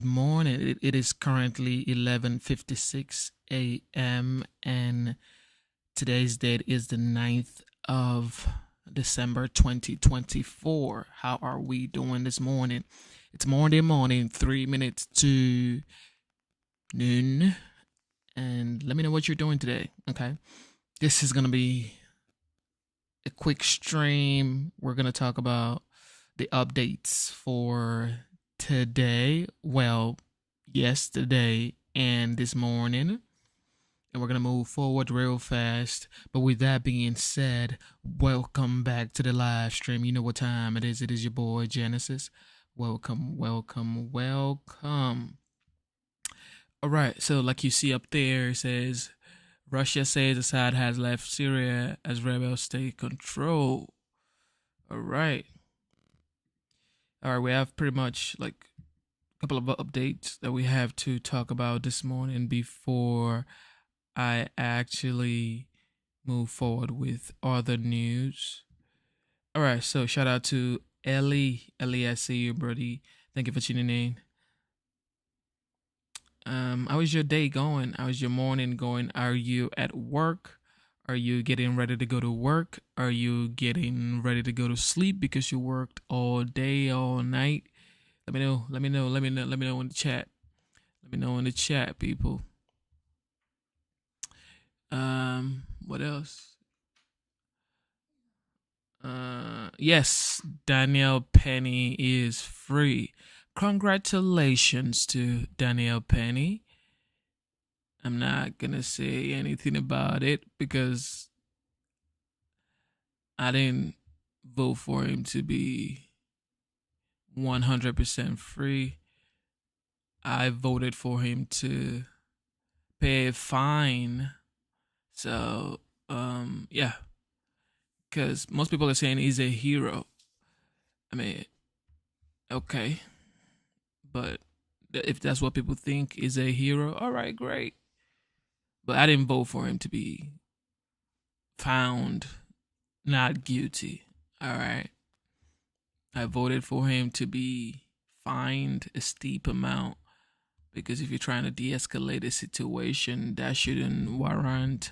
Morning. It is currently 11:56 a.m. and today's date is the 9th of December 2024. How are we doing this morning? It's Monday morning, 3 minutes to noon. And let me know what you're doing today, okay? This is going to be a quick stream. We're going to talk about the updates for today. Well, yesterday and this morning. And we're going to move forward real fast. But with that being said, welcome back to the live stream. You know what time it is. It is your boy Genesis. Welcome, welcome, welcome. All right. So, like you see up there, it says Russia says Assad has left Syria as rebels take control. All right. All right. We have pretty much like a couple of updates that we have to talk about this morning before I actually move forward with other news. All right, so shout out to Ellie. Ellie, I see you, buddy. Thank you for tuning in. How is your day going? How is your morning going? Are you at work? Are you getting ready to go to work? Are you getting ready to go to sleep because you worked all day, all night? Let me know. Let me know. Let me know. Let me know in the chat. Let me know in the chat, people. What else? Yes, Danielle Penny is free. Congratulations to Danielle Penny. I'm not gonna say anything about it because I didn't vote for him to be 100% free. I voted for him to pay a fine. So, yeah. Because most people are saying he's a hero. I mean, okay. But if that's what people think is a hero, all right, great. But I didn't vote for him to be found not guilty. All right. I voted for him to be fined a steep amount because if you're trying to de-escalate a situation, that shouldn't warrant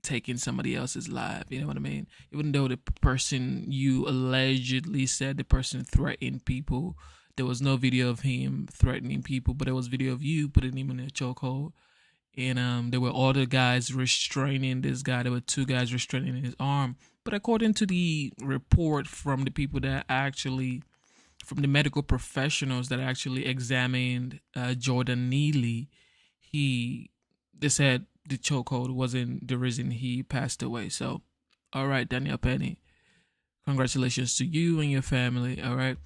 taking somebody else's life. You know what I mean? Even though the person you allegedly said the person threatened people, there was no video of him threatening people, but there was video of you putting him in a chokehold. And there were other guys restraining this guy. There were two guys restraining his arm. But according to the report from the people that actually, from the medical professionals that actually examined Jordan Neely, they said the chokehold wasn't the reason he passed away. So, all right, Danielle Penny, congratulations to you and your family. All right,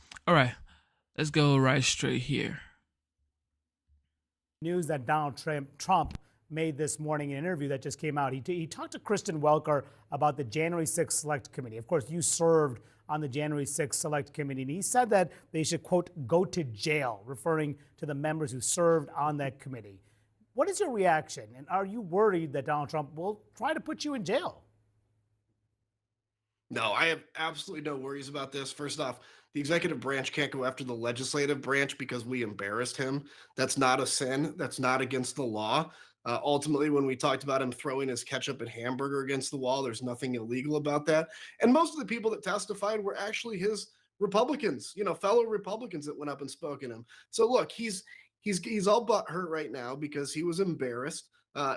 let's go right straight here. News that Donald Trump made this morning in an interview that just came out. He talked to Kristen Welker about the January 6th Select Committee. Of course, you served on the January 6th Select Committee, and he said that they should, quote, go to jail, referring to the members who served on that committee. What is your reaction, and are you worried that Donald Trump will try to put you in jail? No, I have absolutely no worries about this. First off, the executive branch can't go after the legislative branch because we embarrassed him. That's not a sin. That's not against the law. Ultimately, when we talked about him throwing his ketchup and hamburger against the wall, there's nothing illegal about that. And most of the people that testified were actually his Republicans, fellow Republicans that went up and spoke in him. So look, he's all but hurt right now because he was embarrassed.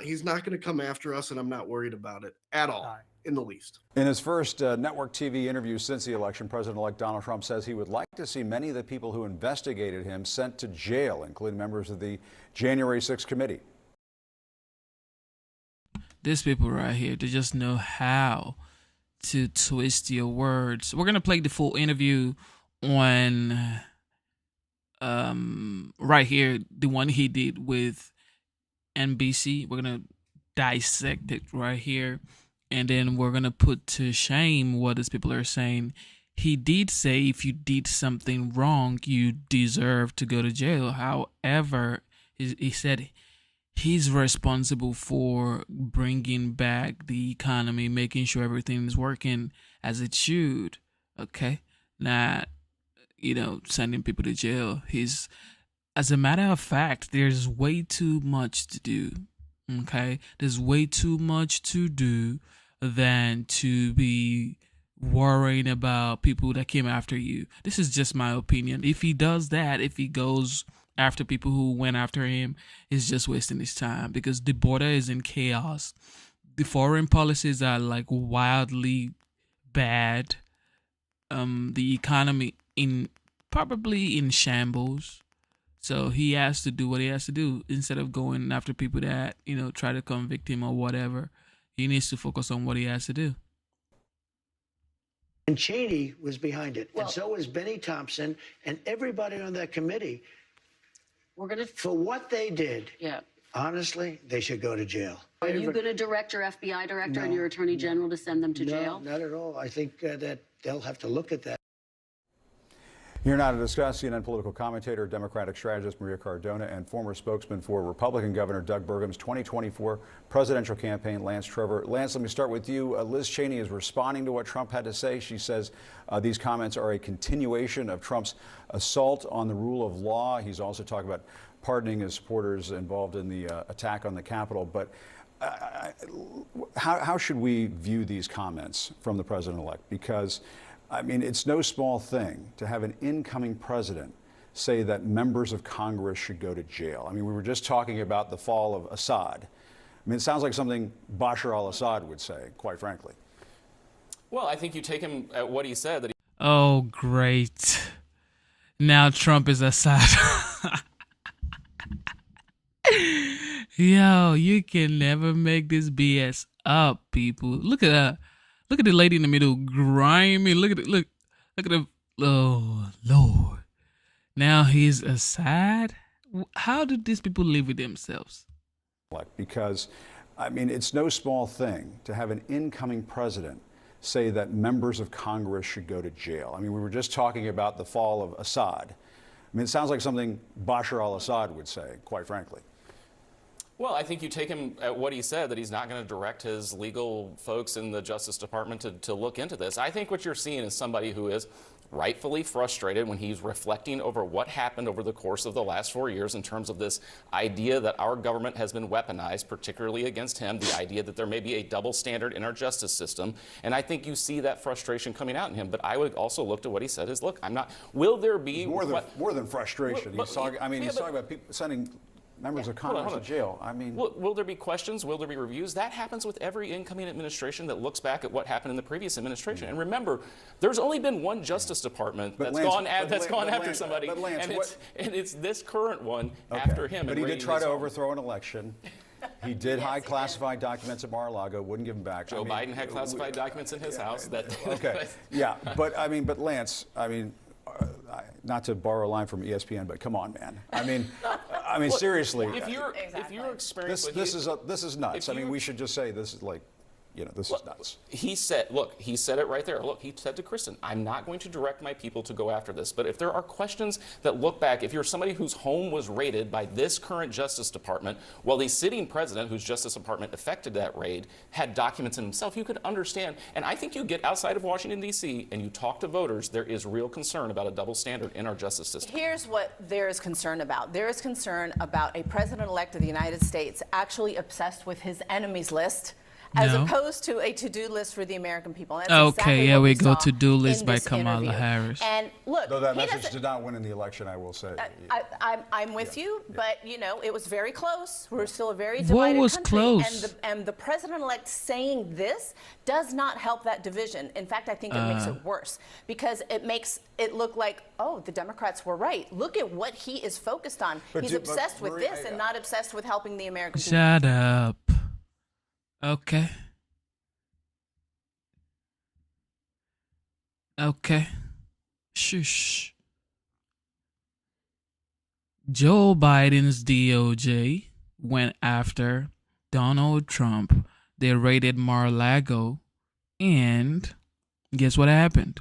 He's not going to come after us, and I'm not worried about it at all. In the least. In his first network TV interview since the election, President-elect Donald Trump says he would like to see many of the people who investigated him sent to jail, including members of the January 6th committee. These people right here, they just know how to twist your words. We're going to play the full interview on right here, the one he did with NBC. We're going to dissect it right here. And then we're going to put to shame what these people are saying. He did say if you did something wrong, you deserve to go to jail. However, he said he's responsible for bringing back the economy, making sure everything is working as it should. Okay? Now, sending people to jail. As a matter of fact, there's way too much to do. Okay, there's way too much to do than to be worrying about people that came after you. This is just my opinion. If he does that, if he goes after people who went after him, he's just wasting his time, because the border is in chaos. The foreign policies are like wildly bad. The economy probably in shambles. So he has to do what he has to do instead of going after people that, try to convict him or whatever. He needs to focus on what he has to do. And Cheney was behind it. And so was Benny Thompson and everybody on that committee. For what they did, honestly, they should go to jail. Are you going to direct your FBI director and your attorney general to send them to jail? No, not at all. I think that they'll have to look at that. Here now to discuss, CNN political commentator, Democratic strategist Maria Cardona, and former spokesman for Republican Governor Doug Burgum's 2024 presidential campaign, Lance Trevor. Lance, let me start with you. Liz Cheney is responding to what Trump had to say. She says these comments are a continuation of Trump's assault on the rule of law. He's also talking about pardoning his supporters involved in the attack on the Capitol. But how should we view these comments from the president-elect? Because I mean, it's no small thing to have an incoming president say that members of Congress should go to jail. I mean, we were just talking about the fall of Assad. I mean, it sounds like something Bashar al-Assad would say, quite frankly. Well, I think you take him at what he said. That Oh, great. Now Trump is Assad. Yo, you can never make this BS up, people. Look at that. Look at the lady in the middle, grimy. Look at it. Look at the. Oh, Lord. Now he's Assad? How do these people live with themselves? Because, I mean, it's no small thing to have an incoming president say that members of Congress should go to jail. I mean, we were just talking about the fall of Assad. I mean, it sounds like something Bashar al-Assad would say, quite frankly. Well, I think you take him at what he said, that he's not going to direct his legal folks in the Justice Department to look into this. I think what you're seeing is somebody who is rightfully frustrated when he's reflecting over what happened over the course of the last 4 years in terms of this idea that our government has been weaponized, particularly against him, the idea that there may be a double standard in our justice system. And I think you see that frustration coming out in him. But I would also look to what he said is, look, will there be... More than frustration. He's talking about people sending members of Congress to jail. I mean, will there be questions? Will there be reviews? That happens with every incoming administration that looks back at what happened in the previous administration. And remember, there's only been one Justice Department that's gone after somebody, and it's this current one after him. But he did try to overthrow an election. He did hide classified documents at Mar-a-Lago, wouldn't give them back. Joe Biden had classified documents in his house. But Lance, I mean, not to borrow a line from ESPN, but come on, man. I mean, seriously. If you're experienced, this is nuts. I mean, we should just say this is like, this is nuts. He said it right there. Look, he said to Kristen, I'm not going to direct my people to go after this. But if there are questions that look back, if you're somebody whose home was raided by this current Justice Department, while the sitting president, whose Justice Department effected that raid, had documents in himself, you could understand. And I think you get outside of Washington, D.C., and you talk to voters, there is real concern about a double standard in our justice system. Here's what there is concern about. There is concern about a president-elect of the United States actually obsessed with his enemies list, as opposed to a to-do list for the American people. And that's exactly here what we go. saw To-do list in by this Kamala interview. Harris. And look, Though that message did not win in the election, I will say. I'm with you, but it was very close. We're still a very What divided was country, close? and the president-elect saying this does not help that division. In fact, I think it makes it worse, because it makes it look like, oh, the Democrats were right. Look at what he is focused on. He's obsessed with this and not obsessed with helping the American people. Shut up. Okay. Okay. Shush. Joe Biden's DOJ went after Donald Trump. They raided Mar-a-Lago, and guess what happened?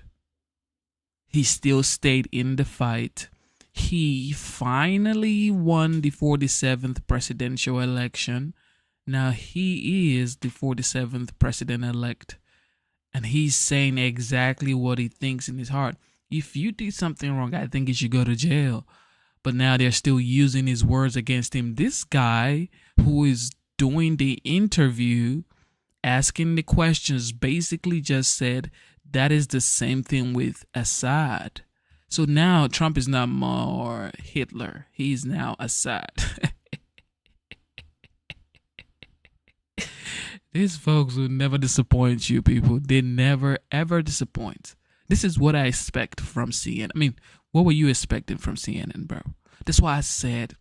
He still stayed in the fight. He finally won the 47th presidential election. Now he is the 47th president-elect. And he's saying exactly what he thinks in his heart. If you did something wrong, I think you should go to jail. But now they're still using his words against him. This guy who is doing the interview, asking the questions, basically just said that is the same thing with Assad. So now Trump is not more Hitler. He's now Assad. These folks will never disappoint you, people. They never, ever disappoint. This is what I expect from CNN. I mean, what were you expecting from CNN, bro? That's why I said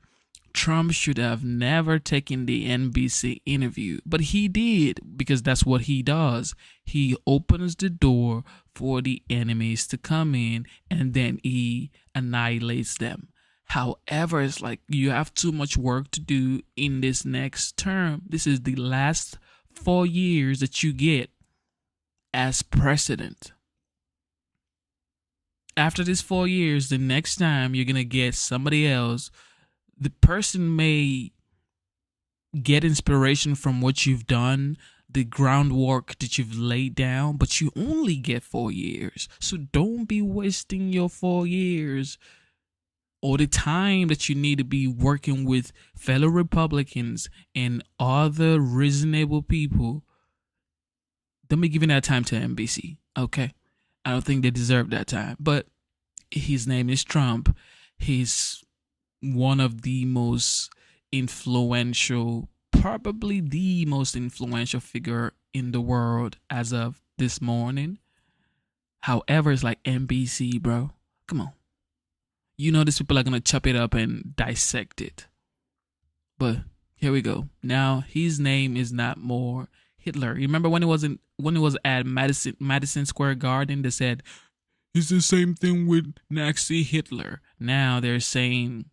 Trump should have never taken the NBC interview. But he did, because that's what he does. He opens the door for the enemies to come in, and then he annihilates them. However, it's like you have too much work to do in this next term. This is the last 4 years that you get as president. After these 4 years, the next time you're going to get somebody else, the person may get inspiration from what you've done, the groundwork that you've laid down, but you only get 4 years. So don't be wasting your 4 years or the time that you need to be working with fellow Republicans and other reasonable people. Don't be giving that time to NBC, okay? I don't think they deserve that time. But his name is Trump. He's one of the most influential, probably the most influential figure in the world as of this morning. However, it's like NBC, bro. Come on. You know these people are going to chop it up and dissect it. But here we go. Now his name is not more Hitler. You remember when it was at Madison Square Garden, they said it's the same thing with Nazi Hitler. Now they're saying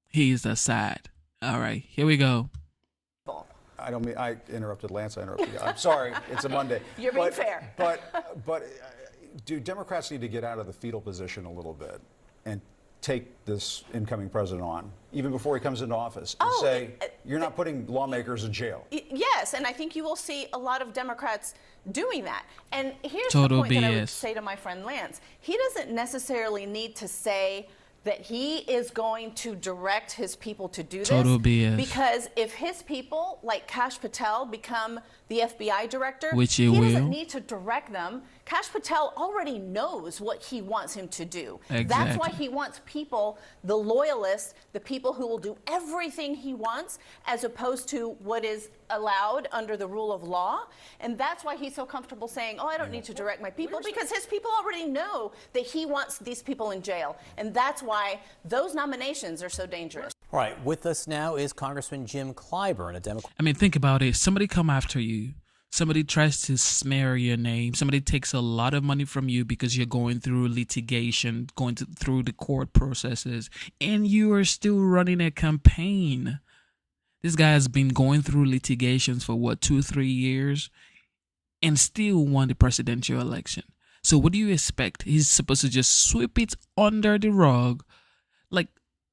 he's Assad. All right, here we go. I don't mean I interrupted Lance. I interrupted you. I'm sorry. It's a Monday. You're being fair. But do Democrats need to get out of the fetal position a little bit and take this incoming president on, even before he comes into office, and say, you're not putting lawmakers in jail? Yes, and I think you will see a lot of Democrats doing that. And here's Total the point that I would BS. say to my friend Lance. He doesn't necessarily need to say that he is going to direct his people to do this. Total BS. Because if his people, like Kash Patel, become the FBI director, Which he doesn't will. need to direct them. Kash Patel already knows what he wants him to do. Exactly. That's why he wants people, the loyalists, the people who will do everything he wants, as opposed to what is allowed under the rule of law. And that's why he's so comfortable saying, oh, I don't need to direct my people, because his people already know that he wants these people in jail. And that's why those nominations are so dangerous. All right, with us now is Congressman Jim Clyburn, a Democrat. I mean, think about it. Somebody come after you. Somebody tries to smear your name. Somebody takes a lot of money from you because you're going through litigation, through the court processes, and you are still running a campaign. This guy has been going through litigations for what, 2-3 years, and still won the presidential election. So what do you expect? He's supposed to just sweep it under the rug. Like,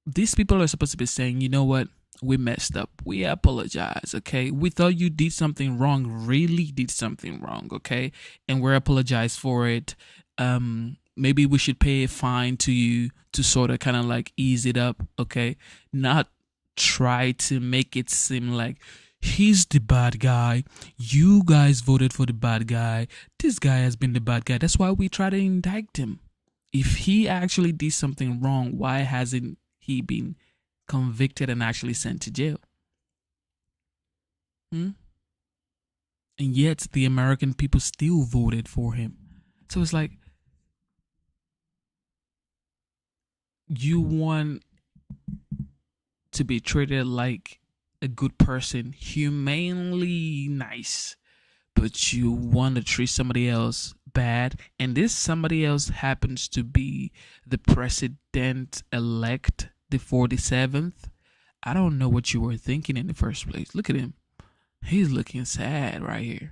these people are supposed to be saying, you know what? We messed up. We apologize, okay? We thought you did something wrong, really did something wrong, okay? And we apologize for it. Maybe we should pay a fine to you to sort of kind of like ease it up, okay? Not try to make it seem like he's the bad guy. You guys voted for the bad guy. This guy has been the bad guy. That's why we try to indict him. If he actually did something wrong, why hasn't he been convicted and actually sent to jail? And yet the American people still voted for him. So it's like, you want to be treated like a good person, humanely nice, but you want to treat somebody else bad, and this somebody else happens to be the president-elect, the 47th. I don't know what you were thinking in the first place. Look at him. He's looking sad right here.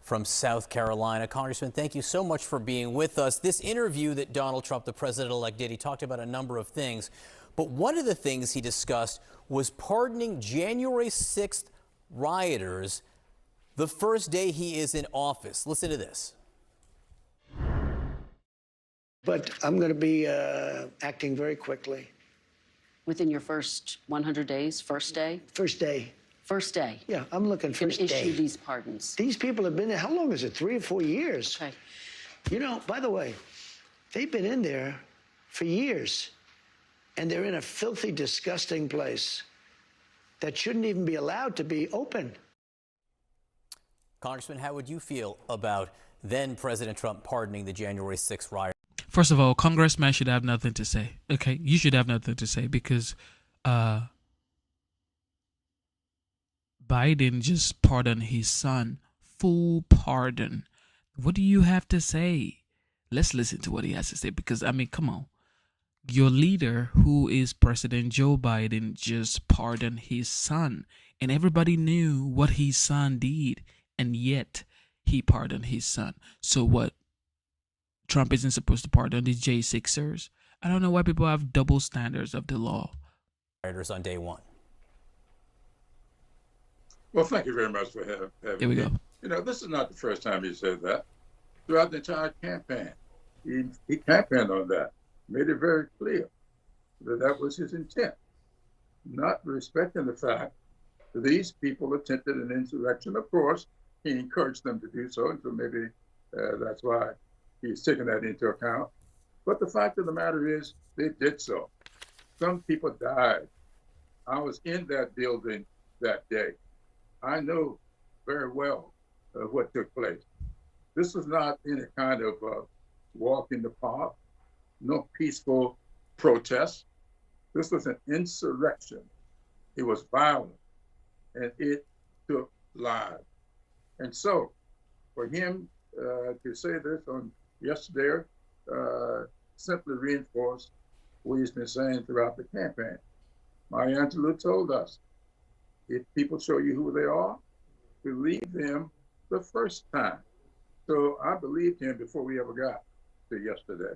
From South Carolina. Congressman, thank you so much for being with us. This interview that Donald Trump, the president-elect, did, he talked about a number of things, but one of the things he discussed was pardoning January 6th rioters the first day he is in office. Listen to this. But I'm going to be acting very quickly. Within your first 100 days, first day? First day. First day. Yeah, I'm looking Can first issue day. these pardons. These people have been there, how long is it, 3 or 4 years? Okay. You know, by the way, they've been in there for years, and they're in a filthy, disgusting place that shouldn't even be allowed to be open. Congressman, how would you feel about then President Trump pardoning the January 6th riot? First of all, congressman should have nothing to say. Okay, you should have nothing to say because Biden just pardoned his son. Full pardon. What do you have to say? Let's listen to what he has to say because, I mean, come on. Your leader, who is President Joe Biden, just pardoned his son. And everybody knew what his son did. And yet, he pardoned his son. So what? Trump isn't supposed to pardon the J6ers? I don't know why people have double standards of the law. Rioters on day one. Well, thank you very much for having me. Here we go. You know, this is not the first time he said that. Throughout the entire campaign, he campaigned on that, made it very clear that that was his intent, not respecting the fact that these people attempted an insurrection. Of course, he encouraged them to do so, and so maybe that's why he's taking that into account. But the fact of the matter is, they did so. Some people died. I was in that building that day. I know very well what took place. This was not any kind of walk in the park, no peaceful protest. This was an insurrection. It was violent, and it took lives. And so, for him to say this on yesterday simply reinforced what he's been saying throughout the campaign. Maya Angelou told us, if people show you who they are, believe them the first time. So I believed him before we ever got to yesterday.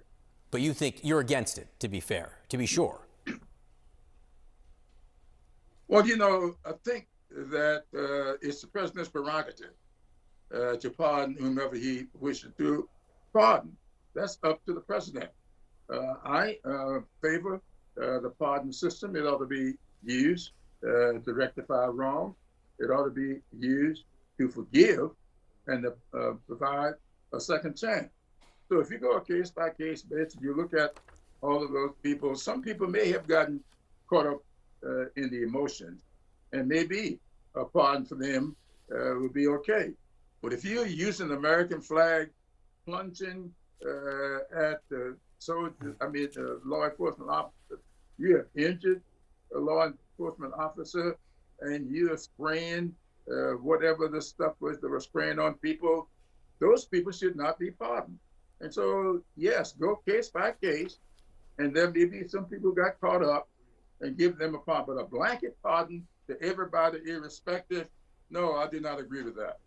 But you think you're against it, to be fair, to be sure. Well, you know, I think that it's the president's prerogative to pardon whomever he wishes to pardon. That's up to the president. I favor the pardon system. It ought to be used to rectify wrong. It ought to be used to forgive and to provide a second chance. So if you go a case by case basis, you look at all of those people. Some people may have gotten caught up in the emotions, and maybe a pardon for them would be okay. But if you're using the American flag, plunging at the law enforcement officer, you have injured a law enforcement officer, and you are spraying whatever the stuff was that was spraying on people, those people should not be pardoned. And so, yes, go case by case, and there may be some people who got caught up, and give them a pardon. But a blanket pardon to everybody, irrespective, no, I do not agree with that.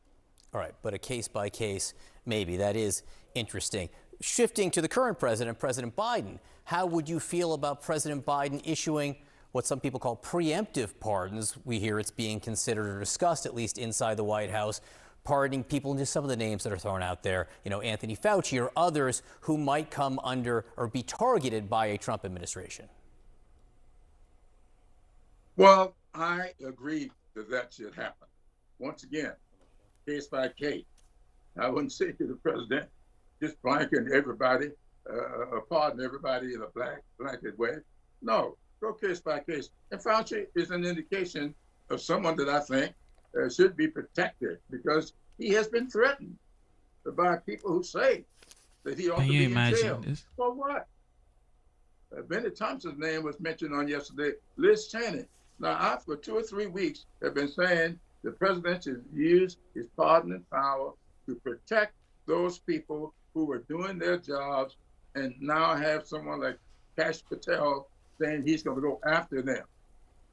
All right, but a case by case, maybe. That is interesting. Shifting to the current president, President Biden, how would you feel about President Biden issuing what some people call preemptive pardons? We hear it's being considered or discussed, at least inside the White House, pardoning people, and just some of the names that are thrown out there, you know, Anthony Fauci or others who might come under or be targeted by a Trump administration. Well, I agree that should happen. Once again, case by case. I wouldn't say to the president, just blanket everybody, pardon everybody in a blanket way. No, go case by case. And Fauci is an indication of someone that I think should be protected because he has been threatened by people who say that he ought to be in jail. For what? Benny Thompson's name was mentioned on yesterday. Liz Cheney. Now, I, for 2 or 3 weeks, have been saying the president should use his pardoning power to protect those people who are doing their jobs, and now have someone like Kash Patel saying he's going to go after them.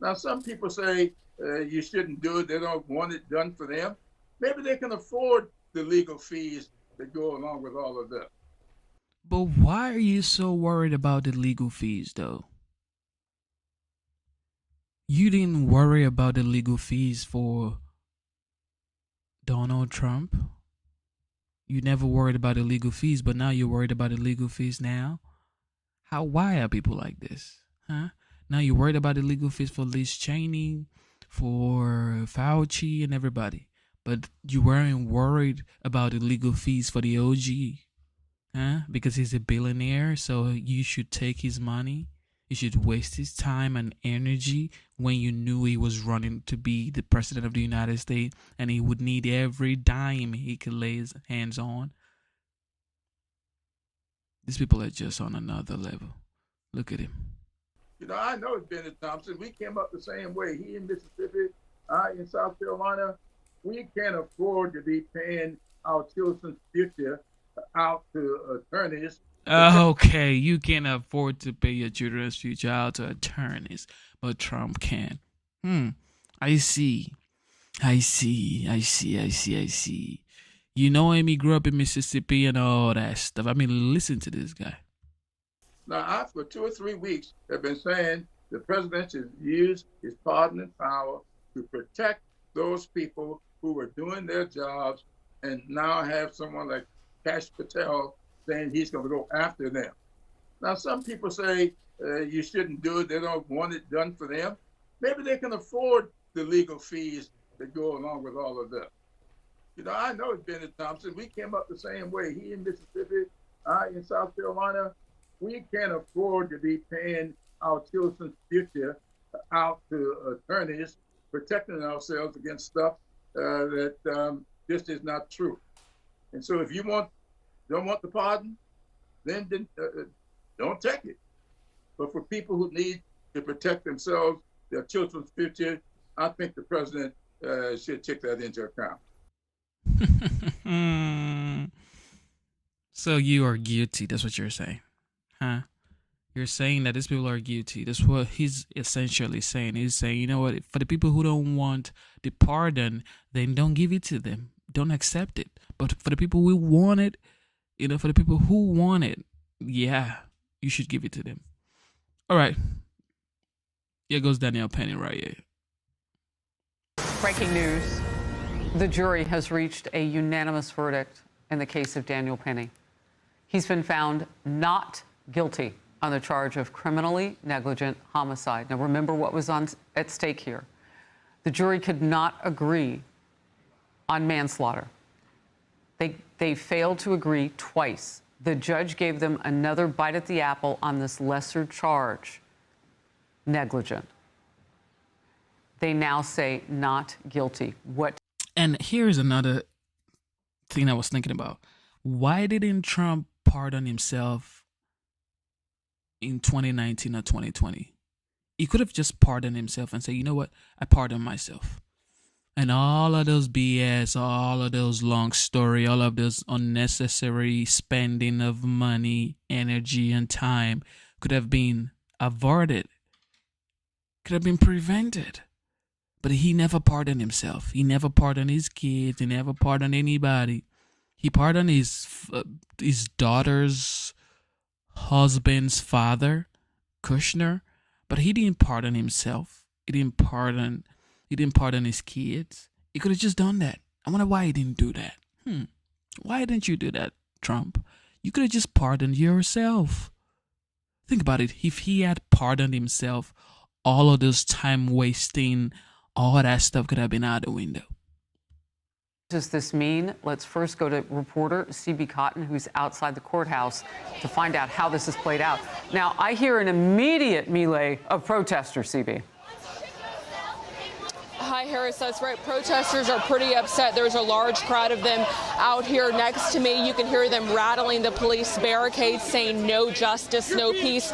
Now, some people say you shouldn't do it. They don't want it done for them. Maybe they can afford the legal fees that go along with all of this. But why are you so worried about the legal fees, though? You didn't worry about the legal fees for Donald Trump. You never worried about illegal fees, but now you're worried about illegal fees now? Why are people like this? Huh? Now you're worried about illegal fees for Liz Cheney, for Fauci, and everybody. But you weren't worried about illegal fees for the OG. Huh? Because he's a billionaire, so you should take his money. You should waste his time and energy when you knew he was running to be the president of the United States and he would need every dime he could lay his hands on. These people are just on another level. Look at him. You know, I know Bennett Thompson. We came up the same way. He in Mississippi, I in South Carolina. We can't afford to be paying our children's future out to attorneys. Okay, you can't afford to pay your children's future out to attorneys, but Trump can. I see. You know him, he grew up in Mississippi and all that stuff. I mean, listen to this guy. Now, I, for 2 or 3 weeks, have been saying the president should use his pardon and power to protect those people who are doing their jobs and now have someone like Kash Patel saying he's going to go after them. Now, some people say you shouldn't do it. They don't want it done for them. Maybe they can afford the legal fees that go along with all of this. You know, I know Bennett Thompson. We came up the same way. He in Mississippi, I in South Carolina. We can't afford to be paying our children's future out to attorneys, protecting ourselves against stuff that just is not true. And so if you don't want the pardon, then don't take it. But for people who need to protect themselves, their children's future, I think the president should take that into account. So you are guilty, that's what you're saying, huh? You're saying that these people are guilty. That's what he's essentially saying. He's saying, you know what, for the people who don't want the pardon, then don't give it to them. Don't accept it. But for the people who want it, you know, for the people who want it, yeah, you should give it to them. All right. Here goes Danielle Penny right here. Breaking news. The jury has reached a unanimous verdict in the case of Daniel Penny. He's been found not guilty on the charge of criminally negligent homicide. Now, remember what was at stake here. The jury could not agree on manslaughter. They failed to agree twice. The judge gave them another bite at the apple on this lesser charge, negligent. They now say not guilty. And here's another thing I was thinking about. Why didn't Trump pardon himself in 2019 or 2020? He could have just pardoned himself and say, you know what? I pardon myself. And all of those BS, all of those long story, all of those unnecessary spending of money, energy, and time could have been avoided, could have been prevented. But he never pardoned himself. He never pardoned his kids. He never pardoned anybody. He pardoned his daughter's husband's father, Kushner, but he didn't pardon himself. He didn't pardon his kids. He could have just done that. I wonder why he didn't do that. Why didn't you do that, Trump? You could have just pardoned yourself. Think about it. If he had pardoned himself, all of this time wasting, all that stuff could have been out the window. What does this mean? Let's first go to reporter C.B. Cotton, who's outside the courthouse, to find out how this has played out. Now, I hear an immediate melee of protesters, C.B. Hi, Harris. That's right. Protesters are pretty upset. There's a large crowd of them out here next to me. You can hear them rattling the police barricades, saying no justice, no peace.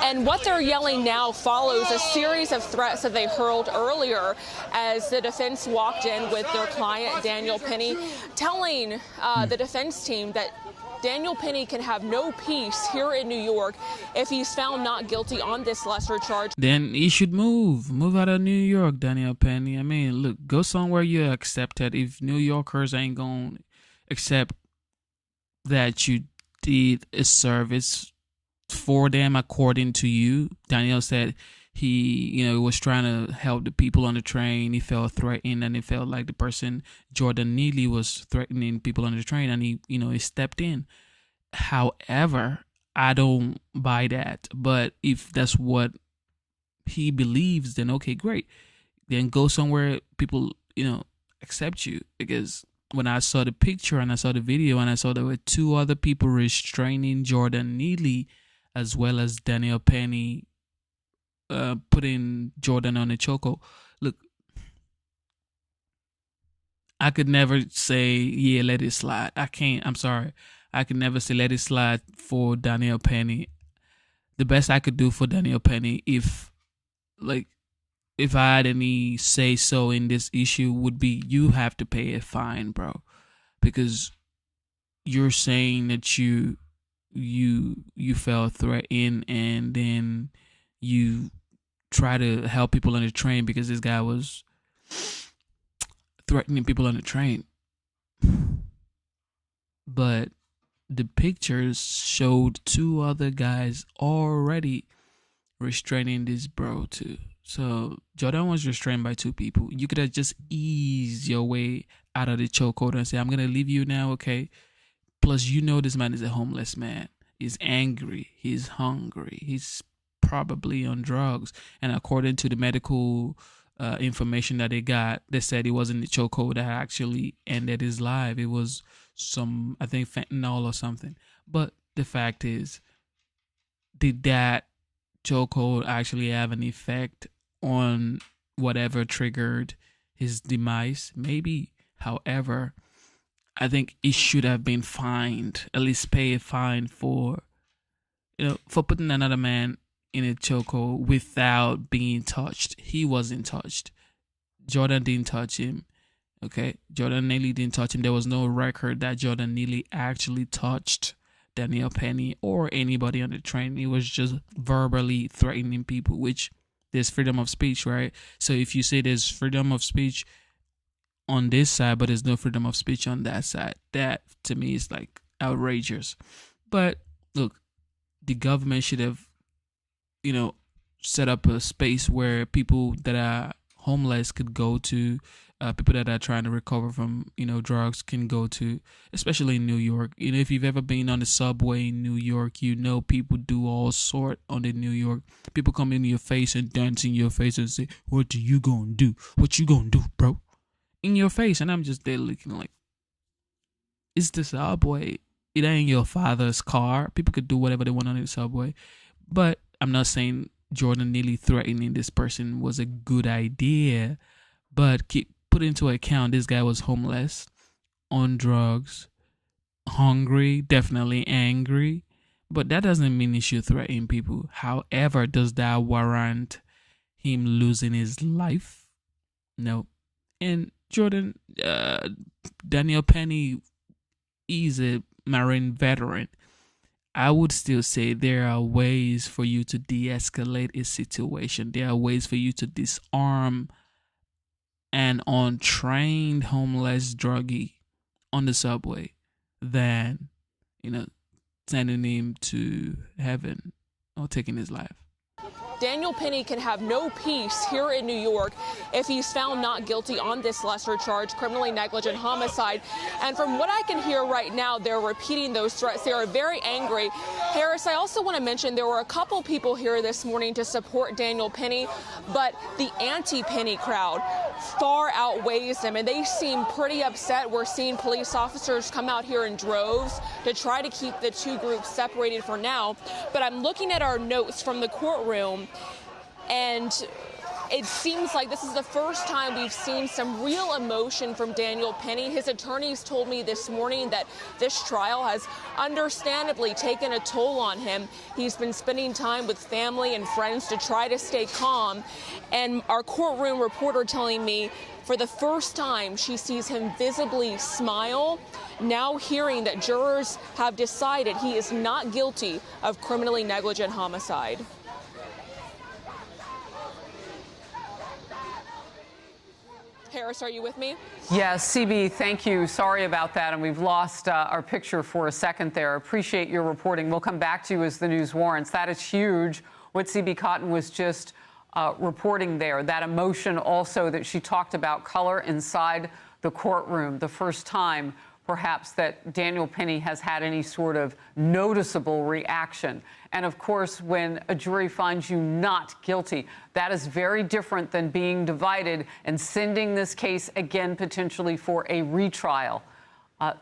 And what they're yelling now follows a series of threats that they hurled earlier as the defense walked in with their client, Daniel Penny, telling the defense team that Daniel Penny can have no peace here in New York if he's found not guilty on this lesser charge. Then he should move out of New York, Daniel Penny. I mean, look, go somewhere you're accepted. If New Yorkers ain't going to accept that you did a service for them according to you, Daniel said he was trying to help the people on the train. He felt threatened, and it felt like the person, Jordan Neely, was threatening people on the train, and he stepped in. However, I don't buy that. But if that's what he believes, then okay, great. Then go somewhere people, accept you. Because when I saw the picture and I saw the video and I saw there were two other people restraining Jordan Neely as well as Daniel Penny, putting Jordan on a chokehold. Look, I could never say, yeah, let it slide. I can't. I'm sorry. I could never say let it slide for Daniel Penny. The best I could do for Daniel Penny, if I had any say so in this issue, would be you have to pay a fine, bro, because you're saying that you felt threatened, and then you try to help people on the train because this guy was threatening people on the train. But the pictures showed two other guys already restraining this bro too. So Jordan was restrained by two people. You could have just eased your way out of the chokehold and say, I'm going to leave you now, okay? Plus, this man is a homeless man. He's angry. He's hungry. He's probably on drugs. And according to the medical information that they got, they said it wasn't the chokehold that actually ended his life. It was some, I think, fentanyl or something. But the fact is, did that chokehold actually have an effect on whatever triggered his demise? Maybe. However, I think he should have been fined, at least pay a fine for putting another man in a chokehold without being touched. He wasn't touched. Jordan didn't touch him. Okay, Jordan Neely didn't touch him. There was no record that Jordan Neely actually touched Daniel Penny or anybody on the train. He was just verbally threatening people, which there's freedom of speech, right? So if you say there's freedom of speech on this side, but there's no freedom of speech on that side, that to me is like outrageous. But look, the government should have, set up a space where people that are homeless could go to, people that are trying to recover from, drugs can go to, especially in New York. If you've ever been on the subway in New York, people do all sort on the New York. People come in your face and dance in your face and say, what are you gonna do? What you gonna do, bro? In your face. And I'm just there looking like, it's the subway. It ain't your father's car. People could do whatever they want on the subway. But I'm not saying Jordan Neely threatening this person was a good idea, but keep put into account this guy was homeless, on drugs, hungry, definitely angry, but that doesn't mean he should threaten people. However, does that warrant him losing his life? No. And Jordan, Daniel Penny is a Marine veteran. I would still say there are ways for you to de-escalate a situation. There are ways for you to disarm an untrained homeless druggie on the subway than, sending him to heaven or taking his life. Daniel Penny can have no peace here in New York if he's found not guilty on this lesser charge, criminally negligent homicide. And from what I can hear right now, they're repeating those threats. They are very angry. Harris, I also want to mention there were a couple people here this morning to support Daniel Penny, but the anti-Penny crowd far outweighs them, and they seem pretty upset. We're seeing police officers come out here in droves to try to keep the two groups separated for now. But I'm looking at our notes from the courtroom, and it seems like this is the first time we've seen some real emotion from Daniel Penny. His attorneys told me this morning that this trial has understandably taken a toll on him. He's been spending time with family and friends to try to stay calm. And our courtroom reporter telling me for the first time she sees him visibly smile, now hearing that jurors have decided he is not guilty of criminally negligent homicide. Harris, are you with me? Yes, CB, thank you. Sorry about that. And we've lost our picture for a second there. Appreciate your reporting. We'll come back to you as the news warrants. That is huge, what CB Cotton was just reporting there. That emotion also that she talked about, color inside the courtroom, the first time perhaps that Daniel Penny has had any sort of noticeable reaction. And of course, when a jury finds you not guilty, that is very different than being divided and sending this case again potentially for a retrial.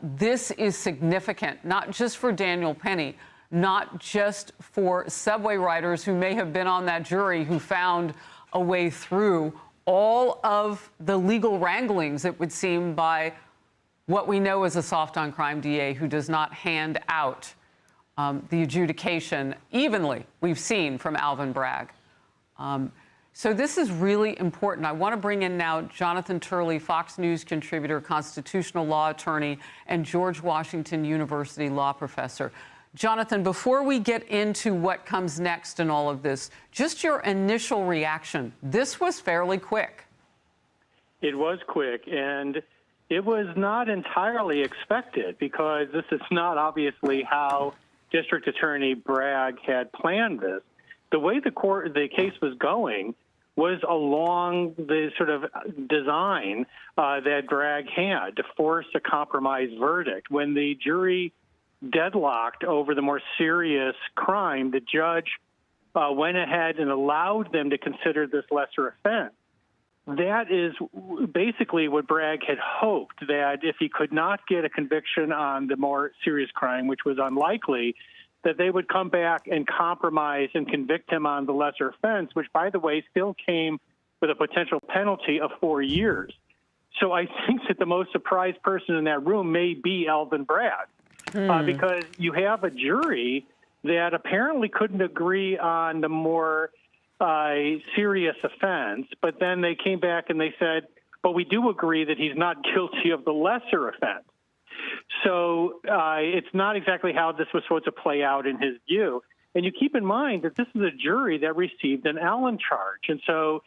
This is significant, not just for Daniel Penny, not just for subway riders who may have been on that jury who found a way through all of the legal wranglings, it would seem, by what we know is a soft-on-crime DA who does not hand out the adjudication evenly, we've seen from Alvin Bragg. So this is really important. I want to bring in now Jonathan Turley, Fox News contributor, constitutional law attorney, and George Washington University law professor. Jonathan, before we get into what comes next in all of this, just your initial reaction. This was fairly quick. It was quick, and it was not entirely expected because this is not obviously how District Attorney Bragg had planned this. The way the case was going was along the sort of design that Bragg had to force a compromise verdict. When the jury deadlocked over the more serious crime, the judge went ahead and allowed them to consider this lesser offense. That is basically what Bragg had hoped, that if he could not get a conviction on the more serious crime, which was unlikely, that they would come back and compromise and convict him on the lesser offense, which, by the way, still came with a potential penalty of 4 years. So I think that the most surprised person in that room may be Alvin Bragg, because you have a jury that apparently couldn't agree on the more serious offense, but then they came back and they said, but we do agree that he's not guilty of the lesser offense. So it's not exactly how this was supposed to play out in his view. And you keep in mind that this is a jury that received an Allen charge. And so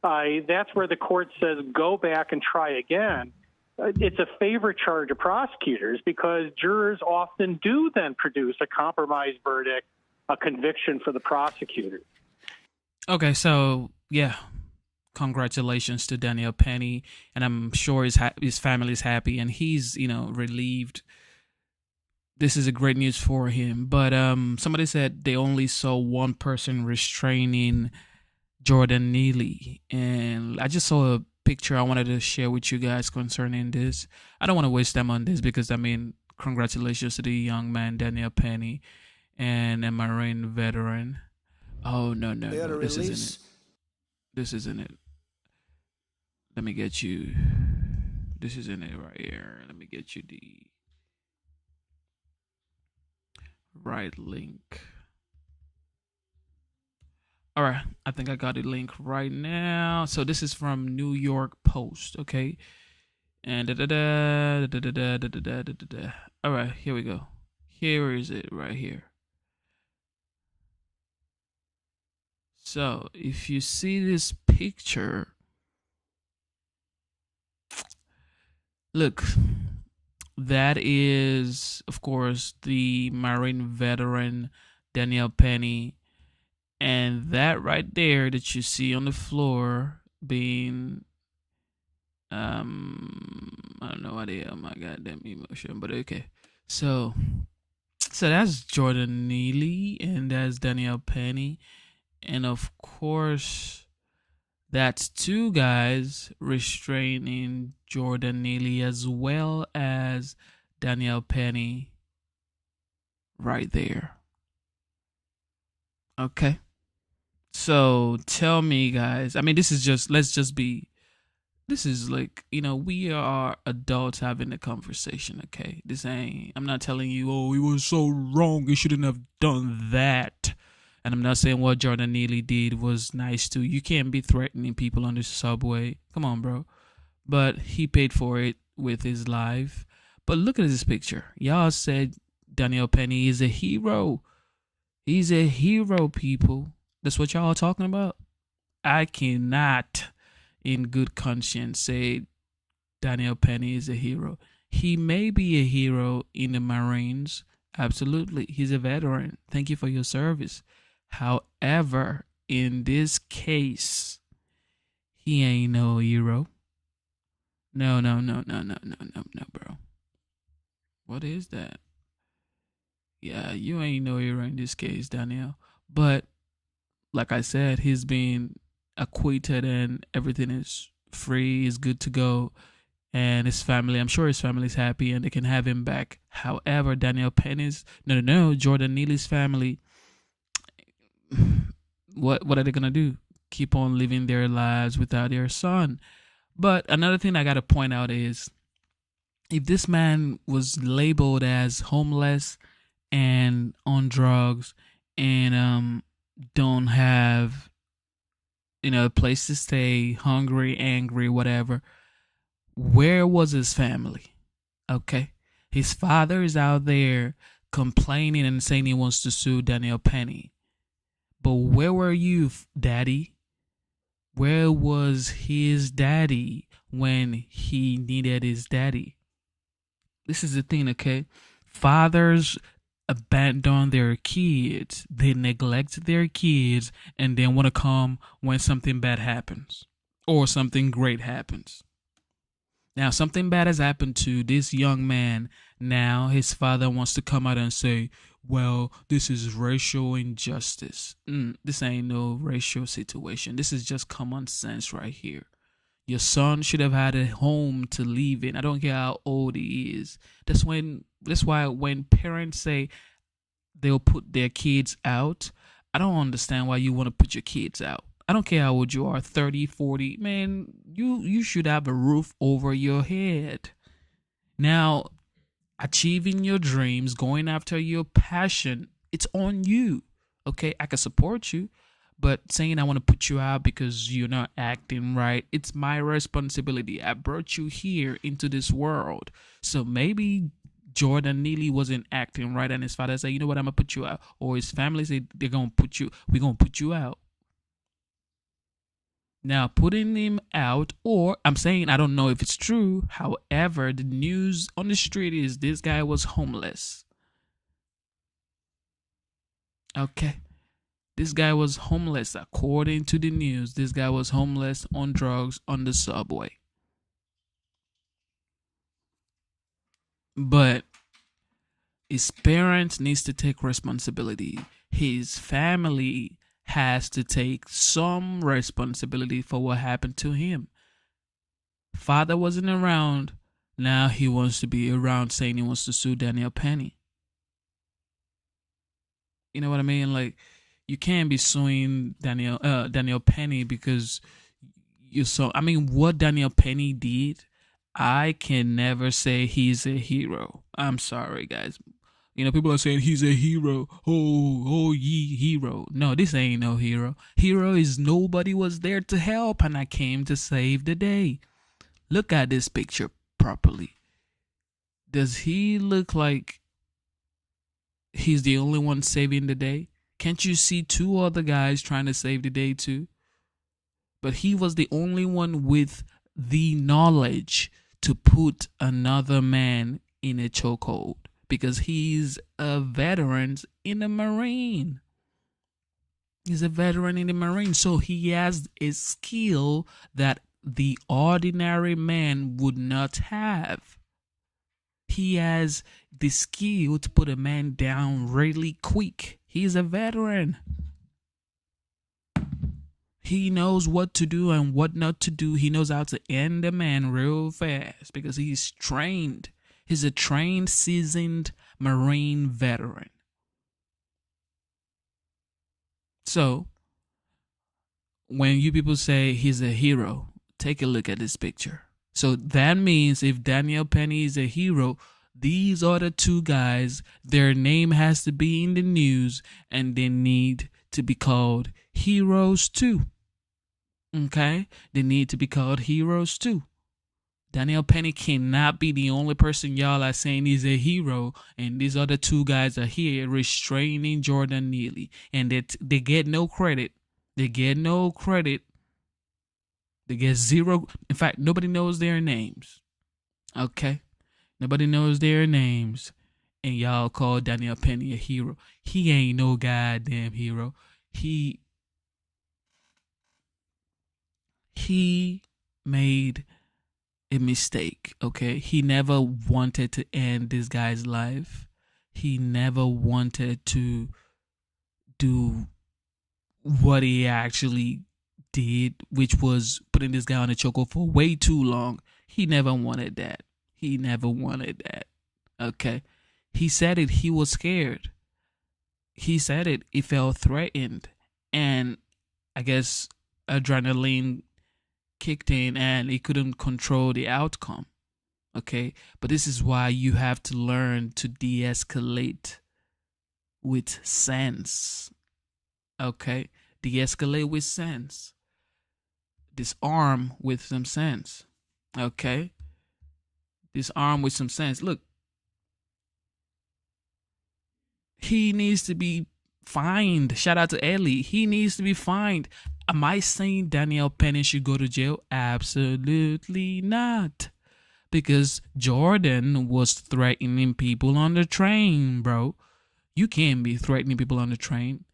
that's where the court says, go back and try again. It's a favorite charge of prosecutors because jurors often do then produce a compromise verdict, a conviction for the prosecutors. Okay, so yeah, congratulations to Daniel Penny, and I'm sure his family is happy, and he's relieved. This is a great news for him. But somebody said they only saw one person restraining Jordan Neely, and I just saw a picture I wanted to share with you guys concerning this. I don't want to waste time on this because congratulations to the young man Daniel Penny and a Marine veteran. Oh, no, this isn't it. This isn't it. Let me get you. This isn't it right here. Let me get you the right link. All right, I think I got the link right now. So this is from New York Post, okay? And all right, here we go. Here is it right here. So if you see this picture, look, that is, of course, the Marine veteran Daniel Penny. And that right there that you see on the floor being, I don't know what the hell my goddamn emotion, but okay. So that's Jordan Neely and that's Daniel Penny. And of course, that's two guys restraining Jordan Neely as well as Daniel Penny right there. Okay. So tell me, guys, this is like, we are adults having a conversation, okay? I'm not telling you, oh, he was so wrong, he shouldn't have done that. And I'm not saying what Jordan Neely did was nice too. You can't be threatening people on the subway. Come on, bro. But he paid for it with his life. But look at this picture. Y'all said Daniel Penny is a hero. He's a hero, people. That's what y'all are talking about? I cannot, in good conscience, say Daniel Penny is a hero. He may be a hero in the Marines. Absolutely. He's a veteran. Thank you for your service. However, in this case, he ain't no hero. No, bro. What is that? Yeah, you ain't no hero in this case, Daniel. But like I said, he's been acquitted and everything is free, is good to go. And his family, I'm sure his family's happy and they can have him back. However, Daniel Penny's, Jordan Neely's family, what are they going to do? Keep on living their lives without their son. But another thing I got to point out is, if this man was labeled as homeless and on drugs and don't have, a place to stay, hungry, angry, whatever, where was his family? Okay. His father is out there complaining and saying he wants to sue Daniel Penny. But where were you, Daddy? Where was his daddy when he needed his daddy? This is the thing, okay? Fathers abandon their kids. They neglect their kids and then want to come when something bad happens or something great happens. Now, something bad has happened to this young man. Now, his father wants to come out and say, well, this is racial injustice. This ain't no racial situation. This is just common sense right here. Your son should have had a home to live in. I don't care how old he is. That's why when parents say they'll put their kids out, I don't understand why you want to put your kids out. I don't care how old you are, 30, 40. Man, you should have a roof over your head. Now, achieving your dreams, going after your passion, it's on you. Okay, I can support you, but saying I want to put you out because you're not acting right, it's my responsibility. I brought you here into this world. So maybe Jordan Neely wasn't acting right and his father said, you know what, I'm going to put you out. Or his family said, we're going to put you out. Now, putting him out, or I'm saying I don't know if it's true. However, the news on the street is this guy was homeless. Okay. This guy was homeless. According to the news, this guy was homeless on drugs on the subway. But his parents needs to take responsibility. His family has to take some responsibility for what happened to him. Father wasn't around. Now he wants to be around, saying he wants to sue Daniel Penny. You know what I mean? Like, you can't be suing Daniel Penny because you saw. I mean, what Daniel Penny did, I can never say he's a hero. I'm sorry, guys. People are saying he's a hero. Oh, ye hero. No, this ain't no hero. Hero is nobody was there to help and I came to save the day. Look at this picture properly. Does he look like he's the only one saving the day? Can't you see two other guys trying to save the day too? But he was the only one with the knowledge to put another man in a chokehold. Because he's a veteran in the Marine. He's a veteran in the Marine. So he has a skill that the ordinary man would not have. He has the skill to put a man down really quick. He's a veteran. He knows what to do and what not to do. He knows how to end a man real fast because he's trained. He's a trained, seasoned Marine veteran. So, when you people say he's a hero, take a look at this picture. So that means if Daniel Penny is a hero, these other two guys, their name has to be in the news and they need to be called heroes too. Okay? They need to be called heroes too. Daniel Penny cannot be the only person y'all are saying is a hero, and these other two guys are here restraining Jordan Neely, and they get no credit. They get no credit. They get zero. In fact, nobody knows their names. Okay? Nobody knows their names, and y'all call Daniel Penny a hero. He ain't no goddamn hero. He he made a mistake, okay? He never wanted to end this guy's life. He never wanted to do what he actually did, which was putting this guy on a chokehold for way too long. He never wanted that. He never wanted that, okay? He said it. He was scared. He said it. He felt threatened. And I guess adrenaline kicked in and he couldn't control the outcome. Okay? But this is why you have to learn to de-escalate with sense. Okay? De-escalate with sense. Disarm with some sense. Okay? Disarm with some sense. Look, he needs to be fined. Shout out to Ellie. He needs to be fined. Am I saying Danielle Penny should go to jail? Absolutely not. Because Jordan was threatening people on the train, bro. You can't be threatening people on the train.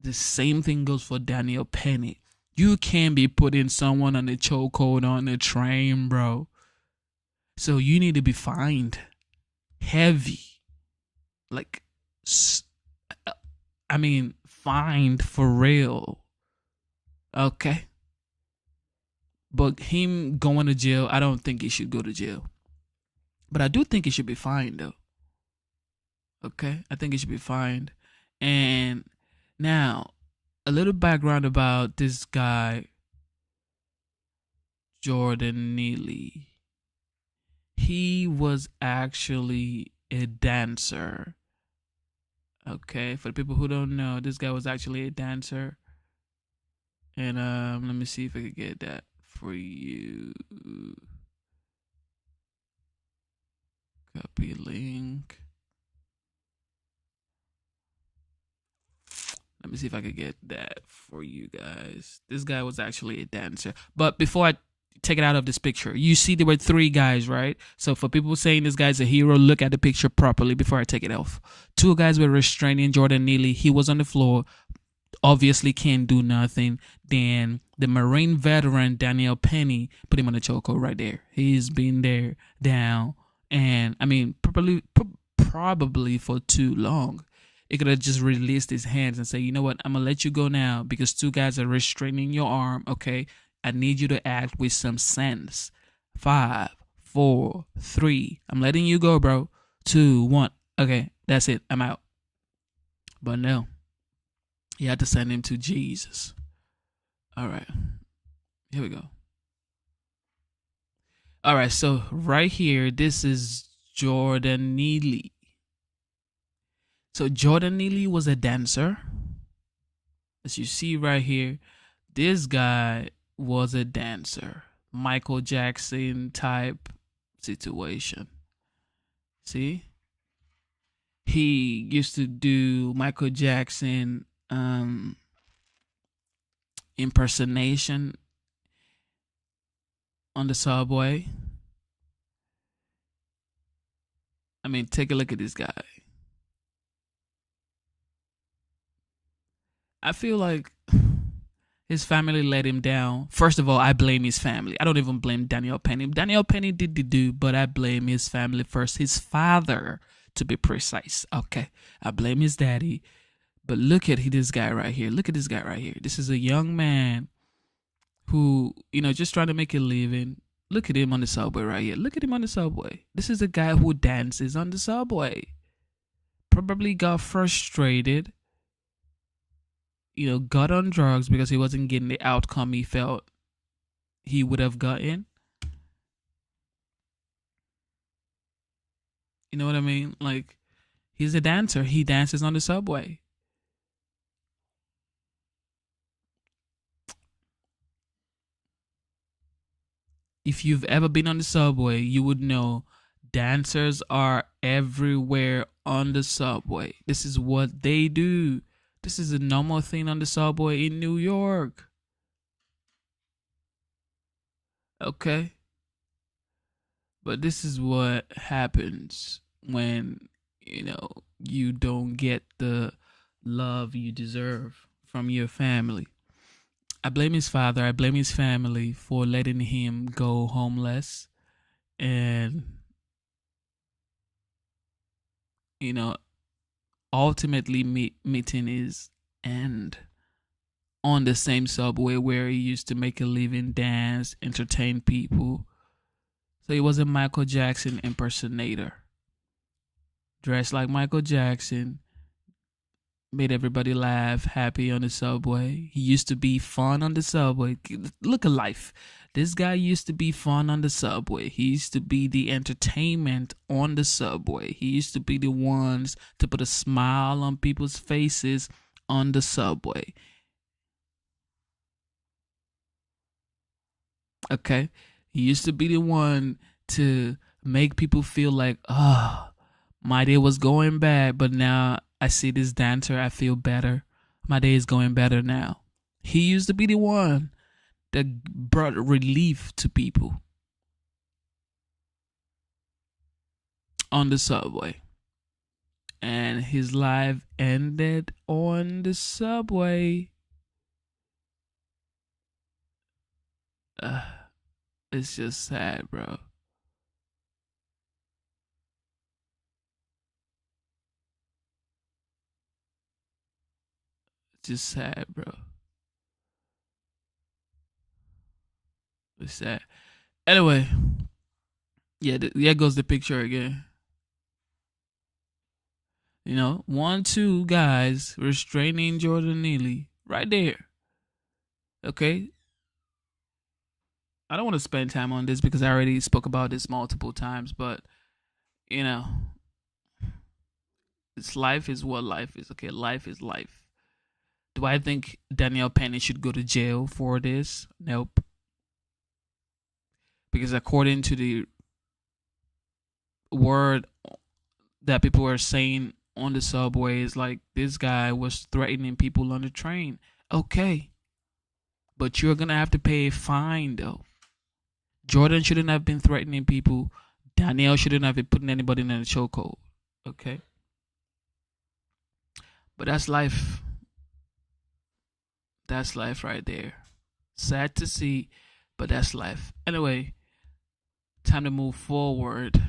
The same thing goes for Danielle Penny. You can't be putting someone on the chokehold on the train, bro. So you need to be fined. Heavy. Like, I mean, fined for real. Okay? But him going to jail, I don't think he should go to jail. But I do think he should be fined, though. Okay? I think he should be fined. And now, a little background about this guy, Jordan Neely. He was actually a dancer. Okay, for the people who don't know, this guy was actually a dancer. And let me see if I can get that for you. Copy link. Let me see if I could get that for you guys. This guy was actually a dancer. But before I take it out of this picture, you see there were 3 guys, right? So for people saying this guy's a hero, look at the picture properly before I take it off. 2 guys were restraining Jordan Neely. He was on the floor. Obviously can't do nothing. Then the Marine veteran, Danielle Penny, put him on the chokehold right there. He's been there down. And I mean, probably for too long. It could have just released his hands and say, you know what, I'm going to let you go now because 2 guys are restraining your arm, okay? I need you to act with some sense. 5, 4, 3. I'm letting you go, bro. 2, 1. Okay, that's it. I'm out. But no. You had to send him to Jesus. All right. Here we go. All right, so right here, this is Jordan Neely. So Jordan Neely was a dancer. As you see right here, this guy was a dancer. Michael Jackson type situation. See? He used to do Michael Jackson impersonation on the subway. I mean, take a look at this guy. I feel like his family let him down. First of all, I blame his family. I don't even blame Danielle Penny. Danielle Penny did the do, but I blame his family first. His father, to be precise. Okay. I blame his daddy. But look at this guy right here. Look at this guy right here. This is a young man who, just trying to make a living. Look at him on the subway right here. Look at him on the subway. This is a guy who dances on the subway. Probably got frustrated. Got on drugs because he wasn't getting the outcome he felt he would have gotten. You know what I mean? Like, he's a dancer. He dances on the subway. If you've ever been on the subway, you would know dancers are everywhere on the subway. This is what they do. This is a normal thing on the subway in New York. Okay? But this is what happens when, you don't get the love you deserve from your family. I blame his father. I blame his family for letting him go homeless. And, ultimately meeting his end on the same subway where he used to make a living, dance, entertain people. So he was a Michael Jackson impersonator. Dressed like Michael Jackson, made everybody laugh, happy on the subway. He used to be fun on the subway. Look at life. This guy used to be fun on the subway. He used to be the entertainment on the subway. He used to be the ones to put a smile on people's faces on the subway. Okay? He used to be the one to make people feel like, oh, my day was going bad, but now I see this dancer, I feel better. My day is going better now. He used to be the one that brought relief to people on the subway. And his life ended on the subway. It's just sad, bro. It's just sad, bro. It's sad. Anyway, there goes the picture again. 1-2 guys restraining Jordan Neely right there. Okay. I don't want to spend time on this because I already spoke about this multiple times, but it's life is what life is. Okay, life is life. Do I think Danielle Penny should go to jail for this? Nope. Because according to the word that people are saying on the subway, is like this guy was threatening people on the train. Okay. But you're going to have to pay a fine, though. Jordan shouldn't have been threatening people. Danielle shouldn't have been putting anybody in a chokehold. Okay? But that's life. That's life right there. Sad to see, but that's life. Anyway, time to move forward.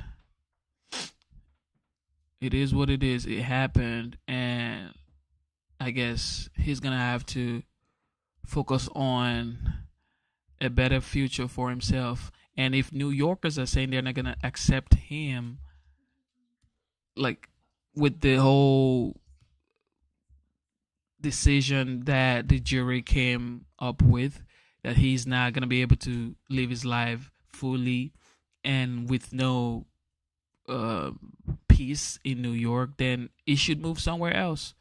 It is what it is. It happened, and I guess he's going to have to focus on a better future for himself. And if New Yorkers are saying they're not going to accept him, like with the whole decision that the jury came up with, that he's not going to be able to live his life fully and with no peace in New York, then he should move somewhere else.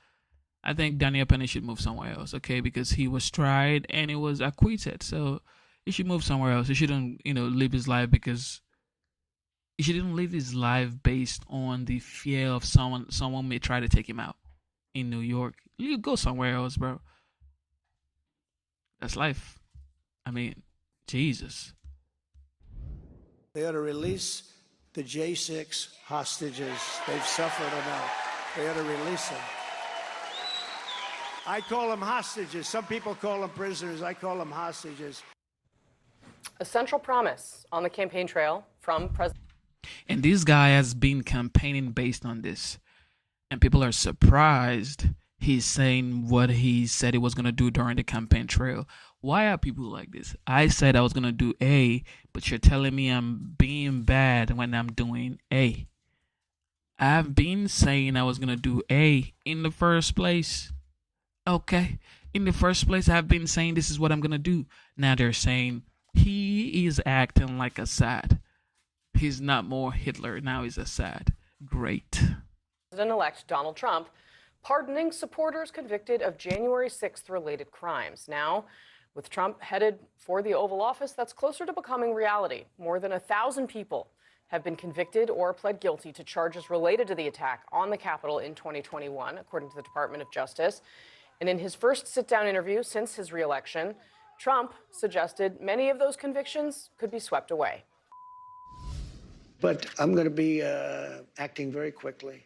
I think Danielle Penny should move somewhere else, okay? Because he was tried and he was acquitted. So he should move somewhere else. He shouldn't, live his life because he shouldn't live his life based on the fear of someone may try to take him out in New York. You go somewhere else, bro. That's life. I mean, Jesus. They ought to release the J6 hostages. They've suffered enough. They ought to release them. I call them hostages. Some people call them prisoners. I call them hostages. A central promise on the campaign trail from President. And this guy has been campaigning based on this. And people are surprised he's saying what he said he was going to do during the campaign trail. Why are people like this? I said I was going to do A, but you're telling me I'm being bad when I'm doing A. I've been saying I was going to do A in the first place. Okay. In the first place, I've been saying this is what I'm going to do. Now they're saying he is acting like Assad. He's not more Hitler. Now he's Assad. Great. President-elect Donald Trump pardoning supporters convicted of January 6th related crimes. Now, with Trump headed for the Oval Office, that's closer to becoming reality. More than 1,000 people have been convicted or pled guilty to charges related to the attack on the Capitol in 2021, according to the Department of Justice. And in his first sit-down interview since his reelection, Trump suggested many of those convictions could be swept away. But I'm going to be acting very quickly.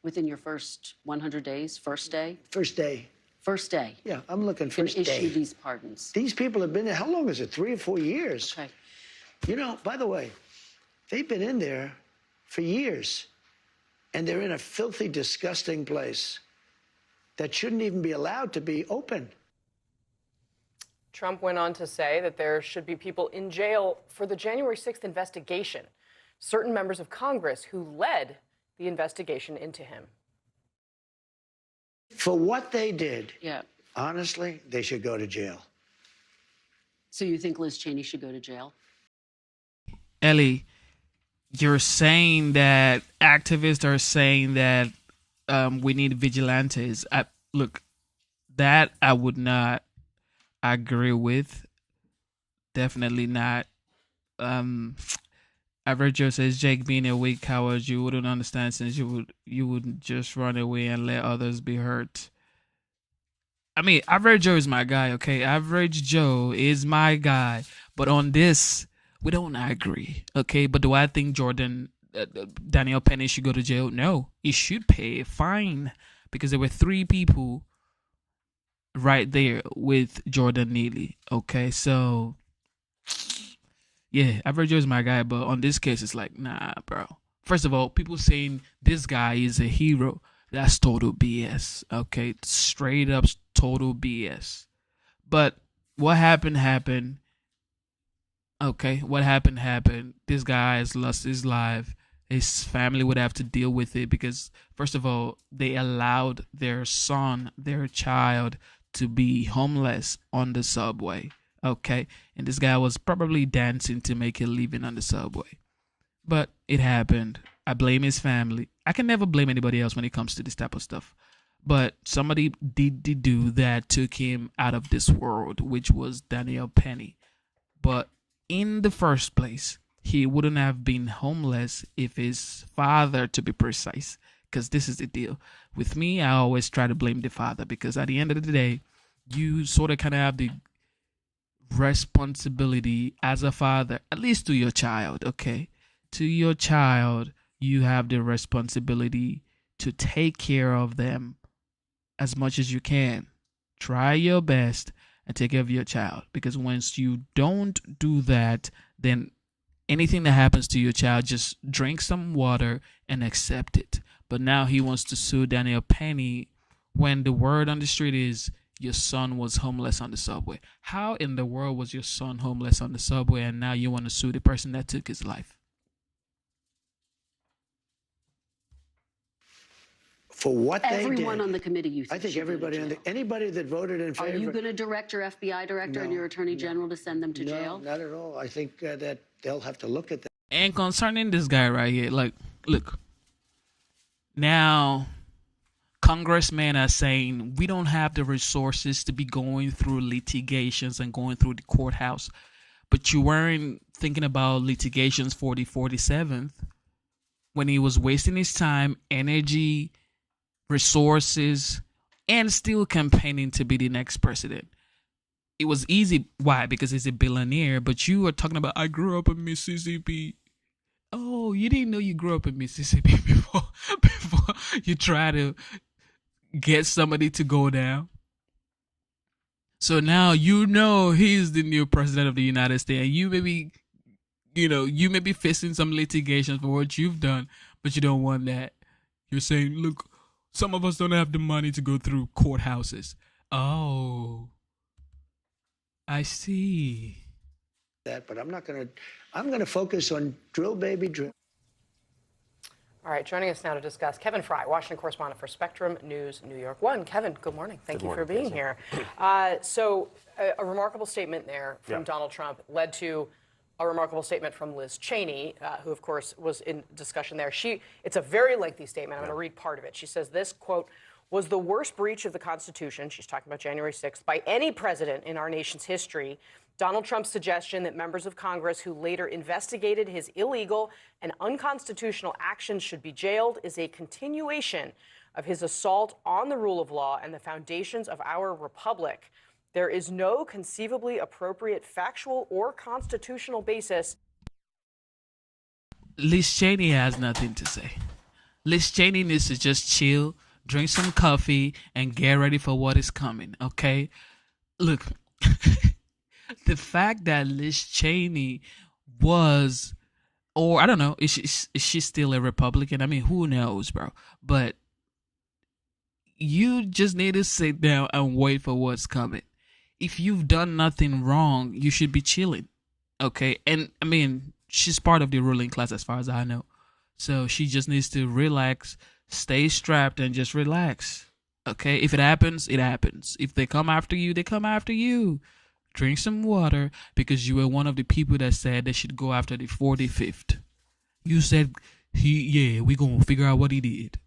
Within your first 100 days, first day? First day. First day. Yeah, I'm looking Can first day. issue these pardons. These people have been there. How long is it? 3 or 4 years? Okay. You know, by the way, they've been in there for years, and they're in a filthy, disgusting place that shouldn't even be allowed to be open. Trump went on to say that there should be people in jail for the January 6th investigation, certain members of Congress who led the investigation into him. For what they did, Yeah. honestly, they should go to jail. So you think Liz Cheney should go to jail? Ellie, you're saying that activists are saying that we need vigilantes. Look, that I would not agree with. Definitely not. Average Joe says, Jake, being a weak coward, you wouldn't understand since you would just run away and let others be hurt. I mean, Average Joe is my guy, okay? Average Joe is my guy. But on this, we don't agree, okay? But do I think Daniel Penny should go to jail? No, he should pay a fine because there were 3 people right there with Jordan Neely, okay? So, yeah, Average Joe is my guy, but on this case, it's like, nah, bro. First of all, people saying this guy is a hero, that's total BS, okay? Straight up total BS. But what happened. Okay, what happened. This guy has lost his life. His family would have to deal with it because, first of all, they allowed their son, their child, to be homeless on the subway. Okay, and this guy was probably dancing to make a living on the subway. But it happened. I blame his family. I can never blame anybody else when it comes to this type of stuff. But somebody did do that, took him out of this world, which was Daniel Penny. But in the first place, he wouldn't have been homeless if his father, to be precise, because this is the deal. With me, I always try to blame the father because at the end of the day, you sort of kind of have the responsibility as a father, at least to your child, okay? To your child, you have the responsibility to take care of them as much as you can. Try your best and take care of your child, because once you don't do that, then anything that happens to your child, just drink some water and accept it. But now he wants to sue Daniel Penny when the word on the street is your son was homeless on the subway. How in the world was your son homeless on the subway and now you want to sue the person that took his life? For what they did. Everyone on the committee, you think? I think everybody anybody that voted in favor. Are you going to direct your FBI director and your attorney general to send them to jail? No, not at all. I think that they'll have to look at that. And concerning this guy right here, like, look, now congressmen are saying we don't have the resources to be going through litigations and going through the courthouse. But you weren't thinking about litigations for the 47th when he was wasting his time, energy, resources, and still campaigning to be the next president. It was easy. Why? Because he's a billionaire. But you were talking about, I grew up in Mississippi. Oh, you didn't know you grew up in Mississippi before you try to get somebody to go down. So now you know he's the new president of the United States, and you may be facing some litigation for what you've done, but you don't want that. You're saying, look, some of us don't have the money to go through courthouses. Oh, I see. But I'm going to focus on drill, baby, drill. All right, joining us now to discuss, Kevin Fry, Washington correspondent for Spectrum News, New York 1. Kevin, good morning. Thank you for being here. So a remarkable statement there from Donald Trump led to a remarkable statement from Liz Cheney, who, of course, was in discussion there. It's a very lengthy statement. I'm going to read part of it. She says this, quote, was the worst breach of the Constitution, she's talking about January 6th, by any president in our nation's history. Donald Trump's suggestion that members of Congress who later investigated his illegal and unconstitutional actions should be jailed is a continuation of his assault on the rule of law and the foundations of our republic. There is no conceivably appropriate factual or constitutional basis. Liz Cheney has nothing to say. Liz Cheney needs to just chill, drink some coffee, and get ready for what is coming. Okay, look, the fact that Liz Cheney was, or I don't know, is she still a Republican? I mean, who knows, bro? But you just need to sit down and wait for what's coming. If you've done nothing wrong, you should be chilling. Okay, and I mean, she's part of the ruling class as far as I know. So she just needs to relax, stay strapped, and just relax. Okay, if it happens, it happens. If they come after you, they come after you. Drink some water, because you were one of the people that said they should go after the 45th. You said, we're going to figure out what he did.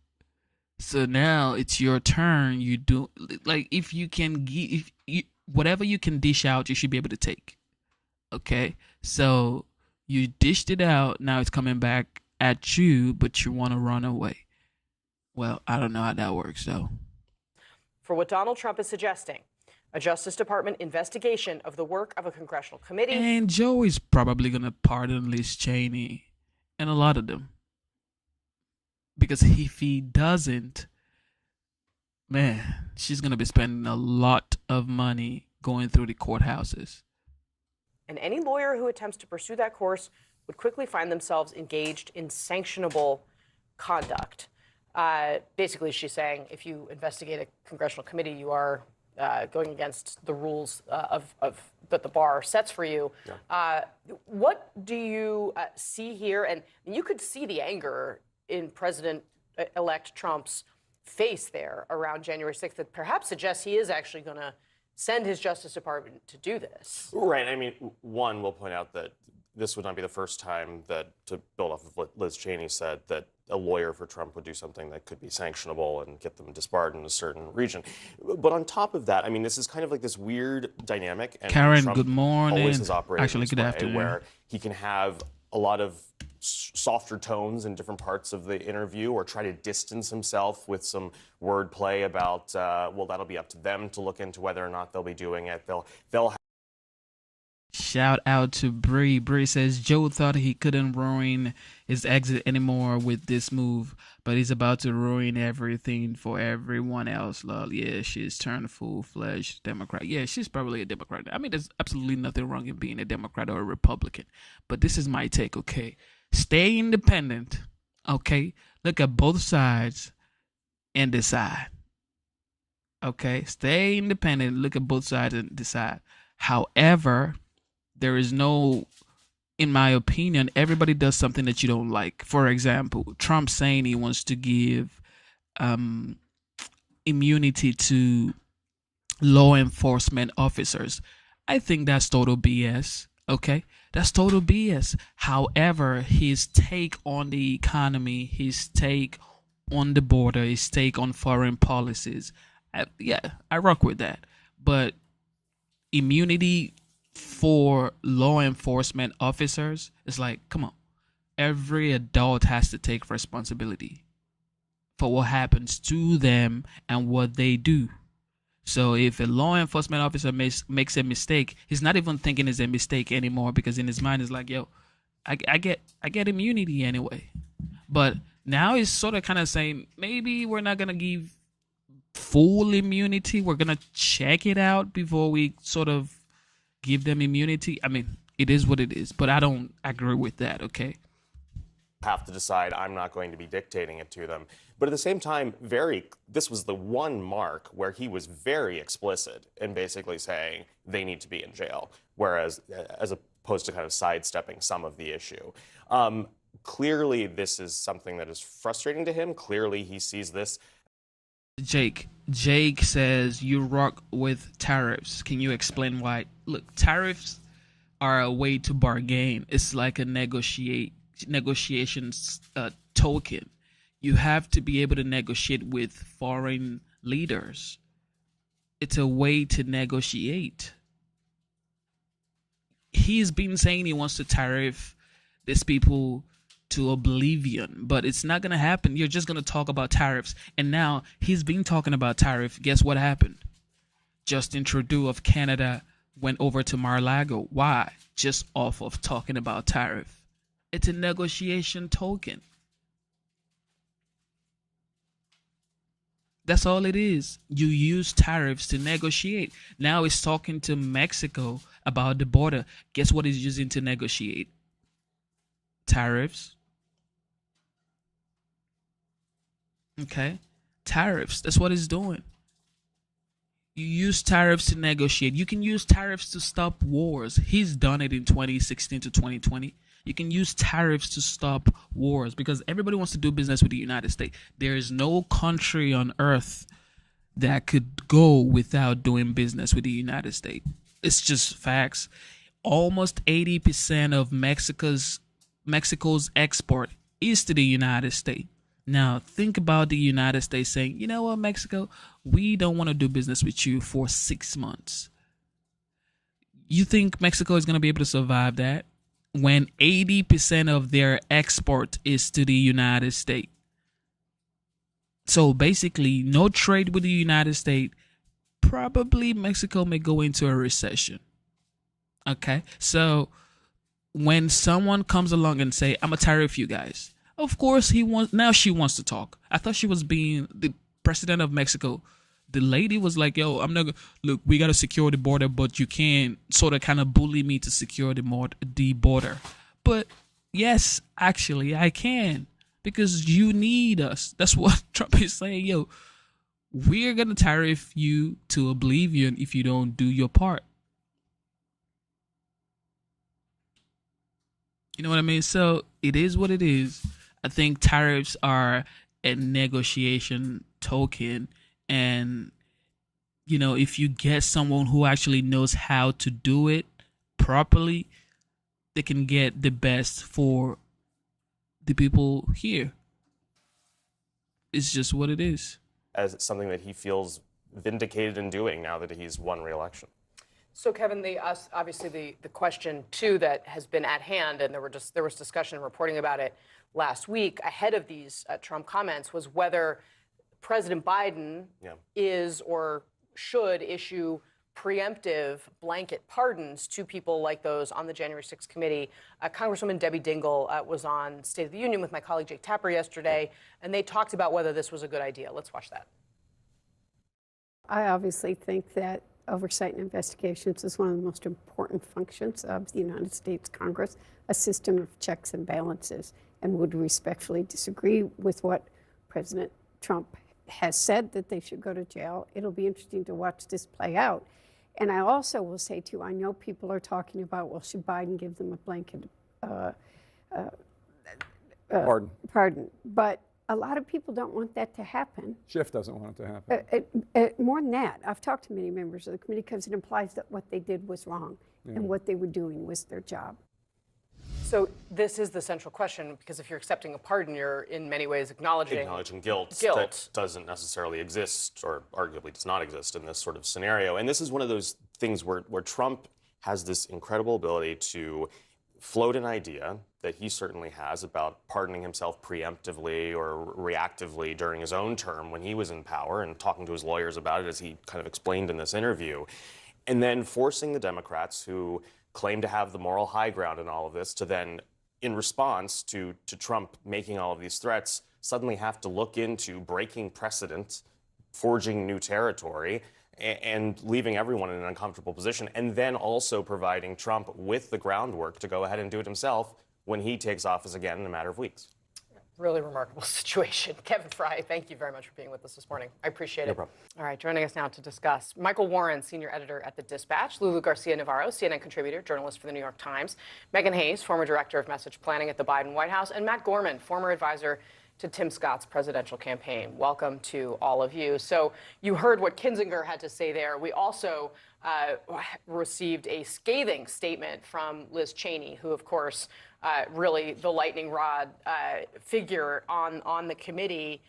So now it's your turn. You do, like, if you can give, whatever you can dish out, you should be able to take. Okay, so you dished it out. Now it's coming back at you, but you want to run away. Well, I don't know how that works, though. For what Donald Trump is suggesting, a Justice Department investigation of the work of a congressional committee. And Joe is probably going to pardon Liz Cheney and a lot of them. Because if he doesn't, man, she's going to be spending a lot of money going through the courthouses. And any lawyer who attempts to pursue that course would quickly find themselves engaged in sanctionable conduct. Basically, she's saying if you investigate a congressional committee, you are going against the rules that the bar sets for you. Yeah. What do you see here? And you could see the anger in President-elect Trump's face there around January 6th that perhaps suggests he is actually going to send his Justice Department to do this. Right. I mean, one, we'll point out that this would not be the first time that, to build off of what Liz Cheney said, that a lawyer for Trump would do something that could be sanctionable and get them disbarred in a certain region. But on top of that, I mean, this is kind of like this weird dynamic. And Karen, Trump good morning. always has operated Actually, good afternoon. where he can have a lot of softer tones in different parts of the interview, or try to distance himself with some wordplay about, well, that'll be up to them to look into whether or not they'll be doing it. They'll Shout out to Bree. Bree says Joe thought he couldn't ruin his exit anymore with this move, but he's about to ruin everything for everyone else. Lol. Yeah, she's turned full-fledged Democrat. Yeah, she's probably a Democrat. I mean, there's absolutely nothing wrong in being a Democrat or a Republican, but this is my take, okay? Stay independent, okay? Look at both sides and decide, okay? Stay independent, look at both sides and decide. However, there is no, in my opinion, everybody does something that you don't like. For example, Trump saying he wants to give immunity to law enforcement officers. I think that's total BS. Okay, that's total BS. However, his take on the economy, his take on the border, his take on foreign policies, I rock with that. But immunity for law enforcement officers, it's like, come on, every adult has to take responsibility for what happens to them and what they do. So if a law enforcement officer makes a mistake, he's not even thinking it's a mistake anymore, because in his mind it's like, yo, I get immunity anyway. But now he's sort of kind of saying, maybe we're not gonna give full immunity, we're gonna check it out before we sort of give them immunity. I mean, it is what it is, but I don't agree with that, okay? have to decide. I'm not going to be dictating it to them. But at the same time, this was the one mark where he was very explicit in basically saying they need to be in jail, whereas as opposed to kind of sidestepping some of the issue. Clearly, this is something that is frustrating to him. Clearly, he sees this. Jake says you rock with tariffs. Can you explain why? Look, tariffs are a way to bargain. It's like a negotiations token. You have to be able to negotiate with foreign leaders. It's a way to negotiate. He's been saying he wants to tariff these people to oblivion, but it's not going to happen. You're just going to talk about tariffs. And now he's been talking about tariff. Guess what happened? Justin Trudeau of Canada went over to Mar-a-Lago. Why? Just off of talking about tariff. It's a negotiation token. That's all it is. You use tariffs to negotiate. Now it's talking to Mexico about the border. Guess what he's using to negotiate? Tariffs. Okay? Tariffs. That's what he's doing. You use tariffs to negotiate. You can use tariffs to stop wars. He's done it in 2016 to 2020. You can use tariffs to stop wars because everybody wants to do business with the United States. There is no country on earth that could go without doing business with the United States. It's just facts. Almost 80% of Mexico's export is to the United States. Now, think about the United States saying, you know what, Mexico, we don't want to do business with you for 6 months. You think Mexico is going to be able to survive that when 80% of their export is to the United States? So basically, no trade with the United States. Probably Mexico may go into a recession. Okay, so when someone comes along and say, I'm going to tariff you guys. Of course, she wants to talk. I thought she was being the president of Mexico. The lady was like, yo, I'm not look, we got to secure the border, but you can't sort of kind of bully me to secure the border. But yes, actually, I can because you need us. That's what Trump is saying. Yo, we're going to tariff you to oblivion if you don't do your part. You know what I mean? So it is what it is. I think tariffs are a negotiation token. And, you know, if you get someone who actually knows how to do it properly, they can get the best for the people here. It's just what it is. As something that he feels vindicated in doing now that he's won re-election. So, Kevin, obviously the question, too, that has been at hand, and there was discussion and reporting about it last week ahead of these Trump comments, was whether President Biden is or should issue preemptive blanket pardons to people like those on the January 6th committee. Congresswoman Debbie Dingell was on State of the Union with my colleague Jake Tapper yesterday, and they talked about whether this was a good idea. Let's watch that. I obviously think that oversight and investigations is one of the most important functions of the United States Congress, a system of checks and balances, and would respectfully disagree with what President Trump has said, that they should go to jail. It'll be interesting to watch this play out. And I also will say, too, I know people are talking about, well, should Biden give them a blanket pardon? But a lot of people don't want that to happen. Schiff doesn't want it to happen. More than that, I've talked to many members of the committee because it implies that what they did was wrong and what they were doing was their job. So this is the central question, because if you're accepting a pardon, you're in many ways acknowledging guilt that doesn't necessarily exist, or arguably does not exist in this sort of scenario. And this is one of those things where Trump has this incredible ability to float an idea that he certainly has about pardoning himself preemptively or reactively during his own term when he was in power, and talking to his lawyers about it, as he kind of explained in this interview, and then forcing the Democrats, who claim to have the moral high ground in all of this, to then, in response to Trump making all of these threats, suddenly have to look into breaking precedent, forging new territory, and leaving everyone in an uncomfortable position, and then also providing Trump with the groundwork to go ahead and do it himself when he takes office again in a matter of weeks. Really remarkable situation. Kevin Fry, thank you very much for being with us this morning. I appreciate it. No problem. All right, joining us now to discuss, Michael Warren, senior editor at The Dispatch, Lulu Garcia-Navarro, CNN contributor, journalist for The New York Times, Megan Hayes, former director of message planning at the Biden White House, and Matt Gorman, former advisor to Tim Scott's presidential campaign. Welcome to all of you. So you heard what Kinzinger had to say there. We also received a scathing statement from Liz Cheney, who, of course, really the lightning rod figure on the committee.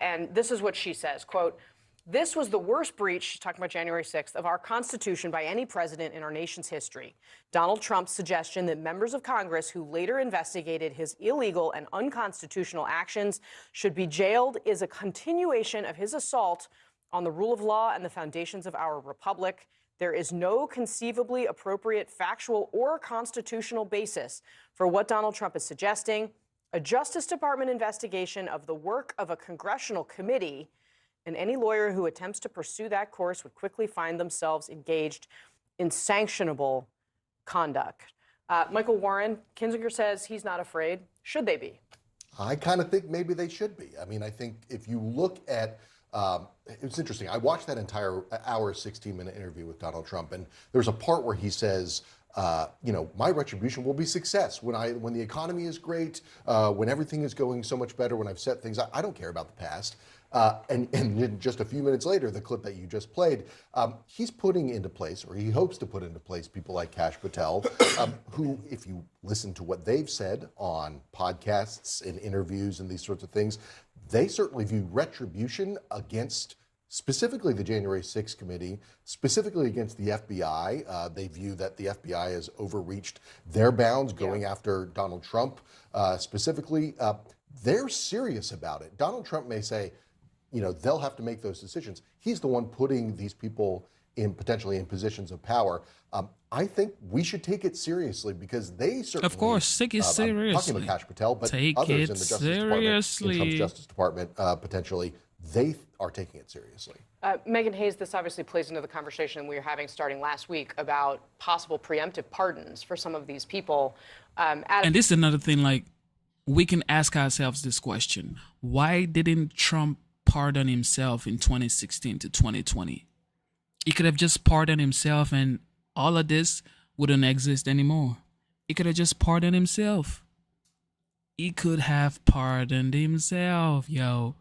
And this is what she says, quote, "This was the worst breach," she's talking about January 6th, "of our Constitution by any president in our nation's history. Donald Trump's suggestion that members of Congress who later investigated his illegal and unconstitutional actions should be jailed is a continuation of his assault on the rule of law and the foundations of our republic. There is no conceivably appropriate factual or constitutional basis for what Donald Trump is suggesting. A Justice Department investigation of the work of a congressional committee and any lawyer who attempts to pursue that course would quickly find themselves engaged in sanctionable conduct. Michael Warren, Kinzinger says he's not afraid. Should they be? I kind of think maybe they should be. I mean, I think if you look at, it's interesting. I watched that entire hour, 16-minute interview with Donald Trump, and there's a part where he says, my retribution will be success. When the economy is great, when everything is going so much better, when I've set things, I don't care about the past. And just a few minutes later, the clip that you just played, he's putting into place, or he hopes to put into place, people like Kash Patel, who, if you listen to what they've said on podcasts and interviews and these sorts of things, they certainly view retribution against specifically the January 6th committee, specifically against the FBI. They view that the FBI has overreached their bounds going after Donald Trump specifically. They're serious about it. Donald Trump may say, they'll have to make those decisions. He's the one putting these people potentially in positions of power. I think we should take it seriously because they certainly, of course, take it seriously. I'm talking about Kash Patel, but take others in the it Justice seriously. Department, in Trump's Justice Department, potentially, they are taking it seriously. Megan Hayes, this obviously plays into the conversation we were having starting last week about possible preemptive pardons for some of these people. And this is another thing, we can ask ourselves this question. Why didn't Trump pardon himself in 2016 to 2020? He could have just pardoned himself and all of this wouldn't exist anymore. He could have just pardoned himself. He could have pardoned himself, yo.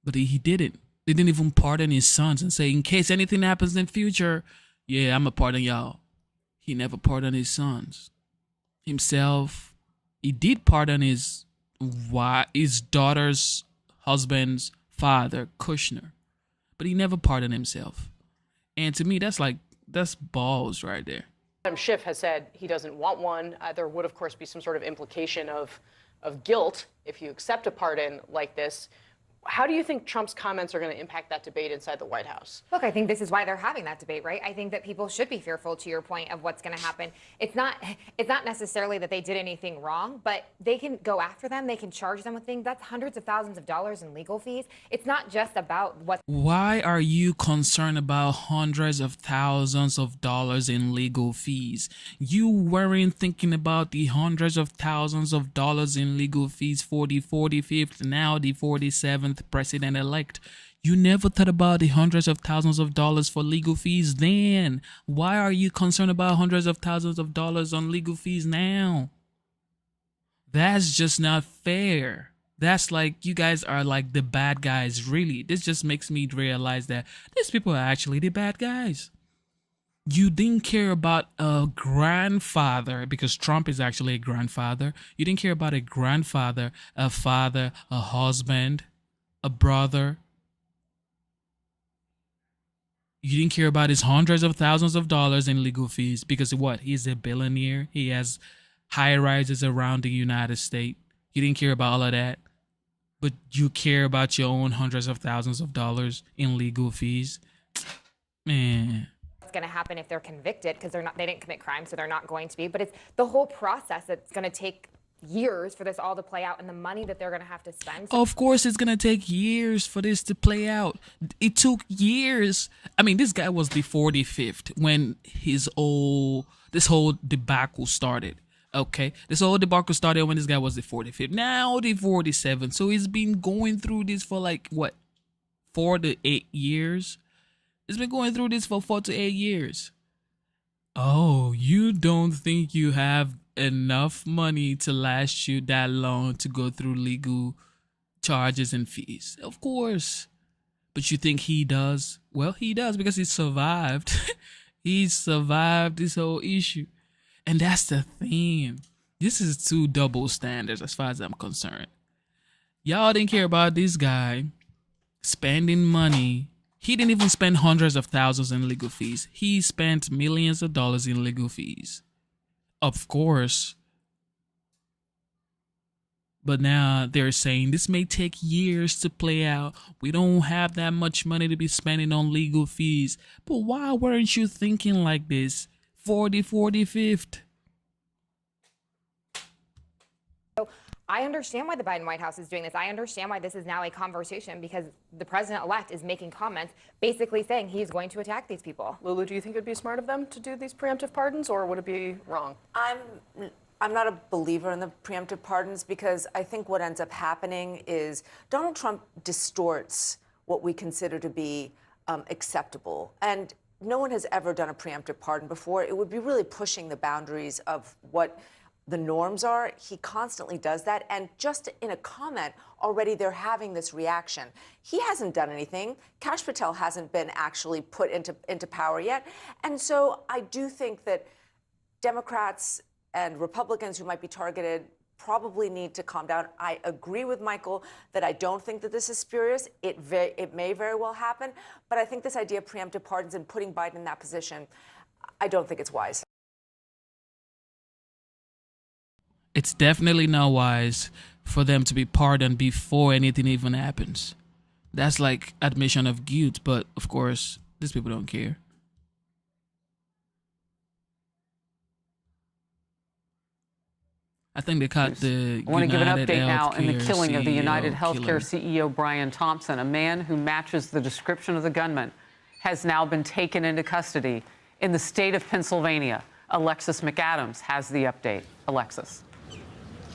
But he didn't. He didn't even pardon his sons and say, in case anything happens in future, I'm going to pardon y'all. He never pardoned his sons. Himself, he did pardon his daughter's husband's father, Kushner. But he never pardoned himself. And to me, that's balls right there. Adam Schiff has said he doesn't want one. There would, of course, be some sort of implication of guilt if you accept a pardon like this. How do you think Trump's comments are going to impact that debate inside the White House? Look, I think this is why they're having that debate, right? I think that people should be fearful, to your point, of what's going to happen. It's not necessarily that they did anything wrong, but they can go after them. They can charge them with things. That's hundreds of thousands of dollars in legal fees. It's not just about what. Why are you concerned about hundreds of thousands of dollars in legal fees? You weren't thinking about the hundreds of thousands of dollars in legal fees for the 45th, now the 47th president-elect. You never thought about the hundreds of thousands of dollars for legal fees then. Why are you concerned about hundreds of thousands of dollars on legal fees now? That's just not fair. That's you guys are the bad guys, really. This just makes me realize that these people are actually the bad guys. You didn't care about a grandfather, because Trump is actually a grandfather. You didn't care about a grandfather, a father, a husband, a brother. You didn't care about his hundreds of thousands of dollars in legal fees because what? He's a billionaire. He has high rises around the United States. You didn't care about all of that. But you care about your own hundreds of thousands of dollars in legal fees. Man. What's going to happen if they're convicted, because they didn't commit crime, so they're not going to be. But it's the whole process that's going to take years for this all to play out, and the money that they're going to have to spend. Of course, it's going to take years for this to play out. It took years. I mean, this guy was the 45th when this whole debacle started. Okay, this whole debacle started when this guy was the 45th. Now the 47th. So he's been going through this for 4 to 8 years. He's been going through this for 4 to 8 years. Oh, you don't think you have enough money to last you that long to go through legal charges and fees? Of course. But you think he does? Well, he does, because he survived. He survived this whole issue. And that's the thing. This is two double standards as far as I'm concerned. Y'all didn't care about this guy spending money. He didn't even spend hundreds of thousands in legal fees. He spent millions of dollars in legal fees. Of course. But now they're saying this may take years to play out. We don't have that much money to be spending on legal fees. But why weren't you thinking like this? 45th. I understand why the Biden White House is doing this. I understand why this is now a conversation, because the president-elect is making comments basically saying he's going to attack these people. Lulu, do you think it would be smart of them to do these preemptive pardons, or would it be wrong? I'm not a believer in the preemptive pardons, because I think what ends up happening is Donald Trump distorts what we consider to be acceptable. And no one has ever done a preemptive pardon before. It would be really pushing the boundaries of what the norms are. He constantly does that. And just in a comment, already they're having this reaction. He hasn't done anything. Kash Patel hasn't been actually put into power yet. And so I do think that Democrats and Republicans who might be targeted probably need to calm down. I agree with Michael that I don't think that this is spurious. It may very well happen. But I think this idea of preemptive pardons and putting Biden in that position, I don't think it's wise. It's definitely not wise for them to be pardoned before anything even happens. That's like admission of guilt, but of course, these people don't care. I think they caught the I want to give an update now in the Healthcare killing of the CEO United Healthcare killer. CEO Brian Thompson. A man who matches the description of the gunman has now been taken into custody in the state of Pennsylvania. Alexis McAdams has the update. Alexis.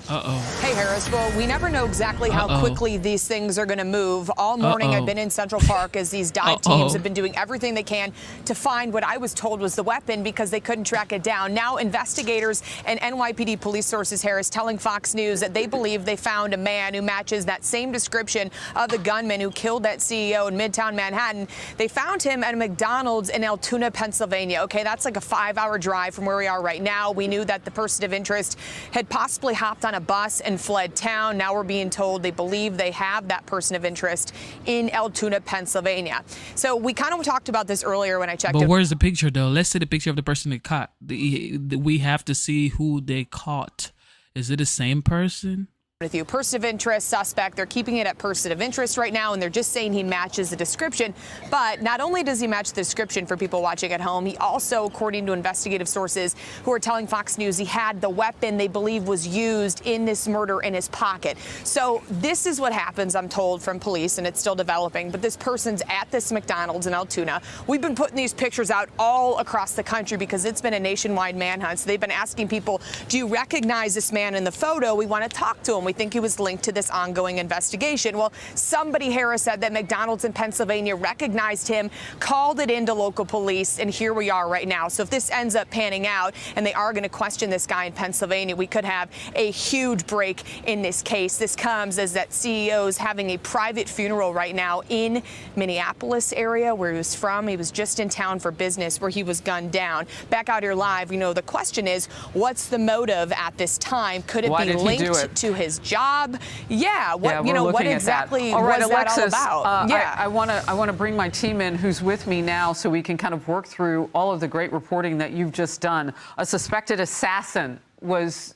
Hey, Harris. Well, we never know exactly how quickly these things are going to move. All morning I've been in Central Park as these dive teams have been doing everything they can to find what I was told was the weapon, because they couldn't track it down. Now investigators and NYPD police sources, Harris, telling Fox News that they believe they found a man who matches that same description of the gunman who killed that CEO in Midtown Manhattan. They found him at a McDonald's in Altoona, Pennsylvania. Okay, that's like a 5-hour drive from where we are right now. We knew that the person of interest had possibly hopped on a bus and fled town. Now we're being told they believe they have that person of interest in Altoona, Pennsylvania. So we kind of talked about this earlier when I checked. But where's the picture, though? Let's see the picture of the person they caught. We have to see who they caught. Is it the same person? With you, person of interest, suspect. They're keeping it at person of interest right now, and they're just saying he matches the description. But not only does he match the description for people watching at home, he also, according to investigative sources who are telling Fox News, he had the weapon they believe was used in this murder in his pocket. So this is what happens, I'm told, from police, and it's still developing. But this person's at this McDonald's in Altoona. We've been putting these pictures out all across the country because it's been a nationwide manhunt. So they've been asking people, do you recognize this man in the photo? We want to talk to him. We think he was linked to this ongoing investigation. Well, somebody, Harris, said that McDonald's in Pennsylvania recognized him, called it into local police, and here we are right now. So if this ends up panning out and they are going to question this guy in Pennsylvania, we could have a huge break in this case. This comes as that CEO is having a private funeral right now in Minneapolis area where he was from. He was just in town for business where he was gunned down. Back out here live, you know, the question is, what's the motive at this time? Could it be linked to his job? Yeah. What what exactly all right, was Alexis, that all about? I want to bring my team in who's with me now so we can kind of work through all of the great reporting that you've just done. A suspected assassin was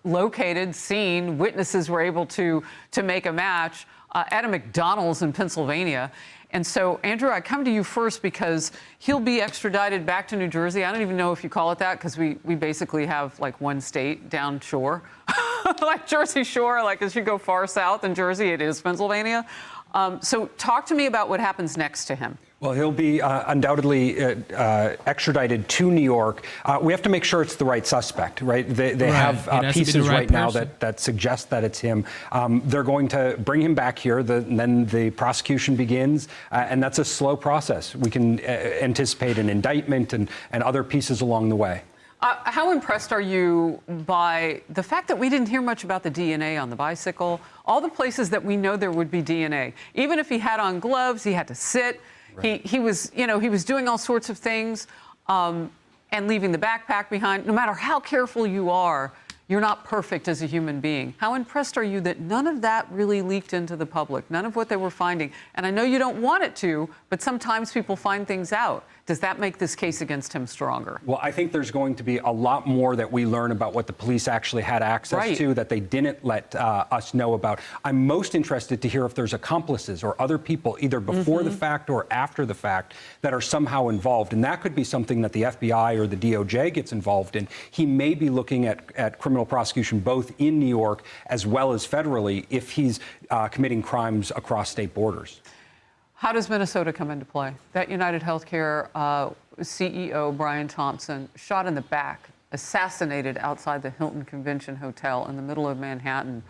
located, seen, witnesses were able to make a match at a McDonald's in Pennsylvania. And so, Andrew, I come to you first because he'll be extradited back to New Jersey. I don't even know if you call it that, because we basically have like one state down shore, like Jersey Shore. Like as you go far south in Jersey, it is Pennsylvania. So talk to me about what happens next to him. Well, he'll be undoubtedly extradited to New York. We have to make sure it's the right suspect, right? They have pieces right now that suggest that it's him. They're going to bring him back here, and then the prosecution begins, and that's a slow process. We can anticipate an indictment and other pieces along the way. How impressed are you by the fact that we didn't hear much about the DNA on the bicycle, all the places that we know there would be DNA? Even if he had on gloves, he had to sit. Right. He was doing all sorts of things and leaving the backpack behind. No matter how careful you are, you're not perfect as a human being. How impressed are you that none of that really leaked into the public, none of what they were finding? And I know you don't want it to, but sometimes people find things out. Does that make this case against him stronger? Well, I think there's going to be a lot more that we learn about what the police actually had access to that they didn't let us know about. I'm most interested to hear if there's accomplices or other people, either before the fact or after the fact, that are somehow involved. And that could be something that the FBI or the DOJ gets involved in. He may be looking at criminal criminal prosecution both in New York as well as federally if he's committing crimes across state borders. How does Minnesota come into play? That United Healthcare CEO, Brian Thompson, shot in the back, assassinated outside the Hilton Convention Hotel in the middle of Manhattan.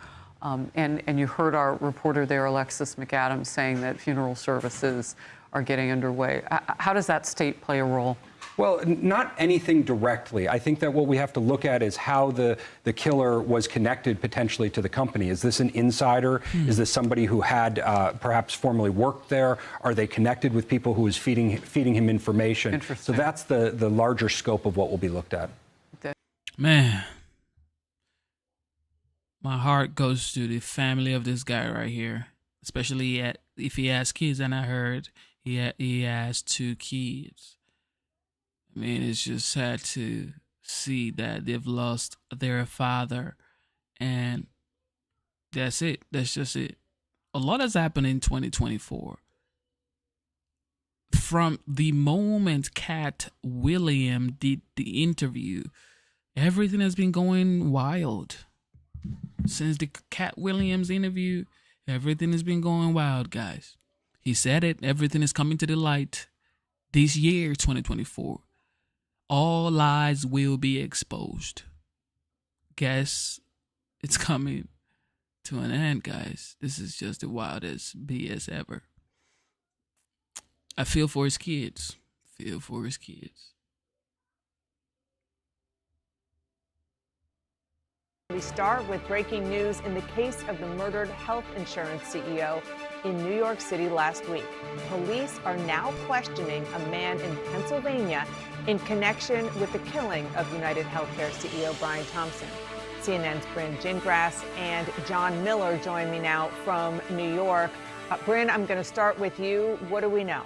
And you heard our reporter there, Alexis McAdams, saying that funeral services are getting underway. How does that state play a role? Well, not anything directly. I think that what we have to look at is how the killer was connected potentially to the company. Is this an insider? Is this somebody who had perhaps formerly worked there? Are they connected with people who was feeding him information? So that's the larger scope of what will be looked at. Man, my heart goes to the family of this guy right here, especially if he has kids, and I heard he has 2 kids. I mean, it's just sad to see that they've lost their father, and that's it. That's just it. A lot has happened in 2024. From the moment Cat Williams did the interview, everything has been going wild. Since the Cat Williams interview, everything has been going wild, guys. He said it. Everything is coming to the light this year, 2024. All lies will be exposed. Guess it's coming to an end, guys. This is just the wildest BS ever. I feel for his kids. Feel for his kids. We start with breaking news in the case of the murdered health insurance CEO in New York City last week. Police are now questioning a man in Pennsylvania in connection with the killing of United Healthcare CEO Brian Thompson. CNN's Bryn Gingras and John Miller join me now from New York. Bryn, I'm going to start with you. What do we know?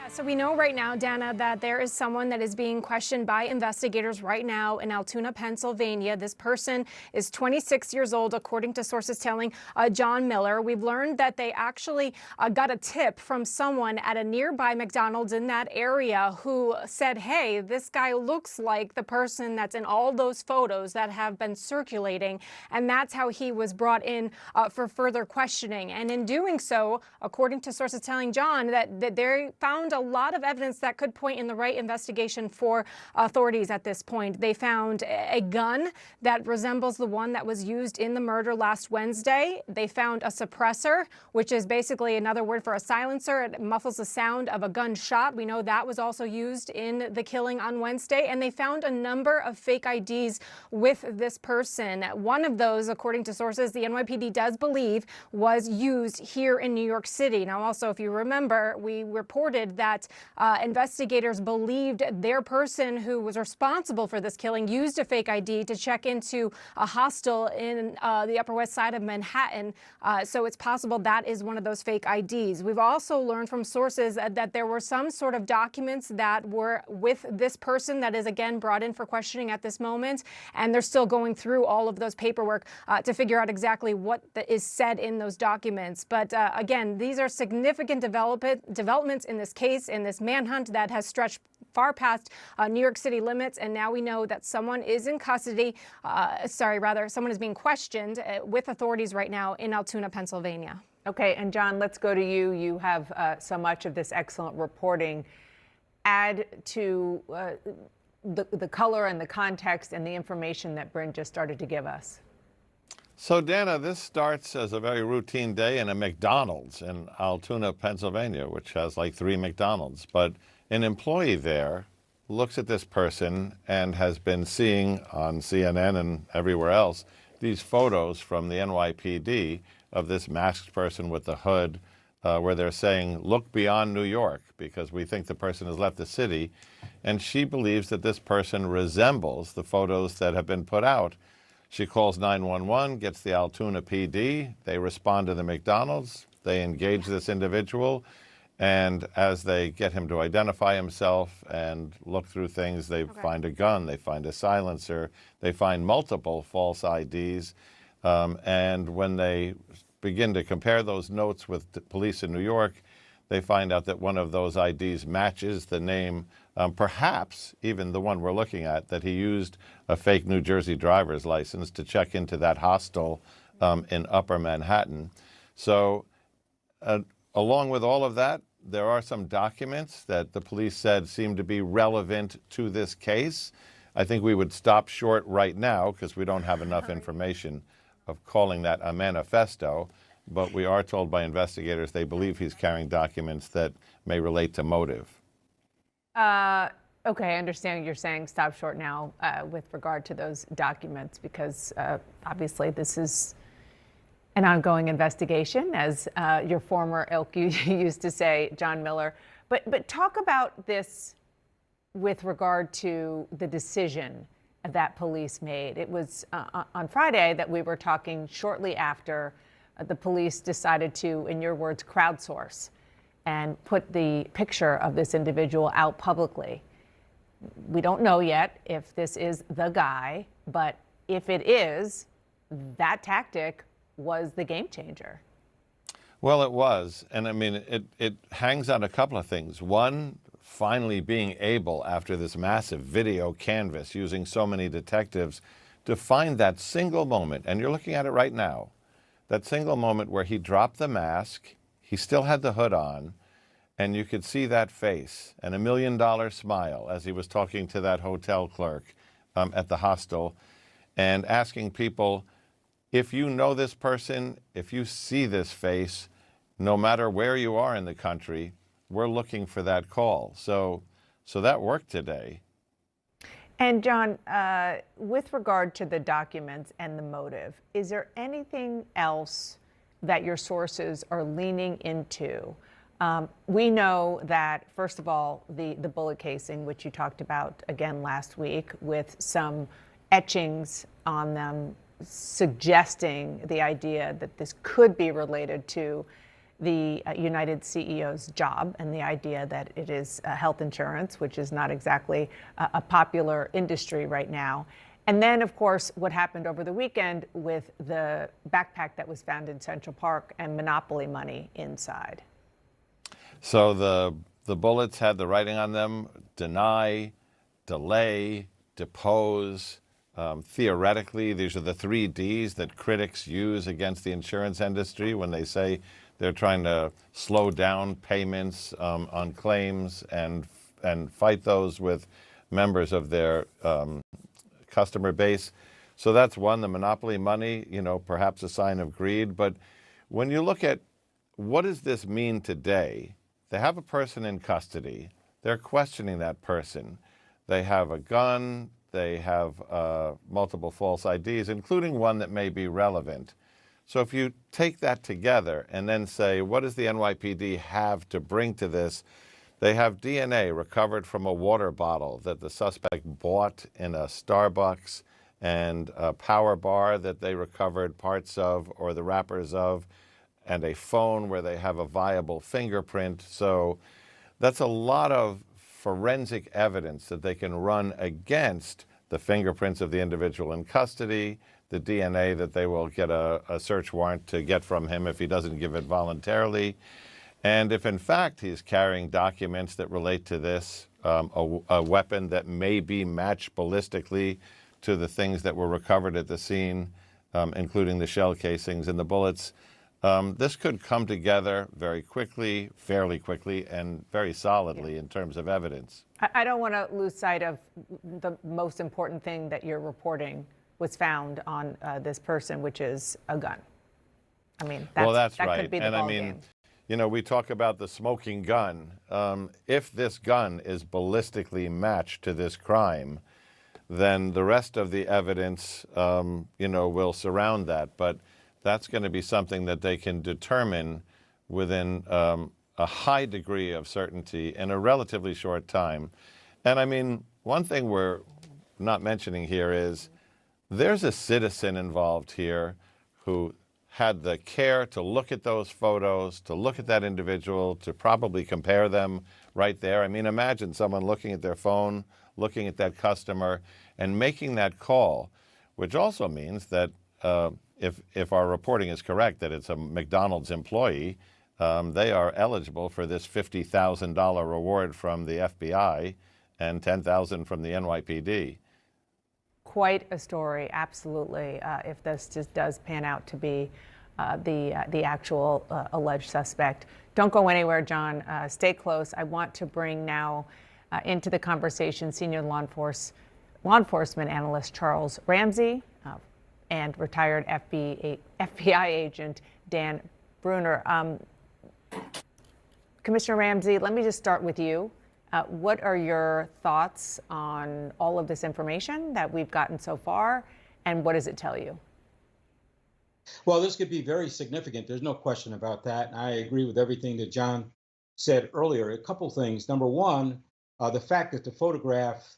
So we know right now, Dana, that there is someone that is being questioned by investigators right now in Altoona, Pennsylvania. This person is 26 years old, according to sources telling John Miller. We've learned that they actually got a tip from someone at a nearby McDonald's in that area who said, hey, this guy looks like the person that's in all those photos that have been circulating. And that's how he was brought in for further questioning. And in doing so, according to sources telling John, that they found a lot of evidence that could point in the right investigation for authorities at this point. They found a gun that resembles the one that was used in the murder last Wednesday. They found a suppressor, which is basically another word for a silencer. It muffles the sound of a gunshot. We know that was also used in the killing on Wednesday. And they found a number of fake IDs with this person. One of those, according to sources, the NYPD does believe was used here in New York City. Now, also, if you remember, we reported that investigators believed their person who was responsible for this killing used a fake ID to check into a hostel in the Upper West Side of Manhattan. So it's possible that is one of those fake IDs. We've also learned from sources that there were some sort of documents that were with this person that is, again, brought in for questioning at this moment. And they're still going through all of those paperwork to figure out exactly what is said in those documents. But again, these are significant developments in this case, in this manhunt that has stretched far past New York City limits. And now we know that someone is in custody. Someone is being questioned with authorities right now in Altoona, Pennsylvania. Okay, and John, let's go to you. You have so much of this excellent reporting. Add to the color and the context and the information that Bryn just started to give us. So, Dana, this starts as a very routine day in a McDonald's in Altoona, Pennsylvania, which has like 3 McDonald's. But an employee there looks at this person and has been seeing on CNN and everywhere else these photos from the NYPD of this masked person with the hood where they're saying, look beyond New York, because we think the person has left the city. And she believes that this person resembles the photos that have been put out. She calls 911, gets the Altoona PD. They respond to the McDonald's. They engage this individual. And as they get him to identify himself and look through things, they find a gun, they find a silencer, they find multiple false IDs. And when they begin to compare those notes with the police in New York, they find out that one of those IDs matches the name Perhaps even the one we're looking at, that he used a fake New Jersey driver's license to check into that hostel in Upper Manhattan. So along with all of that, there are some documents that the police said seem to be relevant to this case. I think we would stop short right now because we don't have enough information of calling that a manifesto, but we are told by investigators they believe he's carrying documents that may relate to motive. Okay, I understand you're saying stop short now with regard to those documents because obviously this is an ongoing investigation, as your former ilk used to say, John Miller. But talk about this with regard to the decision that police made. It was on Friday that we were talking shortly after the police decided to, in your words, crowdsource and put the picture of this individual out publicly. We don't know yet if this is the guy, but if it is, that tactic was the game changer. Well, it was. And I mean, it hangs on a couple of things. One, finally being able, after this massive video canvas, using so many detectives, to find that single moment, and you're looking at it right now, that single moment where he dropped the mask, he still had the hood on, and you could see that face and $1 million smile as he was talking to that hotel clerk at the hostel and asking people, if you know this person, if you see this face, no matter where you are in the country, we're looking for that call. So that worked today. And John, with regard to the documents and the motive, is there anything else that your sources are leaning into? We know that, first of all, the bullet casing, which you talked about again last week, with some etchings on them suggesting the idea that this could be related to the United CEO's job and the idea that it is health insurance, which is not exactly a popular industry right now. And then, of course, what happened over the weekend with the backpack that was found in Central Park and Monopoly money inside. So the bullets had the writing on them: deny, delay, depose. Theoretically, these are the 3 Ds that critics use against the insurance industry when they say they're trying to slow down payments on claims and fight those with members of their customer base. So that's one, the monopoly money, perhaps a sign of greed. But when you look at what does this mean today, they have a person in custody. They're questioning that person. They have a gun. They have multiple false IDs, including one that may be relevant. So if you take that together and then say, what does the NYPD have to bring to this? They have DNA recovered from a water bottle that the suspect bought in a Starbucks and a power bar that they recovered parts of or the wrappers of, and a phone where they have a viable fingerprint. So that's a lot of forensic evidence that they can run against the fingerprints of the individual in custody, the DNA that they will get a search warrant to get from him if he doesn't give it voluntarily. And if in fact he's carrying documents that relate to this, a weapon that may be matched ballistically to the things that were recovered at the scene, including the shell casings and the bullets, this could come together very quickly, fairly quickly, and very solidly in terms of evidence. I don't want to lose sight of the most important thing that you're reporting was found on this person, which is a gun. I mean, that's right. Could be the and I mean, we talk about the smoking gun. If this gun is ballistically matched to this crime, then the rest of the evidence, will surround that. But that's going to be something that they can determine within a high degree of certainty in a relatively short time. And I mean, one thing we're not mentioning here is there's a citizen involved here who had the care to look at those photos, to look at that individual, to probably compare them right there. I mean, imagine someone looking at their phone, looking at that customer, and making that call, which also means that if our reporting is correct, that it's a McDonald's employee, they are eligible for this $50,000 reward from the FBI and 10,000 from the NYPD. Quite a story, absolutely, if this just does pan out to be the actual alleged suspect. Don't go anywhere, John. Stay close. I want to bring now into the conversation senior law enforcement analyst Charles Ramsey and retired FBI agent Dan Bruner. Commissioner Ramsey, let me just start with you. What are your thoughts on all of this information that we've gotten so far, and what does it tell you? Well, this could be very significant. There's no question about that. And I agree with everything that John said earlier. A couple things. Number one, the fact that the photograph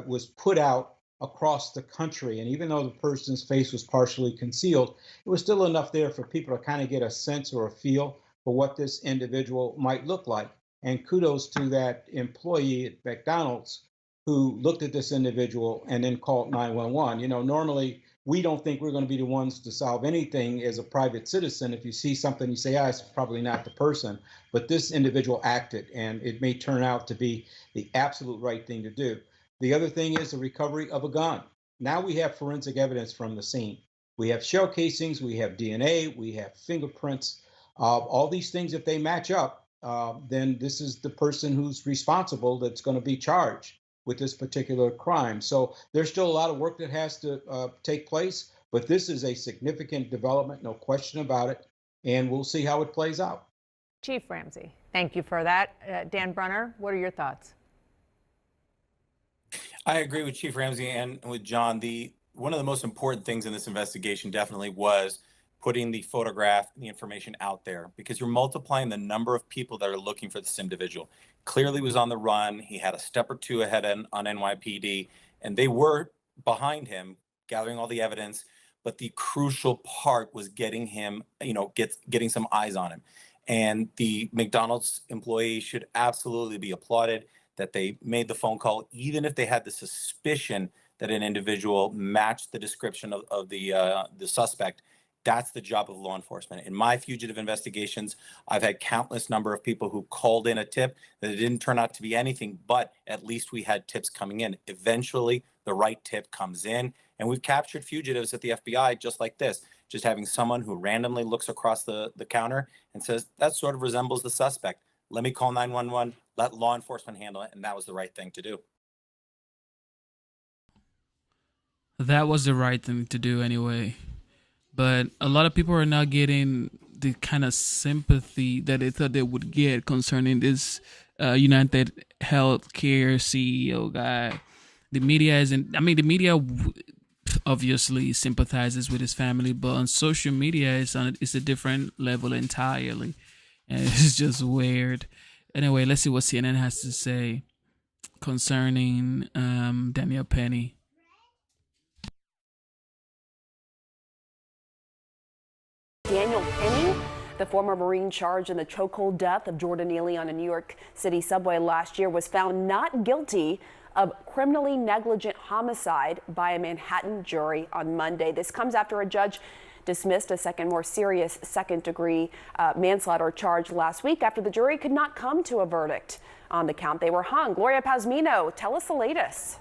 was put out across the country, and even though the person's face was partially concealed, it was still enough there for people to kind of get a sense or a feel for what this individual might look like. And kudos to that employee at McDonald's who looked at this individual and then called 911. You know, normally we don't think we're going to be the ones to solve anything as a private citizen. If you see something, you say, it's probably not the person. But this individual acted, and it may turn out to be the absolute right thing to do. The other thing is the recovery of a gun. Now we have forensic evidence from the scene. We have shell casings, we have DNA, we have fingerprints. All these things, if they match up, then this is the person who's responsible that's going to be charged with this particular crime. So there's still a lot of work that has to take place, but this is a significant development, no question about it, and we'll see how it plays out. Chief Ramsey, thank you for that. Dan Brunner, what are your thoughts? I agree with Chief Ramsey and with John. One of the most important things in this investigation definitely was putting the photograph and the information out there, because you're multiplying the number of people that are looking for this individual. Clearly was on the run. He had a step or two ahead on NYPD, and they were behind him, gathering all the evidence. But the crucial part was getting him, getting some eyes on him. And the McDonald's employee should absolutely be applauded that they made the phone call, even if they had the suspicion that an individual matched the description of the suspect. That's the job of law enforcement. In my fugitive investigations, I've had countless number of people who called in a tip that it didn't turn out to be anything, but at least we had tips coming in. Eventually, the right tip comes in, and we've captured fugitives at the FBI just like this, just having someone who randomly looks across the counter and says, that sort of resembles the suspect. Let me call 911, let law enforcement handle it, and that was the right thing to do. That was the right thing to do anyway. But a lot of people are not getting the kind of sympathy that they thought they would get concerning this United Healthcare CEO guy. The media the media obviously sympathizes with his family, but on social media, it's a different level entirely. And it's just weird. Anyway, let's see what CNN has to say concerning Daniel Penny. Daniel Penny, the former Marine charged in the chokehold death of Jordan Neely on a New York City subway last year, was found not guilty of criminally negligent homicide by a Manhattan jury on Monday. This comes after a judge dismissed a more serious second-degree manslaughter charge last week after the jury could not come to a verdict on the count they were hung. Gloria Pazmino, tell us the latest.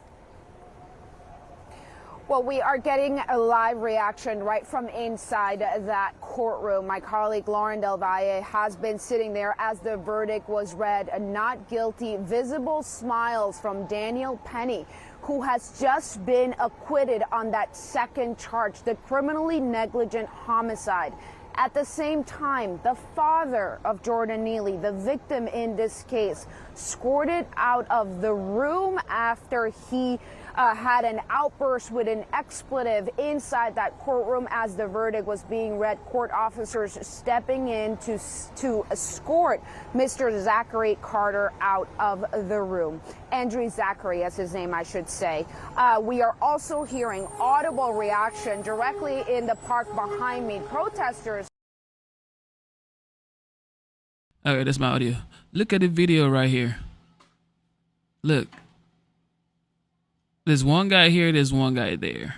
Well, we are getting a live reaction right from inside that courtroom. My colleague Lauren Del Valle has been sitting there as the verdict was read. Not guilty. Visible smiles from Daniel Penny, who has just been acquitted on that second charge, the criminally negligent homicide. At the same time, the father of Jordan Neely, the victim in this case, escorted out of the room after he had an outburst with an expletive inside that courtroom as the verdict was being read. Court officers stepping in to escort Mr. Zachary Carter out of the room. Andrew Zachary, as his name, I should say. We are also hearing audible reaction directly in the park behind me. Protesters. Okay, that's my audio. Look at the video right here. Look. There's one guy here, there's one guy there.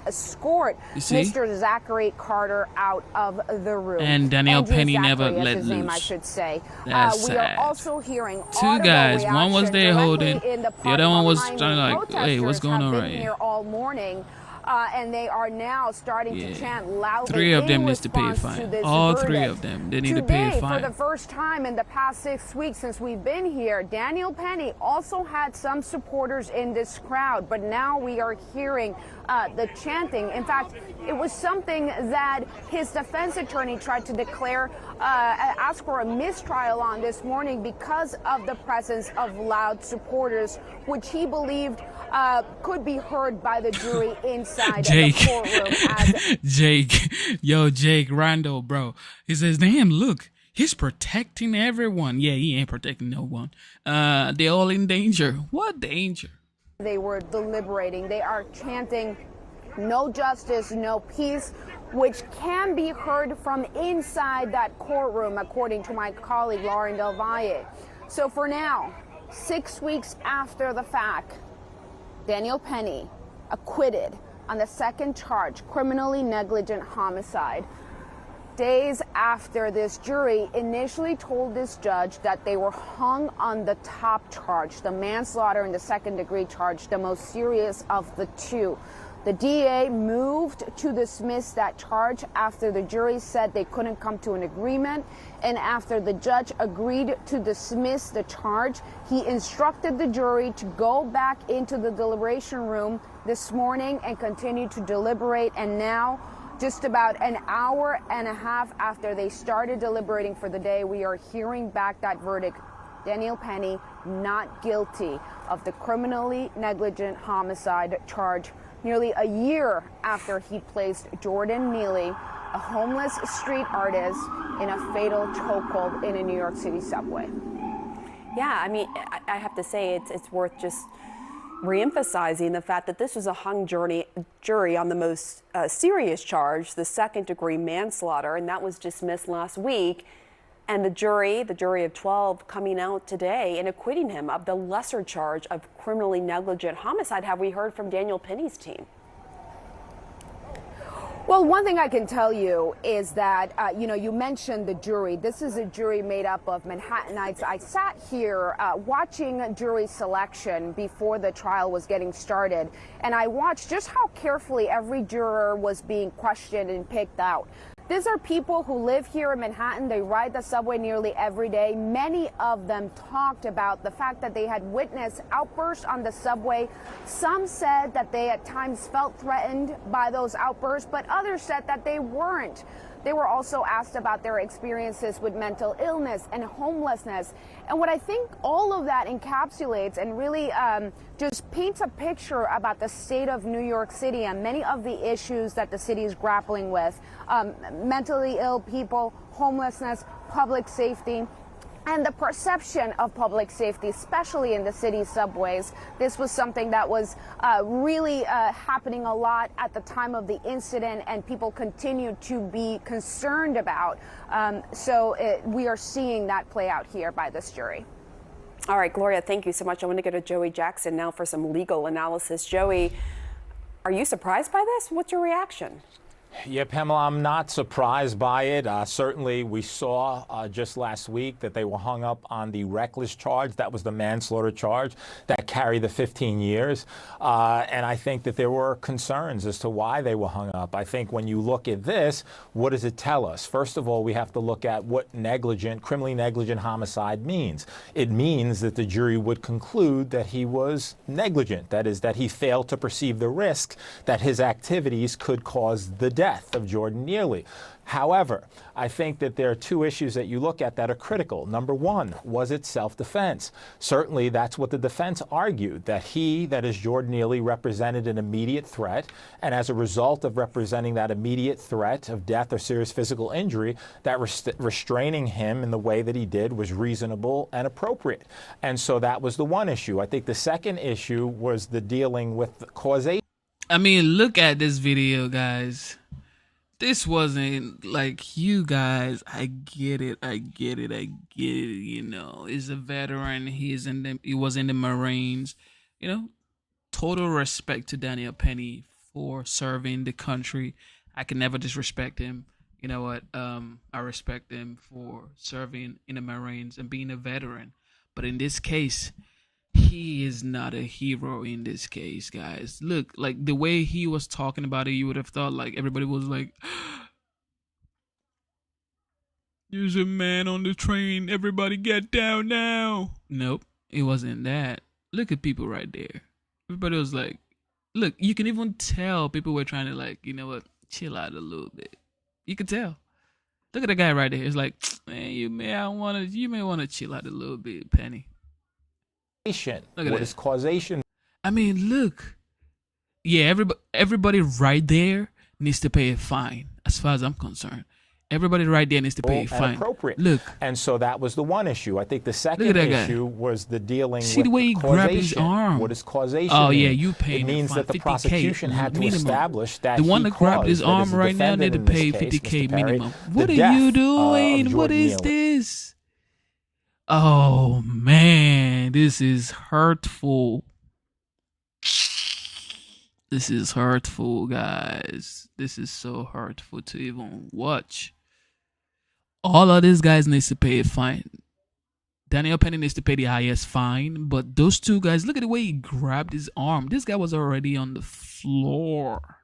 escort Mr. Zachary Carter out of the room. And Daniel Andrew Penny Zachary, never that's let his name, I loose. should say. That's we sad. are also hearing Two guys. One was there directly holding. in The other one was behind trying me. to like, hey, what's going on Protesters have right been here? here all morning. And they are now starting to chant loudly. 3 of them in needs to pay a response to fine. this All verdict. 3 of them. They need to pay a Today, fine. for the first time in the past 6 weeks since we've been here, Daniel Penny also had some supporters in this crowd. But now we are hearing the chanting. In fact, it was something that his defense attorney tried to declare, ask for a mistrial on this morning because of the presence of loud supporters, which he believed could be heard by the jury inside Jake. the courtroom. Jake Randall, bro. He says, damn, look, he's protecting everyone. Yeah, he ain't protecting no one. They're all in danger. What danger? They were deliberating. They are chanting, "No justice, no peace," which can be heard from inside that courtroom, according to my colleague Lauren Del Valle. So for now, 6 weeks after the fact, Daniel Penny acquitted on the second charge, criminally negligent homicide. Days after this jury initially told this judge that they were hung on the top charge, the manslaughter and the second-degree charge, the most serious of the two. The DA moved to dismiss that charge after the jury said they couldn't come to an agreement, and after the judge agreed to dismiss the charge, he instructed the jury to go back into the deliberation room this morning and continue to deliberate. And now, just about an hour and a half after they started deliberating for the day, we are hearing back that verdict. Daniel Penny not guilty of the criminally negligent homicide charge, nearly a year after he placed Jordan Neely, a homeless street artist, in a fatal chokehold in a New York City subway. Yeah, I mean, I have to say it's worth just reemphasizing the fact that this was a hung jury on the most serious charge, the second-degree manslaughter, and that was dismissed last week. And the jury of 12, coming out today and acquitting him of the lesser charge of criminally negligent homicide. Have we heard from Daniel Penny's team? Well, one thing I can tell you is that, you mentioned the jury. This is a jury made up of Manhattanites. I sat here watching jury selection before the trial was getting started, and I watched just how carefully every juror was being questioned and picked out. These are people who live here in Manhattan. They ride the subway nearly every day. Many of them talked about the fact that they had witnessed outbursts on the subway. Some said that they at times felt threatened by those outbursts, but others said that they weren't. They were also asked about their experiences with mental illness and homelessness. And what I think all of that encapsulates and really just paints a picture about the state of New York City and many of the issues that the city is grappling with. Mentally ill people, homelessness, public safety, and the perception of public safety, especially in the city's subways. This was something that was really happening a lot at the time of the incident, and people continue to be concerned about. We are seeing that play out here by this jury. All right, Gloria, thank you so much. I want to go to Joey Jackson now for some legal analysis. Joey, are you surprised by this? What's your reaction? Yeah, Pamela, I'm not surprised by it. Certainly, we saw just last week that they were hung up on the reckless charge. That was the manslaughter charge that carried the 15 years. And I think that there were concerns as to why they were hung up. I think when you look at this, what does it tell us? First of all, we have to look at what criminally negligent homicide means. It means that the jury would conclude that he was negligent. That is, that he failed to perceive the risk that his activities could cause the death of Jordan Neely. However, I think that there are two issues that you look at that are critical. Number one, was it self-defense? Certainly, that's what the defense argued, that he, that is Jordan Neely, represented an immediate threat, and as a result of representing that immediate threat of death or serious physical injury, that restraining him in the way that he did was reasonable and appropriate. And so that was the one issue. I think the second issue was the dealing with the causation. I mean, look at this video, guys. This wasn't like, you guys, I get it. You know, he's a veteran. He was in the Marines. You know, total respect to Daniel Penny for serving the country. I can never disrespect him. You know what? I respect him for serving in the Marines and being a veteran. But in this case, he is not a hero in this case, guys. Look, like the way he was talking about it, you would have thought like everybody was like, there's a man on the train. Everybody get down now. Nope, it wasn't that. Look at people right there. Everybody was like, look, you can even tell people were trying to like, you know what, chill out a little bit. You can tell. Look at the guy right there. It's like, man, you may want to chill out a little bit, Penny. Look at what is causation? I mean, look. Yeah, everybody right there needs to pay a fine, as far as I'm concerned. Everybody right there needs to pay a fine. Appropriate. Look. And so that was the one issue. I think the second issue was the dealing See with the way he causation. grabbed his arm. What is causation? Oh, mean? yeah, you paying It means that the prosecution had to minimum. establish that the one he that grabbed his caused, arm that is right now the need to defendant pay in this case, $50K Mr. Perry, minimum. the What are death you of doing? What Jordan is Neely. this? Oh man, this is hurtful. This is hurtful, guys. This is so hurtful to even watch. All of these guys needs to pay a fine. Daniel Penny needs to pay the highest fine, but those two guys, look at the way he grabbed his arm. This guy was already on the floor.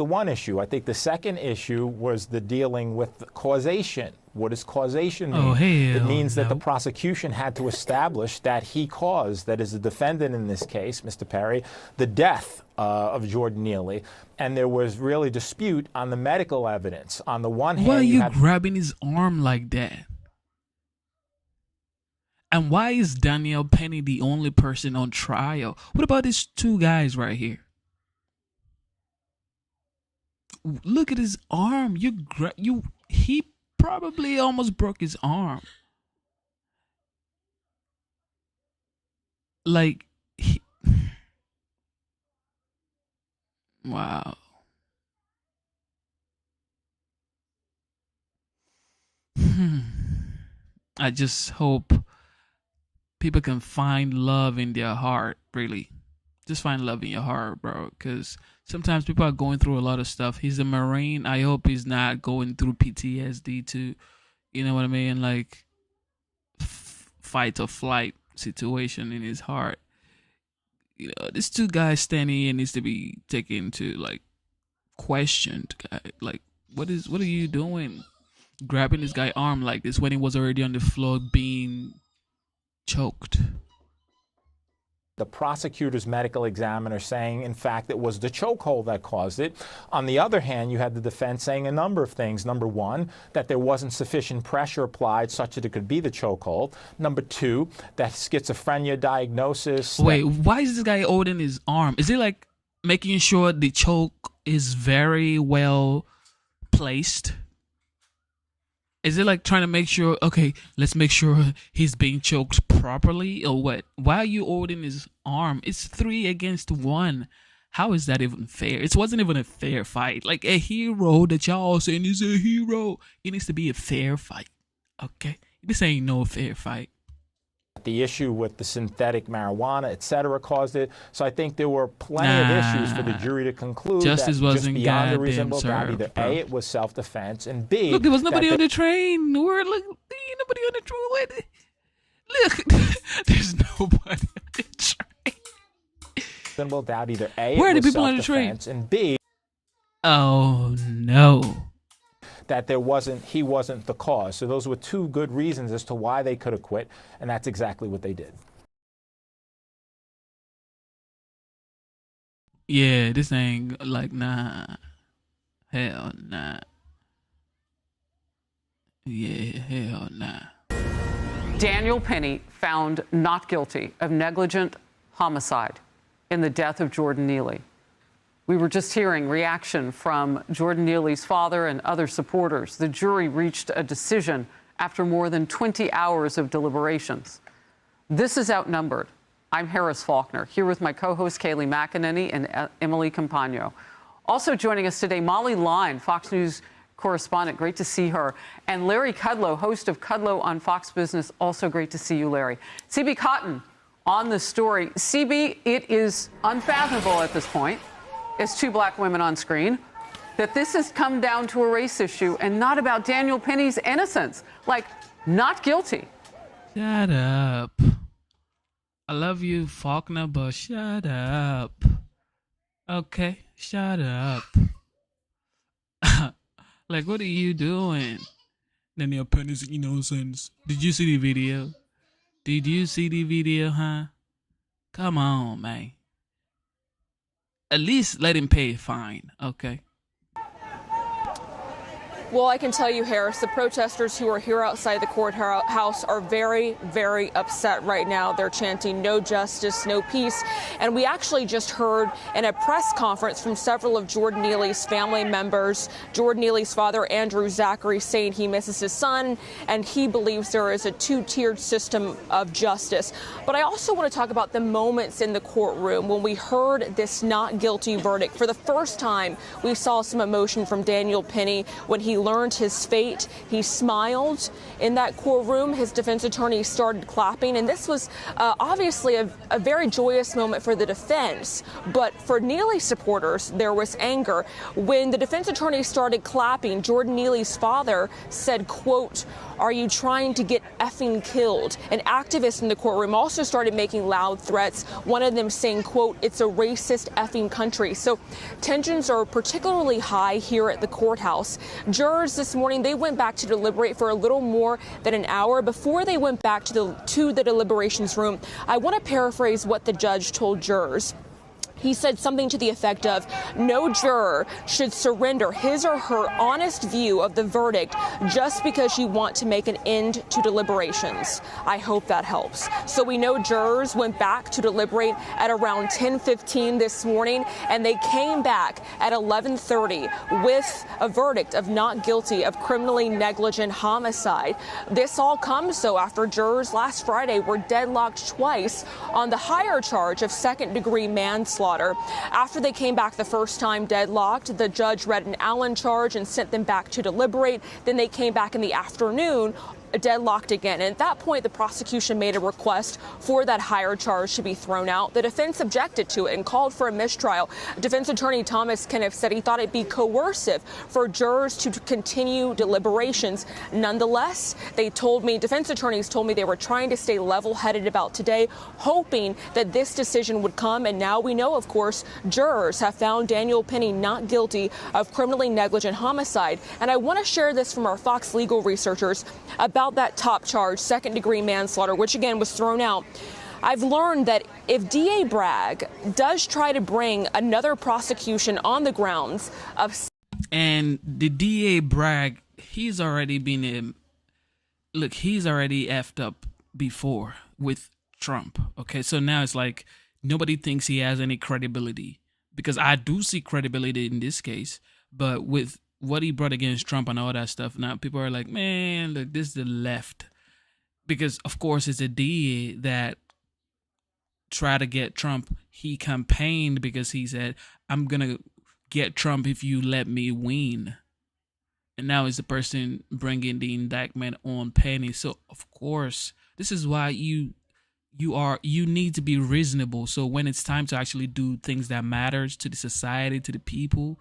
The one issue. I think the second issue was the dealing with causation. What does causation mean? Oh, hell It means that no. the prosecution had to establish that he caused, that is the defendant in this case, Mr. Perry, the death of Jordan Neely. And there was really dispute on the medical evidence. On the one hand, Why are you had grabbing his arm like that? And why is Daniel Penny the only person on trial? What about these two guys right here? Look at his arm. He probably almost broke his arm. Like, wow. I just hope people can find love in their heart, really. Just find love in your heart, bro. Because sometimes people are going through a lot of stuff. He's a Marine. I hope he's not going through PTSD too. You know what I mean? Like, fight or flight situation in his heart. You know, these two guys standing here needs to be taken to, like, questioned. Like, what are you doing? Grabbing this guy's arm like this when he was already on the floor being choked. the prosecutor's medical examiner saying, in fact, it was the chokehold that caused it. On the other hand, you had the defense saying a number of things. Number one, that there wasn't sufficient pressure applied such that it could be the chokehold. Number two, that schizophrenia diagnosis. Wait, why is this guy holding his arm? Is it like making sure the choke is very well placed? Is it like trying to make sure, okay, let's make sure he's being choked properly or what? Why are you holding his arm? It's 3 against 1. How is that even fair? It wasn't even a fair fight. Like a hero that y'all saying is a hero. It needs to be a fair fight. Okay? This ain't no fair fight. The issue with the synthetic marijuana, et cetera, caused it. So I think there were plenty of issues for the jury to conclude Justice that wasn't just beyond a goddamn reasonable doubt, served, either bro. A, it was self-defense, and B, Look, there was nobody that on the train. Look, ain't nobody on the train. Look, there's nobody on the train. reasonable doubt, either A, Where are it the was people on the train? self-defense, and B, oh no, that he wasn't the cause. So those were 2 good reasons as to why they could have quit, and that's exactly what they did. Yeah, this ain't like, nah. Hell nah. Yeah, hell nah. Daniel Penny found not guilty of negligent homicide in the death of Jordan Neely. We were just hearing reaction from Jordan Neely's father and other supporters. The jury reached a decision after more than 20 hours of deliberations. This is Outnumbered. I'm Harris Faulkner, here with my co-host Kayleigh McEnany and Emily Campagno. Also joining us today, Molly Line, Fox News correspondent. Great to see her. And Larry Kudlow, host of Kudlow on Fox Business. Also great to see you, Larry. CB Cotton on this story. CB, it is unfathomable at this point, as two black women on screen, that this has come down to a race issue and not about Daniel Penny's innocence. Like, not guilty. Shut up. I love you, Faulkner, but shut up. Okay, shut up. Like, what are you doing? Daniel Penny's innocence. Did you see the video? Did you see the video, huh? Come on, man. At least let him pay a fine, okay? Well, I can tell you, Harris, the protesters who are here outside the courthouse are very, very upset right now. They're chanting no justice, no peace. And we actually just heard in a press conference from several of Jordan Neely's family members, Jordan Neely's father, Andrew Zachary, saying he misses his son and he believes there is a two-tiered system of justice. But I also want to talk about the moments in the courtroom when we heard this not guilty verdict. For the first time, we saw some emotion from Daniel Penny when he learned his fate. He smiled in that courtroom. His defense attorney started clapping, and this was obviously a very joyous moment for the defense. But for Neely supporters, there was anger. When the defense attorney started clapping, Jordan Neely's father said, quote, "Are you trying to get effing killed?" An activist in the courtroom also started making loud threats, one of them saying, quote, "It's a racist effing country." So tensions are particularly high here at the courthouse. Jurors this morning, they went back to deliberate for a little more than an hour. Before they went back to the deliberations room, I want to paraphrase what the judge told jurors. He said something to the effect of, no juror should surrender his or her honest view of the verdict just because you want to make an end to deliberations. I hope that helps. So we know jurors went back to deliberate at around 10:15 this morning, and they came back at 11:30 with a verdict of not guilty of criminally negligent homicide. This all comes, though, after jurors last Friday were deadlocked twice on the higher charge of second-degree manslaughter. After they came back the first time deadlocked, the judge read an Allen charge and sent them back to deliberate. Then they came back in the afternoon, deadlocked again. And at that point, the prosecution made a request for that higher charge to be thrown out. The defense objected to it and called for a mistrial. Defense attorney Thomas Kniff said he thought it'd be coercive for jurors to continue deliberations. Nonetheless, defense attorneys told me they were trying to stay level-headed about today, hoping that this decision would come. And now we know, of course, jurors have found Daniel Penny not guilty of criminally negligent homicide. And I want to share this from our Fox legal researchers about that top charge, second-degree manslaughter, which again was thrown out. I've learned that if DA Bragg does try to bring another prosecution on the grounds of... And the DA Bragg, he's already been... he's already effed up before with Trump. Okay, so now it's like nobody thinks he has any credibility. Because I do see credibility in this case, but with what he brought against Trump and all that stuff, now people are like, man, look, this is the left. Because, of course, it's a DA that tried to get Trump. He campaigned because he said, I'm going to get Trump if you let me win. And now it's the person bringing the indictment on Penny. So, of course, this is why you need to be reasonable. So when it's time to actually do things that matters to the society, to the people,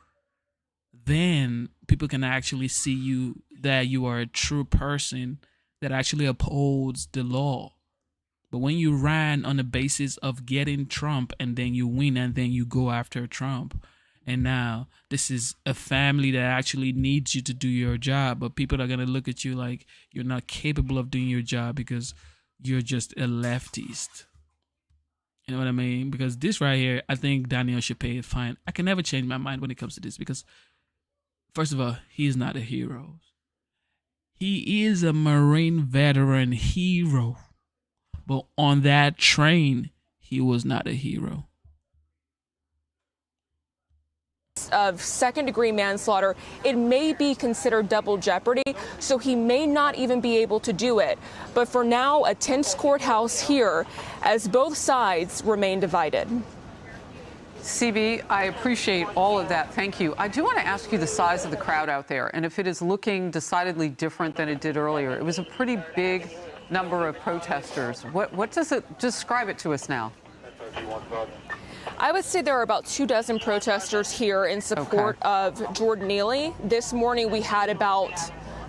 then people can actually see you, that you are a true person that actually upholds the law. But when you ran on the basis of getting Trump and then you win and then you go after Trump, and now this is a family that actually needs you to do your job, but people are going to look at you like you're not capable of doing your job because you're just a leftist. You know what I mean? Because this right here, I think Daniel should pay a fine. I can never change my mind when it comes to this because, first of all, he is not a hero. He is a Marine veteran hero. But on that train, he was not a hero. Of second-degree manslaughter, it may be considered double jeopardy, so he may not even be able to do it. But for now, a tense courthouse here as both sides remain divided. CB, I appreciate all of that. Thank you. I do want to ask you the size of the crowd out there and if it is looking decidedly different than it did earlier. It was a pretty big number of protesters. What does it describe it to us now? I would say there are about 24 protesters here in support of Jordan Neely. This morning we had about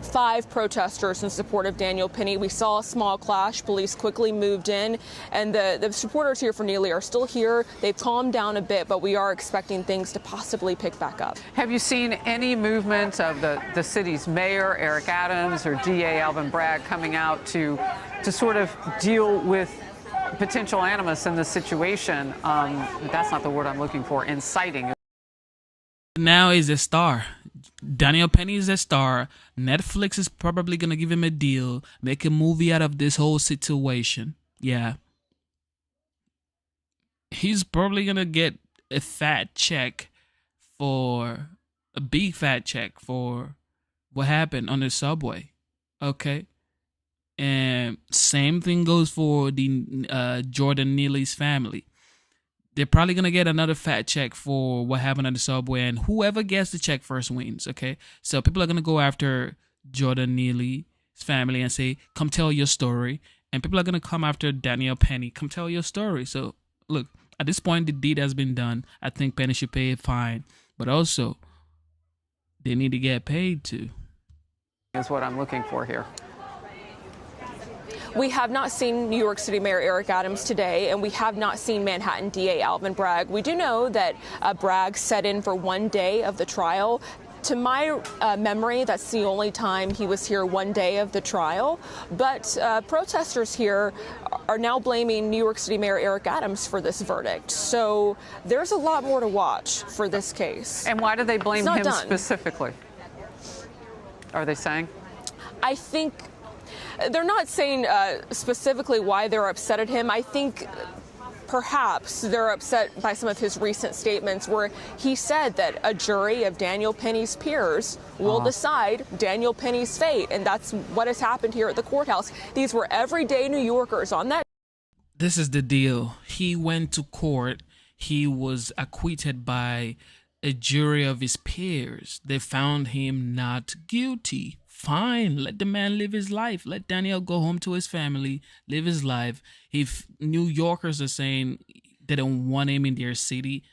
5 protesters in support of Daniel Penny. We saw a small clash. Police quickly moved in, and the supporters here for Neely are still here. They've calmed down a bit, but we are expecting things to possibly pick back up. Have you seen any movement of the city's mayor, Eric Adams, or DA Alvin Bragg coming out to sort of deal with potential animus in this situation? That's not the word I'm looking for. Inciting. Now he's a star. Daniel Penny is a star. Netflix is probably going to give him a deal, make a movie out of this whole situation. Yeah. He's probably going to get a big fat check for what happened on the subway. Okay. And same thing goes for the Jordan Neely's family. They're probably going to get another fat check for what happened on the subway, and whoever gets the check first wins, okay? So people are going to go after Jordan Neely's family and say, come tell your story. And people are going to come after Daniel Penny, come tell your story. So, look, at this point, the deed has been done. I think Penny should pay a fine. But also, they need to get paid too. Is what I'm looking for here. We have not seen New York City Mayor Eric Adams today, and we have not seen Manhattan DA Alvin Bragg. We do know that Bragg sat in for one day of the trial. To my memory, that's the only time he was here one day of the trial. But protesters here are now blaming New York City Mayor Eric Adams for this verdict. So there's a lot more to watch for this case. And why do they blame him specifically? Are they saying? I think they're not saying specifically why they're upset at him. I think perhaps they're upset by some of his recent statements where he said that a jury of Daniel Penny's peers will decide Daniel Penny's fate. And that's what has happened here at the courthouse. These were everyday New Yorkers on that. This is the deal. He went to court. He was acquitted by a jury of his peers. They found him not guilty. Fine, let the man live his life. Let Daniel go home to his family, live his life. If New Yorkers are saying they don't want him in their city,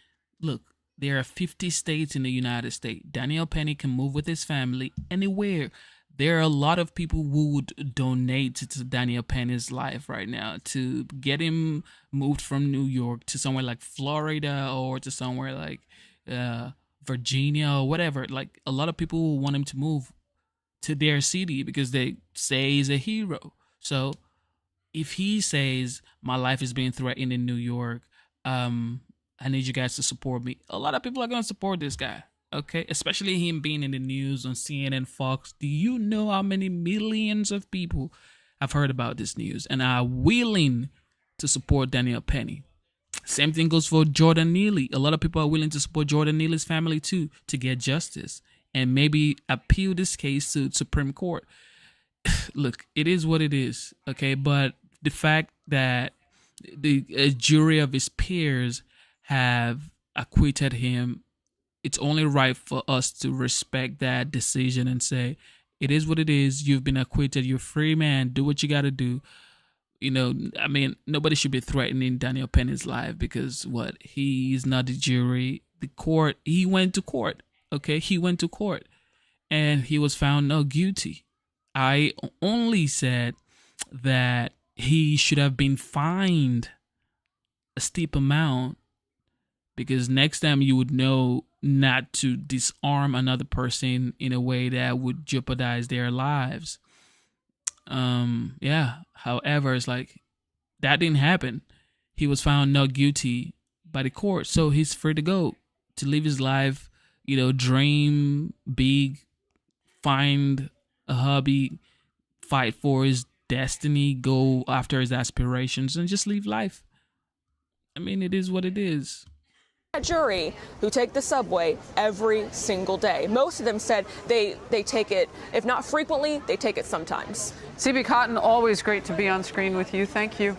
look, there are 50 states in the United States. Daniel Penny can move with his family anywhere. There are a lot of people who would donate to Daniel Penny's life right now to get him moved from New York to somewhere like Florida or to somewhere like Virginia or whatever. Like, a lot of people will want him to move to their city because they say he's a hero. So if he says my life is being threatened in New York, I need you guys to support me, a lot of people are going to support this guy. Okay, especially him being in the news on CNN, Fox. Do you know how many millions of people have heard about this news and are willing to support Daniel Penny? Same thing goes for Jordan Neely. A lot of people are willing to support Jordan Neely's family too to get justice and maybe appeal this case to Supreme Court. Look, it is what it is, okay? But the fact that a jury of his peers have acquitted him, it's only right for us to respect that decision and say, it is what it is. You've been acquitted. You're a free man. Do what you got to do. You know, I mean, nobody should be threatening Daniel Penny's life because what? He's not the jury. The court, he went to court. Okay, he went to court and he was found not guilty. I only said that he should have been fined a steep amount because next time you would know not to disarm another person in a way that would jeopardize their lives. Yeah. However, it's like that didn't happen. He was found not guilty by the court, so he's free to go to live his life. You know, dream big, find a hobby, fight for his destiny, go after his aspirations, and just live life. I mean, it is what it is. A jury who take the subway every single day. Most of them said they take it, if not frequently, they take it sometimes. CB Cotton, always great to be on screen with you. Thank you.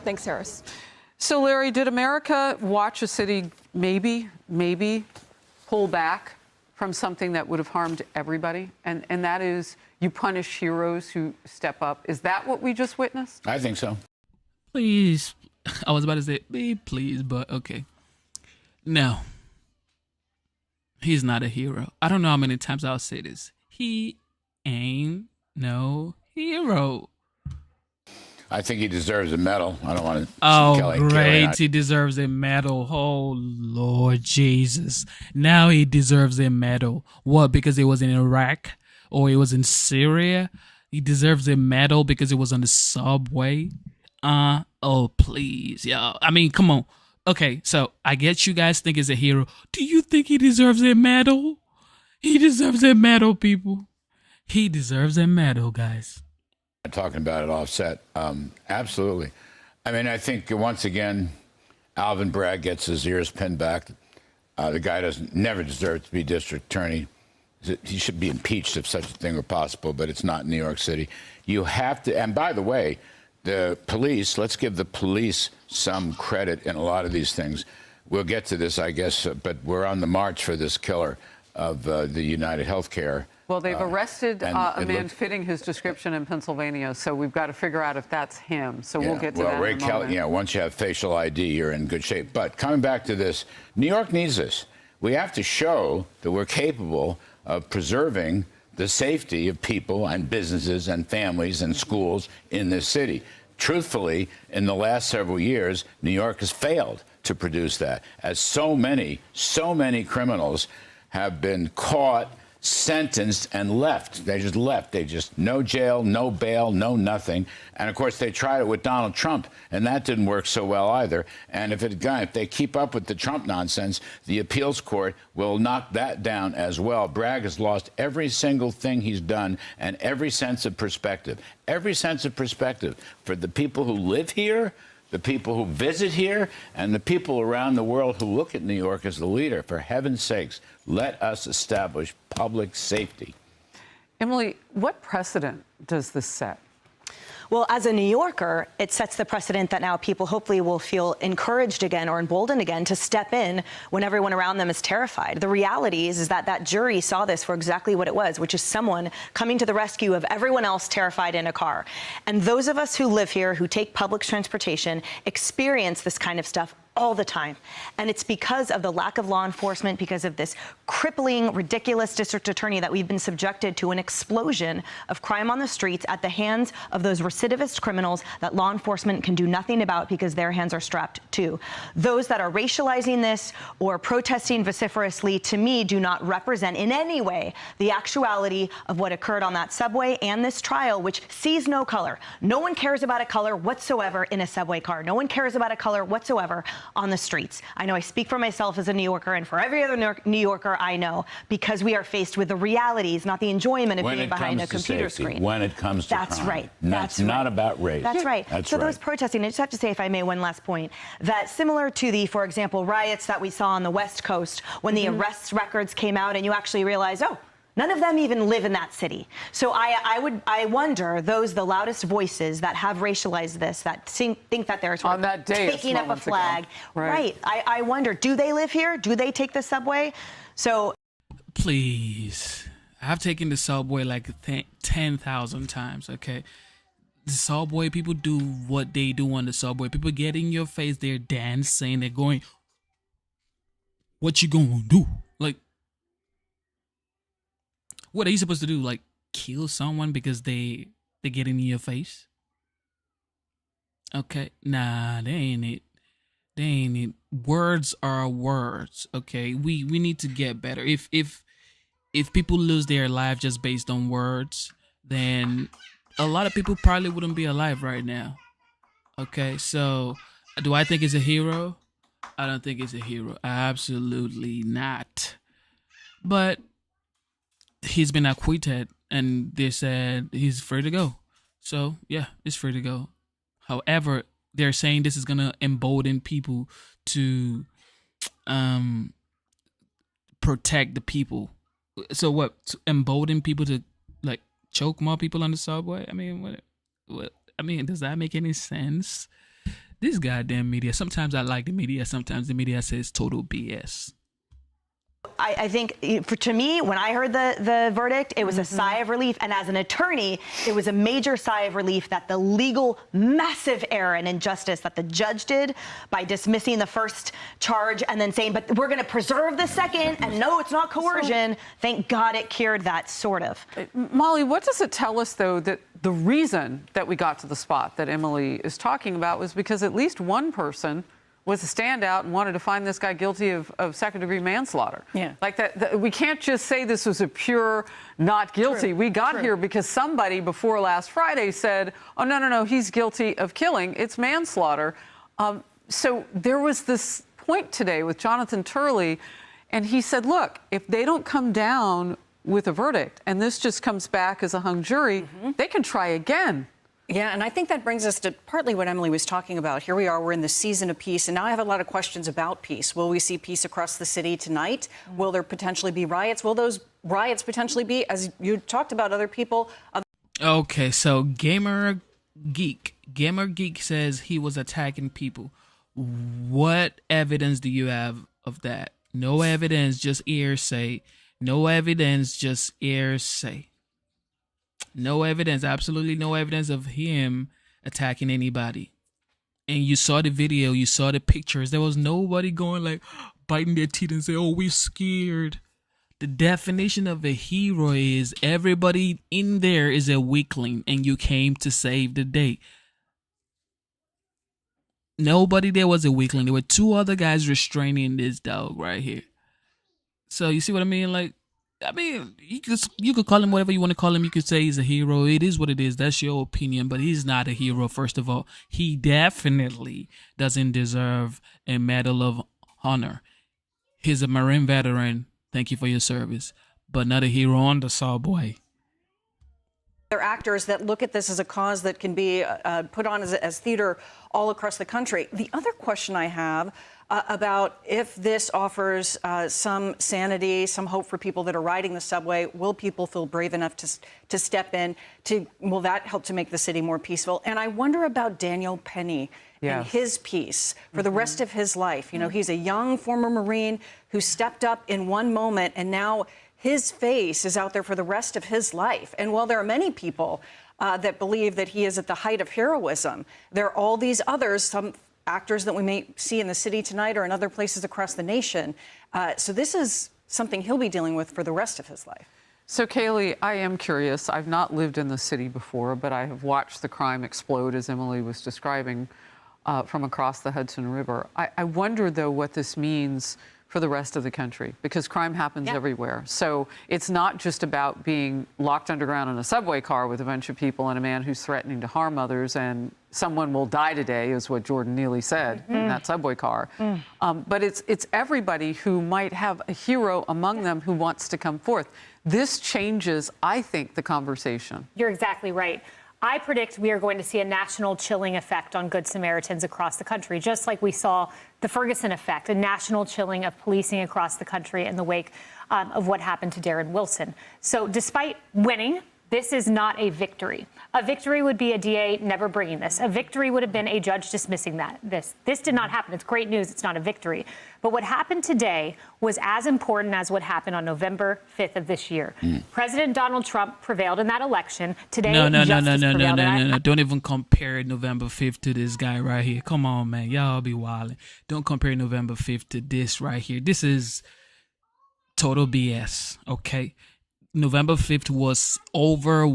Thanks, Harris. So, Larry, did America watch a city maybe pull back from something that would have harmed everybody? And that is You punish heroes who step up. Is that what we just witnessed? I think so. Please. I was about to say, please, but okay. No. He's not a hero. I don't know how many times I'll say this. He ain't no hero. I think he deserves a medal. I don't want to. Oh, great. He deserves a medal. Oh, Lord Jesus. Now he deserves a medal. What? Because he was in Iraq or he was in Syria? He deserves a medal because it was on the subway? Oh, please, y'all. I mean, come on. Okay, so I get you guys think he's a hero. Do you think he deserves a medal? He deserves a medal, people. He deserves a medal, guys. Talking about it offset. Absolutely. I mean, I think once again, Alvin Bragg gets his ears pinned back. The guy never deserve to be district attorney. He should be impeached if such a thing were possible, but it's not in New York City. You have to, and by the way, the police, let's give the police some credit in a lot of these things. We'll get to this, I guess, but we're on the march for this killer of the United Healthcare. Well, they've arrested a man fitting his description in Pennsylvania, so we've got to figure out if that's him. So we'll get to that Ray in a moment. Kelly, once you have facial ID, you're in good shape. But coming back to this, New York needs this. We have to show that we're capable of preserving the safety of people and businesses and families and schools in this city. Truthfully, in the last several years, New York has failed to produce that, as so many criminals have been caught, sentenced, and left. They just left. They just, no jail, no bail, no nothing. And of course, they tried it with Donald Trump, and that didn't work so well either. And if they keep up with the Trump nonsense, the appeals court will knock that down as well. Bragg has lost every single thing he's done and every sense of perspective. Every sense of perspective for the people who live here, the people who visit here, and the people around the world who look at New York as the leader. For heaven's sakes, let us establish public safety. Emily, what precedent does this set? Well, as a New Yorker, it sets the precedent that now people hopefully will feel encouraged again or emboldened again to step in when everyone around them is terrified. The reality is that that jury saw this for exactly what it was, which is someone coming to the rescue of everyone else terrified in a car. And those of us who live here, who take public transportation, experience this kind of stuff all the time. And it's because of the lack of law enforcement, because of this crippling, ridiculous district attorney that we've been subjected to an explosion of crime on the streets at the hands of those recidivist criminals that law enforcement can do nothing about because their hands are strapped too. Those that are racializing this or protesting vociferously, to me, do not represent in any way the actuality of what occurred on that subway and this trial, which sees no color. No one cares about a color whatsoever in a subway car. No one cares about a color whatsoever on the streets. I know I speak for myself as a New Yorker and for every other New Yorker I know, because we are faced with the realities, not the enjoyment of being behind a computer screen. When it comes to That's crime. right. That's not about race. That's right. That's so right. those protesting, I just have to say, if I may, one last point, that similar to the, for example, riots that we saw on the West Coast when the arrest records came out and you actually realize, oh, none of them even live in that city. So I wonder, the loudest voices that have racialized this, that think that they're sort of taking up a flag. Right. I wonder, do they live here? Do they take the subway? So please, I've taken the subway like 10,000 times, okay? The subway, people do what they do on the subway. People get in your face, they're dancing, they're going, what you gonna do? Like, what are you supposed to do? Like, kill someone because they get in your face? Okay, nah, they ain't it. They ain't it. Words are words. Okay, we need to get better. If people lose their life just based on words, then a lot of people probably wouldn't be alive right now. Okay, so do I think he's a hero? I don't think he's a hero. Absolutely not. But he's been acquitted, and they said he's free to go. So, yeah, he's free to go. However, they're saying this is going to embolden people to protect the people. So what? To embolden people to, like, choke more people on the subway? I mean, what? I mean, does that make any sense? This goddamn media. Sometimes I like the media. Sometimes the media says total BS. I think, to me, when I heard the verdict, it was a sigh of relief. And as an attorney, it was a major sigh of relief that the legal massive error and injustice that the judge did by dismissing the first charge and then saying, but we're going to preserve the second, and no, it's not coercion. Thank God it cured that, sort of. Molly, what does it tell us, though, that the reason that we got to the spot that Emily is talking about was because at least one person was a standout and wanted to find this guy guilty of second-degree manslaughter. Yeah. Like that, we can't just say this was a pure not guilty. We got here because somebody before last Friday said, oh, no, he's guilty of killing. It's manslaughter. So there was this point today with Jonathan Turley, and he said, look, if they don't come down with a verdict and this just comes back as a hung jury, they can try again. Yeah, and I think that brings us to partly what Emily was talking about. Here we are, we're in the season of peace, and now I have a lot of questions about peace. Will we see peace across the city tonight? Will there potentially be riots? Will those riots potentially be, as you talked about, other people? Okay, so Gamer Geek says he was attacking people. What evidence do you have of that? No evidence, just hearsay. No evidence, just hearsay. No evidence, absolutely no evidence of him attacking anybody. And you saw the video, you saw the pictures. There was nobody going like biting their teeth and say, oh, we're scared. The definition of a hero is everybody in there is a weakling and you came to save the day. Nobody there was a weakling. There were two other guys restraining this dog right here. So you see what I mean? Like, you could call him whatever you want to call him. You could say he's a hero. It is what it is. That's your opinion. But he's not a hero, first of all. He definitely doesn't deserve a Medal of Honor. He's a Marine veteran. Thank you for your service. But not a hero on the subway. There are actors that look at this as a cause that can be put on as theater all across the country. The other question I have about if this offers some sanity, some hope for people that are riding the subway, will people feel brave enough to step in? Will that help to make the city more peaceful? And I wonder about Daniel Penny and his peace for the rest of his life. You know, he's a young former Marine who stepped up in one moment, and now his face is out there for the rest of his life. And while there are many people that believe that he is at the height of heroism, there are all these others, some actors that we may see in the city tonight or in other places across the nation. So this is something he'll be dealing with for the rest of his life. So, Kaylee, I am curious. I've not lived in the city before, but I have watched the crime explode, as Emily was describing, from across the Hudson River. I wonder, though, what this means for the rest of the country, because crime happens everywhere. So it's not just about being locked underground in a subway car with a bunch of people and a man who's threatening to harm others, and someone will die today, is what Jordan Neely said in that subway car. But it's everybody who might have a hero among them who wants to come forth. This changes, I think, the conversation. You're exactly right. I predict we are going to see a national chilling effect on Good Samaritans across the country, just like we saw the Ferguson effect, a national chilling of policing across the country in the wake of what happened to Darren Wilson. So despite winning, this is not a victory. A victory would be a DA never bringing this. A victory would have been a judge dismissing this. This did not happen. It's great news. It's not a victory. But what happened today was as important as what happened on November 5th of this year. President Donald Trump prevailed in that election. Today, No. Don't even compare November 5th to this guy right here. Come on, man. Y'all be wilding. Don't compare November 5th to this right here. This is total BS, okay? November 5th was over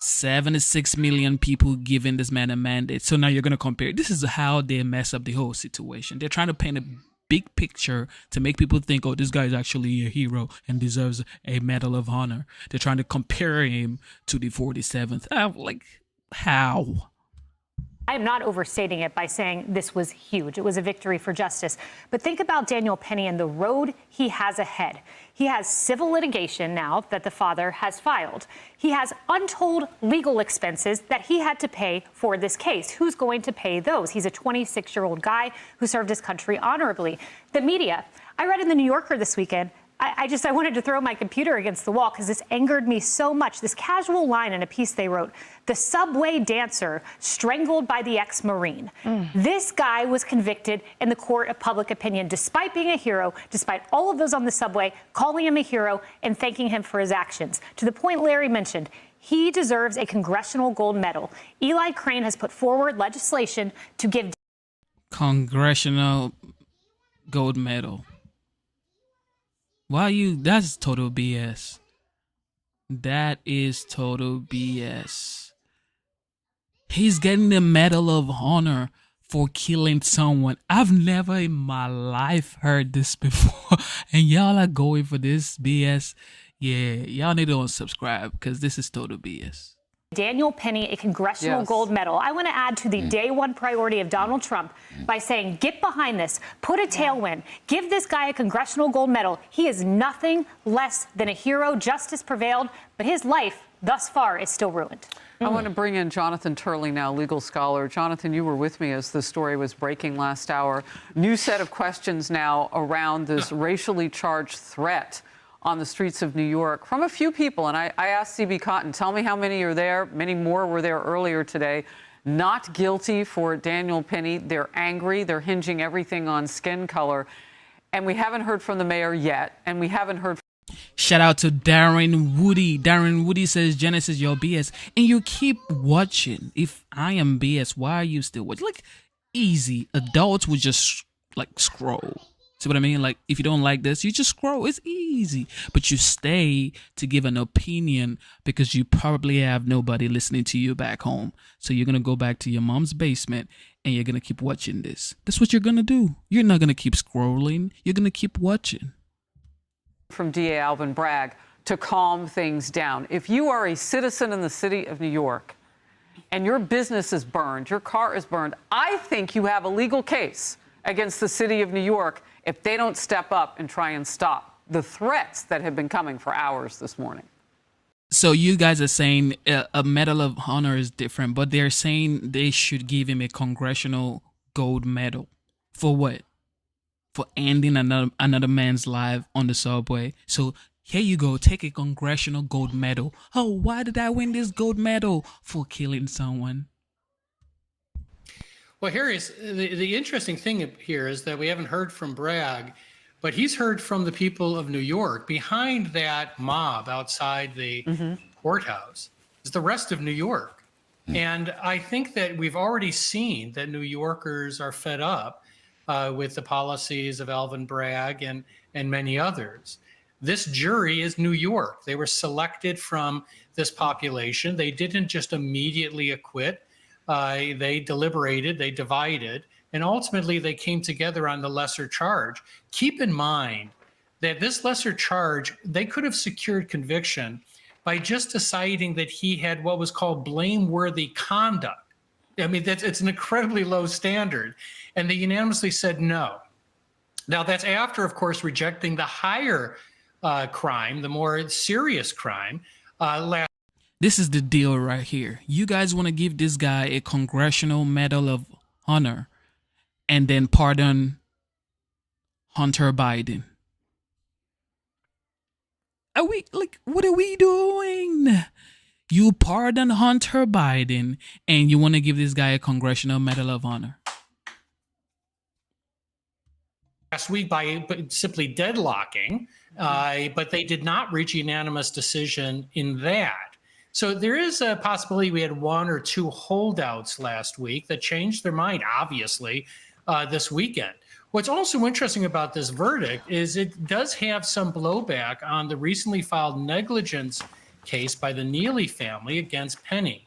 76 million people giving this man a mandate. So now you're going to compare. This is how they mess up the whole situation. They're trying to paint a big picture to make people think, oh, this guy is actually a hero and deserves a Medal of Honor. They're trying to compare him to the 47th. How? I am not overstating it by saying this was huge. It was a victory for justice. But think about Daniel Penny and the road he has ahead. He has civil litigation now that the father has filed. He has untold legal expenses that he had to pay for this case. Who's going to pay those? He's a 26-year-old guy who served his country honorably. The media. I read in the New Yorker this weekend I wanted to throw my computer against the wall because this angered me so much. This casual line in a piece they wrote, the subway dancer strangled by the ex-Marine. This guy was convicted in the court of public opinion, despite being a hero, despite all of those on the subway calling him a hero and thanking him for his actions. To the point Larry mentioned, he deserves a congressional gold medal. Eli Crane has put forward legislation to give congressional gold medal. That's total BS. That is total BS. He's getting the Medal of Honor for killing someone. I've never in my life heard this before. And y'all are going for this BS. Yeah, y'all need to unsubscribe because this is total BS. Daniel Penny a congressional gold medal. I want to add to the day one priority of Donald Trump by saying, get behind this, put a tailwind, give this guy a congressional gold medal. He is nothing less than a hero. Justice prevailed, but his life thus far is still ruined. I want to bring in Jonathan Turley now, legal scholar. Jonathan, you were with me as the story was breaking last hour. New set of questions now around this racially charged threat on the streets of New York from a few people. And I asked C.B. Cotton, tell me how many are there. Many more were there earlier today. Not guilty for Daniel Penny. They're angry. They're hinging everything on skin color. And we haven't heard from the mayor yet. And we haven't heard. Shout out to Darren Woody. Darren Woody says, Genesis, your BS. And you keep watching. If I am BS, why are you still watching? Like, easy. Adults would just, like, scroll. See what I mean? Like, if you don't like this, you just scroll. It's easy. But you stay to give an opinion because you probably have nobody listening to you back home. So you're going to go back to your mom's basement and you're going to keep watching this. That's what you're going to do. You're not going to keep scrolling. You're going to keep watching. From DA Alvin Bragg to calm things down. If you are a citizen in the city of New York and your business is burned, your car is burned, I think you have a legal case against the city of New York if they don't step up and try and stop the threats that have been coming for hours this morning. So you guys are saying a Medal of Honor is different, but they're saying they should give him a congressional gold medal. For what? For ending another man's life on the subway. So here you go, take a congressional gold medal. Oh, why did I win this gold medal? For killing someone. Well, here is the interesting thing here is that we haven't heard from Bragg, but he's heard from the people of New York. Behind that mob outside the courthouse is the rest of New York. And I think that we've already seen that New Yorkers are fed up with the policies of Alvin Bragg and many others. This jury is New York. They were selected from this population. They didn't just immediately acquit. They deliberated, they divided, and ultimately they came together on the lesser charge. Keep in mind that this lesser charge, they could have secured conviction by just deciding that he had what was called blameworthy conduct. I mean, it's an incredibly low standard. And they unanimously said no. Now, that's after, of course, rejecting the higher crime, the more serious crime. This is the deal right here. You guys want to give this guy a congressional Medal of Honor and then pardon Hunter Biden. What are we doing? You pardon Hunter Biden and you want to give this guy a congressional Medal of Honor. Last week by simply deadlocking, but they did not reach a unanimous decision in that. So there is a possibility we had one or two holdouts last week that changed their mind, obviously, this weekend. What's also interesting about this verdict is it does have some blowback on the recently filed negligence case by the Neely family against Penny.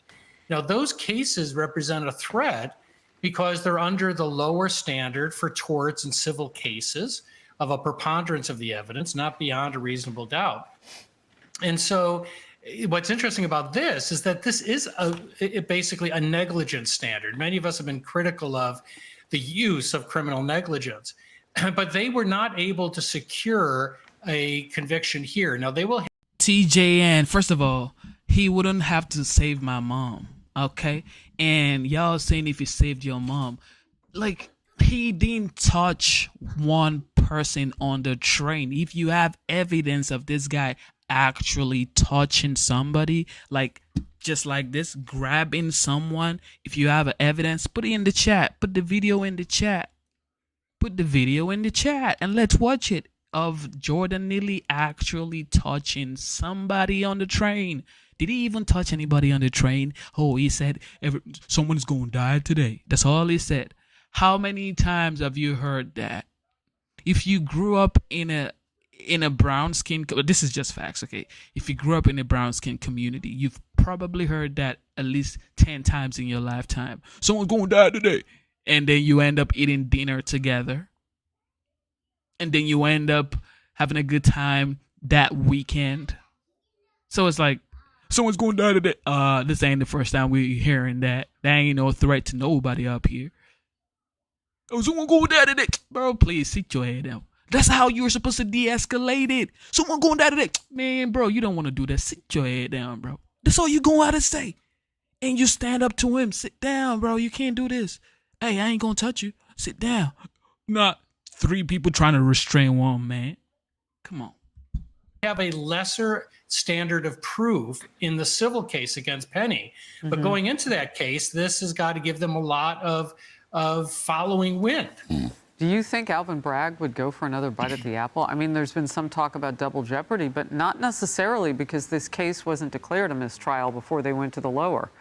Now, those cases represent a threat because they're under the lower standard for torts and civil cases of a preponderance of the evidence, not beyond a reasonable doubt. And so what's interesting about this is that this is basically a negligence standard. Many of us have been critical of the use of criminal negligence, but they were not able to secure a conviction here. Now, they will. TJN, first of all, he wouldn't have to save my mom, okay? And y'all saying if he saved your mom, like, he didn't touch one person on the train. If you have evidence of this guy actually touching somebody, like just like this, grabbing someone, if you have evidence, put it in the chat. Put the video in the chat. Put the video in the chat and let's watch it of Jordan Neely actually touching somebody on the train. Did he even touch anybody on the train? Oh, he said someone's going to die today. That's all he said. How many times have you heard that? If you grew up in a brown skin, this is just facts, okay? If you grew up in a brown skin community, you've probably heard that at least 10 times in your lifetime. Someone's going to die today. And then you end up eating dinner together. And then you end up having a good time that weekend. So it's like, someone's going to die today. This ain't the first time we're hearing that. That ain't no threat to nobody up here. Oh, someone going to die today. Bro, please sit your head down. That's how you're supposed to de-escalate it. Someone going to die today. Man, bro, you don't want to do that. Sit your head down, bro. That's all you going out to say. And you stand up to him. Sit down, bro. You can't do this. Hey, I ain't going to touch you. Sit down. Not 3 people trying to restrain one man. Come on. Have a lesser standard of proof in the civil case against Penny. But going into that case, this has got to give them a lot of following wind. Do you think Alvin Bragg would go for another bite at the apple? I mean, there's been some talk about double jeopardy, but not necessarily, because this case wasn't declared a mistrial before they went to the lower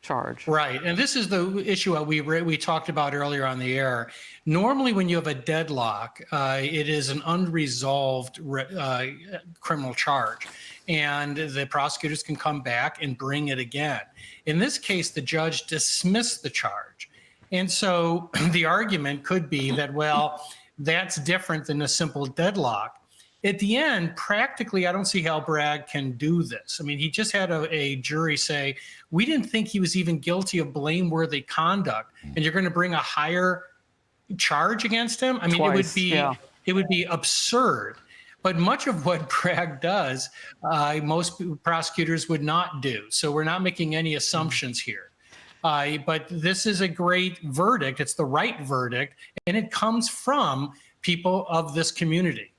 charge. Right. And this is the issue we talked about earlier on the air. Normally, when you have a deadlock, it is an unresolved criminal charge, and the prosecutors can come back and bring it again. In this case, the judge dismissed the charge. And so the argument could be that, well, that's different than a simple deadlock. At the end, practically, I don't see how Bragg can do this. I mean, he just had a jury say, we didn't think he was even guilty of blameworthy conduct, and you're going to bring a higher charge against him? I mean, it would be absurd. But much of what Bragg does, most prosecutors would not do. So we're not making any assumptions here. But this is a great verdict. It's the right verdict, and it comes from people of this community.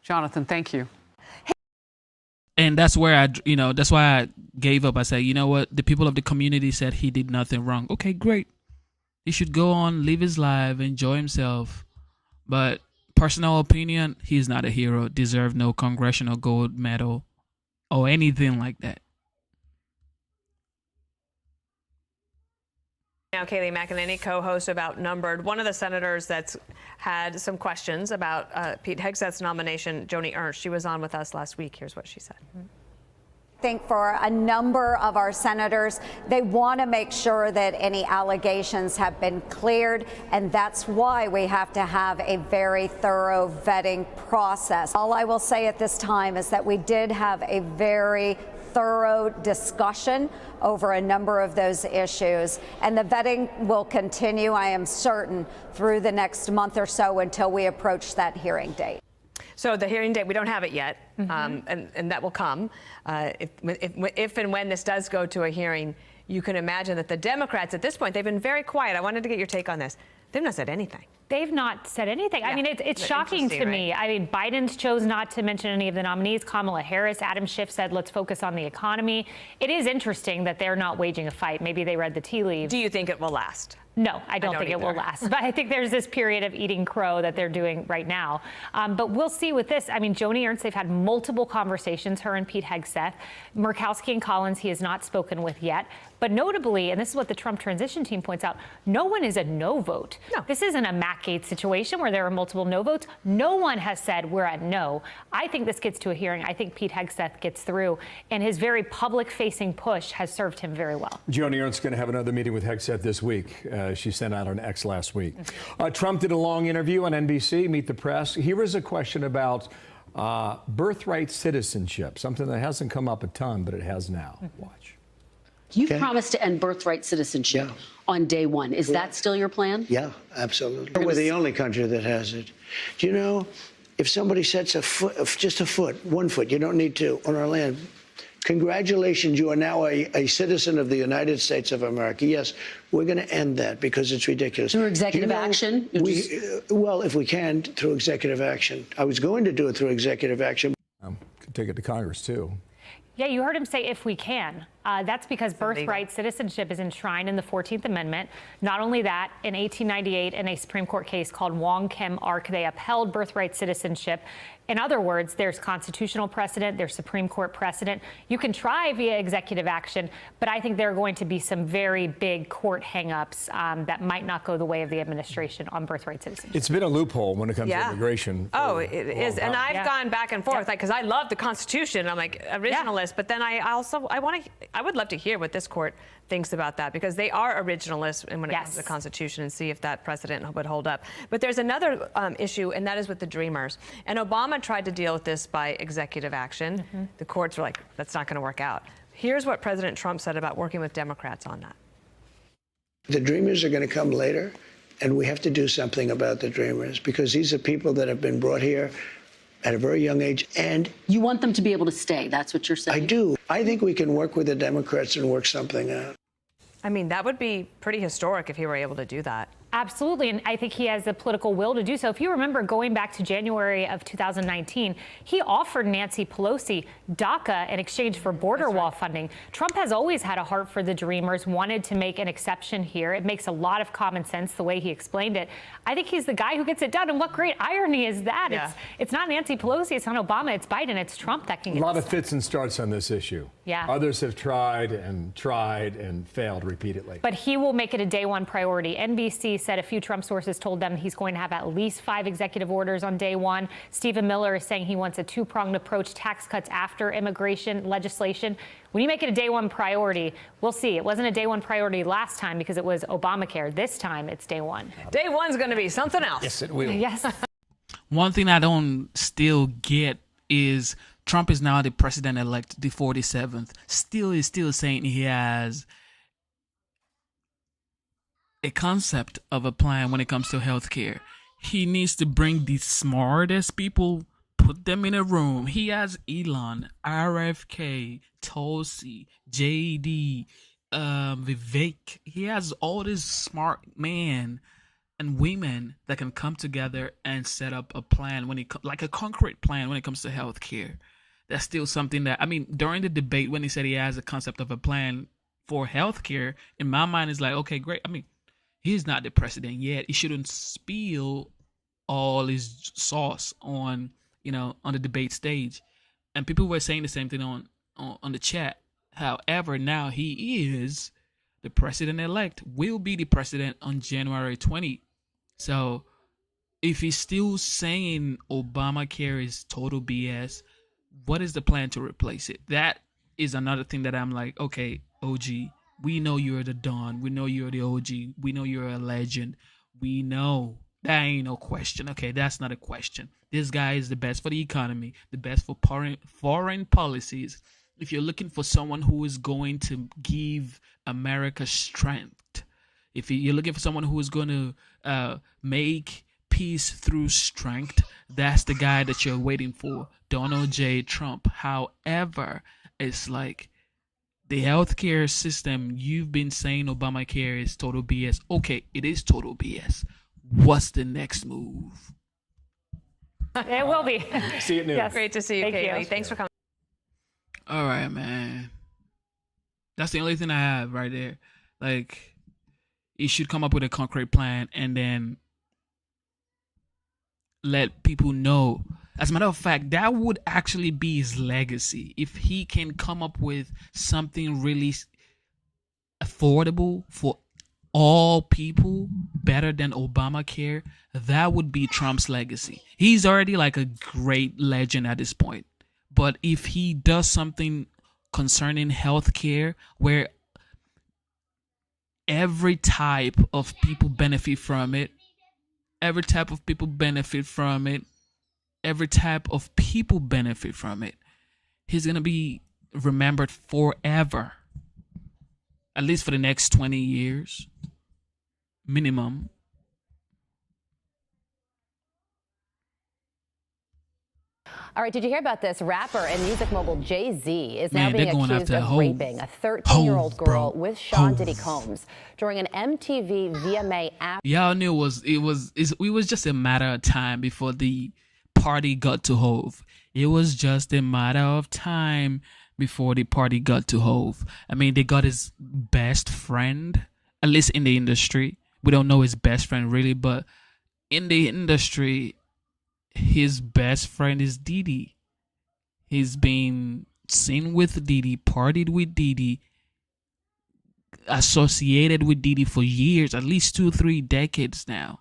Jonathan, thank you. And that's where that's why I gave up. I said, you know what? The people of the community said he did nothing wrong. Okay, great. He should go on, live his life, enjoy himself. But personal opinion, he's not a hero, deserve no congressional gold medal or anything like that. Now, Kayleigh McEnany, co-host of Outnumbered. One of the senators that's had some questions about Pete Hegseth's nomination, Joni Ernst. She was on with us last week. Here's what she said. I think for a number of our senators, they want to make sure that any allegations have been cleared, and that's why we have to have a very thorough vetting process. All I will say at this time is that we did have a very thorough discussion over a number of those issues, and the vetting will continue, I am certain, through the next month or so until we approach that hearing date. So the hearing date, we don't have it yet, and that will come. If and when this does go to a hearing, you can imagine that the Democrats at this point, they've been very quiet. I wanted to get your take on this. They've not said anything. They've not said anything. Yeah. I mean, it's shocking to me. Right? I mean, Biden chose not to mention any of the nominees. Kamala Harris, Adam Schiff said, let's focus on the economy. It is interesting that they're not waging a fight. Maybe they read the tea leaves. Do you think it will last? No, I don't think it will last. But I think there's this period of eating crow that they're doing right now. But we'll see with this. I mean, Joni Ernst, they've had multiple conversations, her and Pete Hegseth. Murkowski and Collins, he has not spoken with yet. But notably, and this is what the Trump transition team points out, no one is a no vote. No. This isn't a Matt Gaetz situation where there are multiple no votes. No one has said we're at no. I think this gets to a hearing. I think Pete Hegseth gets through, and his very public-facing push has served him very well. Joni Ernst is going to have another meeting with Hegseth this week. She sent out an X last week. Trump did a long interview on NBC, Meet the Press. Here is a question about birthright citizenship, something that hasn't come up a ton, but it has now. Watch. You promised to end birthright citizenship on day one. Is that still your plan? Yeah, absolutely. We're the only country that has it. Do you know, if somebody sets a foot, just a foot, 1 foot, you don't need two, on our land, Congratulations, you are now a citizen of the United States of America. Yes, we're going to end that because it's ridiculous. Through executive action? Well, if we can, through executive action. I was going to do it through executive action. Could take it to Congress, too. Yeah, you heard him say if we can. That's because birthright citizenship is enshrined in the 14th Amendment. Not only that, in 1898, in a Supreme Court case called Wong Kim Ark, they upheld birthright citizenship. In other words, there's constitutional precedent, there's Supreme Court precedent. You can try via executive action, but I think there are going to be some very big court hangups that might not go the way of the administration on birthright citizenship. It's been a loophole when it comes to immigration. Oh, it is. And I've gone back and forth, like, because I love the Constitution. I'm like originalist, but then I would love to hear what this court thinks about that, because they are originalists when it comes to the Constitution, and see if that precedent would hold up. But there's another issue, and that is with the Dreamers. And Obama tried to deal with this by executive action. The courts were like, that's not going to work out. Here's what President Trump said about working with Democrats on that. The Dreamers are going to come later, and we have to do something about the Dreamers, because these are people that have been brought here at a very young age. And you want them to be able to stay. That's what you're saying. I do. I think we can work with the Democrats and work something out. I mean, that would be pretty historic if he were able to do that. Absolutely, and I think he has the political will to do so. If you remember, going back to January of 2019, he offered Nancy Pelosi DACA in exchange for border wall funding. Trump has always had a heart for the Dreamers, wanted to make an exception here. It makes a lot of common sense the way he explained it. I think he's the guy who gets it done, and what great irony is that? Yeah. It's not Nancy Pelosi, it's not Obama, it's Biden, it's Trump that can get A lot this of fits and starts on this issue. Yeah. Others have tried and failed repeatedly. But he will make it a day one priority. NBC said a few Trump sources told them he's going to have at least 5 executive orders on day one. Stephen Miller is saying he wants a 2-pronged approach, tax cuts after immigration legislation. When you make it a day one priority, we'll see. It wasn't a day one priority last time because it was Obamacare. This time it's day one. Day one's going to be something else. Yes, it will. Yes. One thing I don't still get is Trump is now the president-elect, the 47th. Is still saying he has a concept of a plan when it comes to healthcare. He needs to bring the smartest people, put them in a room. He has Elon, RFK, Tulsi, JD, Vivek. He has all these smart men and women that can come together and set up a plan like a concrete plan when it comes to healthcare. That's still something that, I mean, during the debate when he said he has a concept of a plan for healthcare, in my mind is like, okay, great. I mean, he's not the president yet. He shouldn't spill all his sauce on the debate stage. And people were saying the same thing on the chat. However, now he is the president-elect, will be the president on January 20. So if he's still saying Obamacare is total BS, what is the plan to replace it? That is another thing that I'm like, okay, OG, we know you're the Don. We know you're the OG. We know you're a legend. We know. That ain't no question. Okay, that's not a question. This guy is the best for the economy, the best for foreign policies. If you're looking for someone who is going to give America strength, if you're looking for someone who is going to make peace through strength, that's the guy that you're waiting for, Donald J. Trump. However, it's like the healthcare system, you've been saying Obamacare is total BS. Okay, it is total BS. What's the next move? It will be. See you at noon. Yes. Great to see you, Thank Kaylee. you. Thanks for coming. All right, man. That's the only thing I have right there. Like, he should come up with a concrete plan and then let people know. As a matter of fact, that would actually be his legacy. If he can come up with something really affordable for all people, better than Obamacare, that would be Trump's legacy. He's already like a great legend at this point. But if he does something concerning healthcare where every type of people benefit from it, every type of people benefit from it, he's going to be remembered forever. At least for the next 20 years. Minimum. All right, did you hear about this? Rapper and music mogul Jay-Z is now being going accused after of Hov. raping a 13-year-old girl bro. with Sean Hov. Diddy Combs during an MTV VMA after. Y'all knew it was just a matter of time before the party got to Hov. It was just a matter of time before the party got to Hov. I mean, they got his best friend, at least in the industry. We don't know his best friend really, but in the industry, his best friend is Diddy. He's been seen with Diddy, partied with Diddy, associated with Diddy for years, at least 2-3 decades now.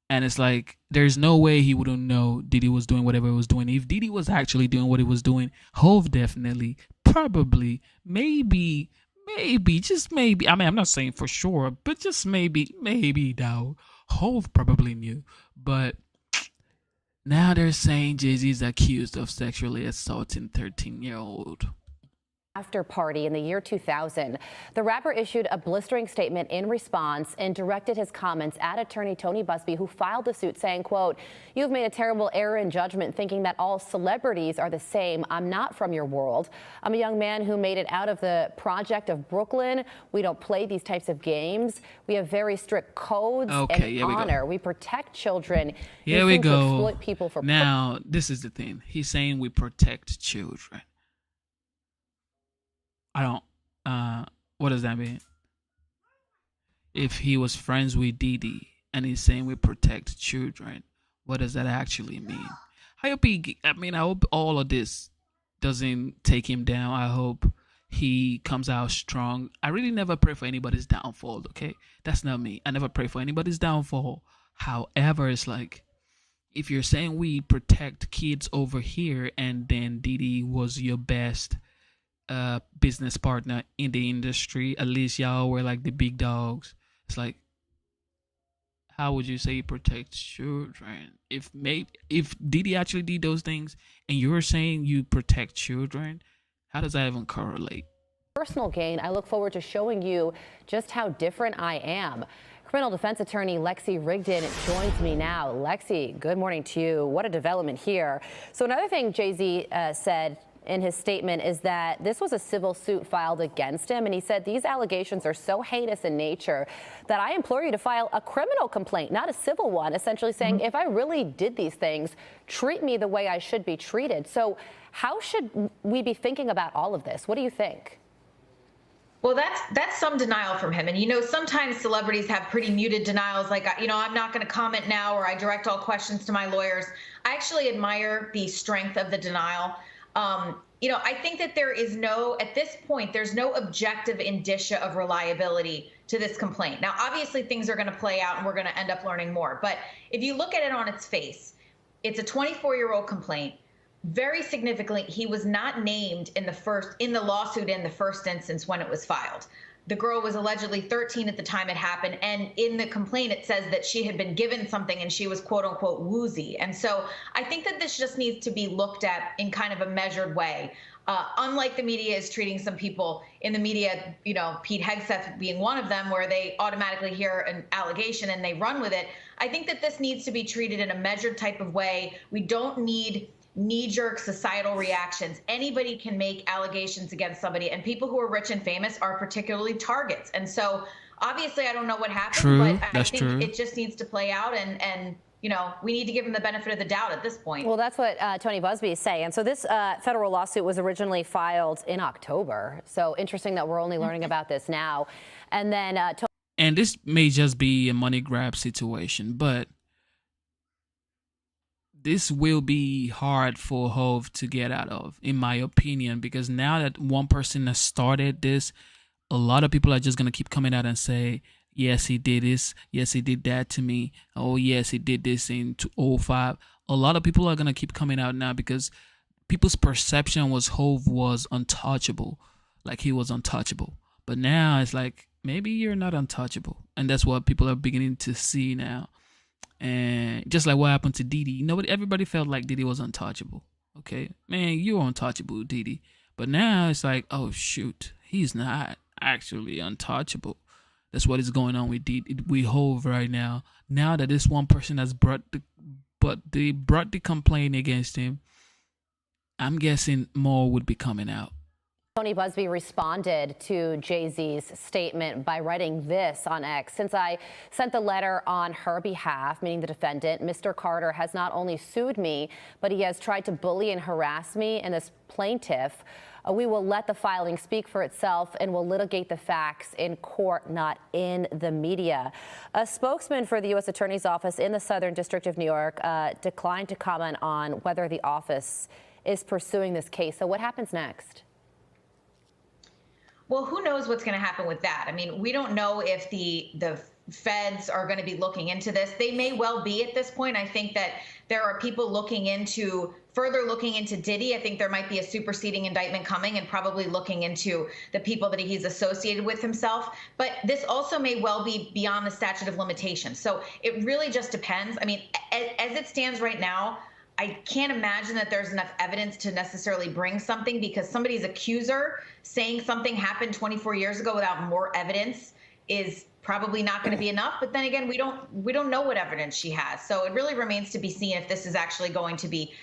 And it's like, there's no way he wouldn't know Diddy was doing whatever he was doing. If Diddy was actually doing what he was doing, Hov definitely, probably, maybe, just maybe. I mean, I'm not saying for sure, but just maybe though. Hov probably knew. But now they're saying Jay-Z is accused of sexually assaulting 13-year-old. After party in the year 2000, the rapper issued a blistering statement in response and directed his comments at attorney Tony Busby, who filed the suit, saying, quote, "You've made a terrible error in judgment thinking that all celebrities are the same. I'm not from your world. I'm a young man who made it out of the project of Brooklyn. We don't play these types of games. We have very strict codes and honor. We protect children. Here we go. Exploit people for now, this is the thing. He's saying we protect children. I don't, what does that mean? If he was friends with Diddy and he's saying we protect children, what does that actually mean? I hope all of this doesn't take him down. I hope he comes out strong. I really never pray for anybody's downfall, okay? That's not me. I never pray for anybody's downfall. However, it's like, if you're saying we protect kids over here and then Diddy was your best business partner in the industry, at least y'all were like the big dogs, it's like, how would you say you protect children? If Diddy actually did those things and you're saying you protect children, how does that even correlate? personal gain. I look forward to showing you just how different I am. Criminal defense attorney Lexi Rigdon joins me now. Lexi, good morning to you. What a development here. So another thing Jay-Z said in his statement is that this was a civil suit filed against him. And he said these allegations are so heinous in nature that I implore you to file a criminal complaint, not a civil one, essentially saying, if I really did these things, treat me the way I should be treated. So how should we be thinking about all of this? What do you think? Well, that's some denial from him. And, you know, sometimes celebrities have pretty muted denials, like, you know, I'm not going to comment now, or I direct all questions to my lawyers. I actually admire the strength of the denial. You know, I think that there is at this point, there's no objective indicia of reliability to this complaint. Now, obviously, things are going to play out and we're going to end up learning more. But if you look at it on its face, it's a 24-year-old complaint. Very significantly, he was not named in the lawsuit in the first instance when it was filed. The girl was allegedly 13 at the time it happened. And in the complaint, it says that she had been given something and she was, quote unquote, woozy. And so I think that this just needs to be looked at in kind of a measured way. Unlike the media is treating some people in the media, you know, Pete Hegseth being one of them, where they automatically hear an allegation and they run with it. I think that this needs to be treated in a measured type of way. We don't need knee-jerk societal reactions. Anybody can make allegations against somebody, and people who are rich and famous are particularly targets. And so obviously I don't know what happened, but I think it just needs to play out, and you know, we need to give him the benefit of the doubt at this point. Well, that's what Tony Busby is saying. And so this federal lawsuit was originally filed in October. So interesting that we're only learning about this now. And then and this may just be a money grab situation, but this will be hard for Hov to get out of, in my opinion, because now that one person has started this, a lot of people are just going to keep coming out and say, yes, he did this. Yes, he did that to me. Oh, yes, he did this in 2005. A lot of people are going to keep coming out now because people's perception was Hov was untouchable. Like he was untouchable. But now it's like, maybe you're not untouchable. And that's what people are beginning to see now. And just like what happened to Diddy, everybody felt like Diddy was untouchable. Okay, man, you're untouchable, Diddy. But now it's like, oh shoot, he's not actually untouchable. That's what is going on with Diddy, with Hov right now. Now that this one person has brought the complaint against him, I'm guessing more would be coming out. Tony Buzbee responded to Jay-Z's statement by writing this on X. Since I sent the letter on her behalf, meaning the defendant, Mr. Carter has not only sued me, but he has tried to bully and harass me and this plaintiff. We will let the filing speak for itself and will litigate the facts in court, not in the media. A spokesman for the U.S. Attorney's Office in the Southern District of New York declined to comment on whether the office is pursuing this case. So what happens next? Well, who knows what's going to happen with that? I mean, we don't know if the feds are going to be looking into this. They may well be at this point. I think that there are people further looking into Diddy. I think there might be a superseding indictment coming and probably looking into the people that he's associated with himself. But this also may well be beyond the statute of limitations. So it really just depends. I mean, as it stands right now, I can't imagine that there's enough evidence to necessarily bring something, because somebody's accuser saying something happened 24 years ago without more evidence is probably not going to be enough. But then again, we don't know what evidence she has. So it really remains to be seen if this is actually going to be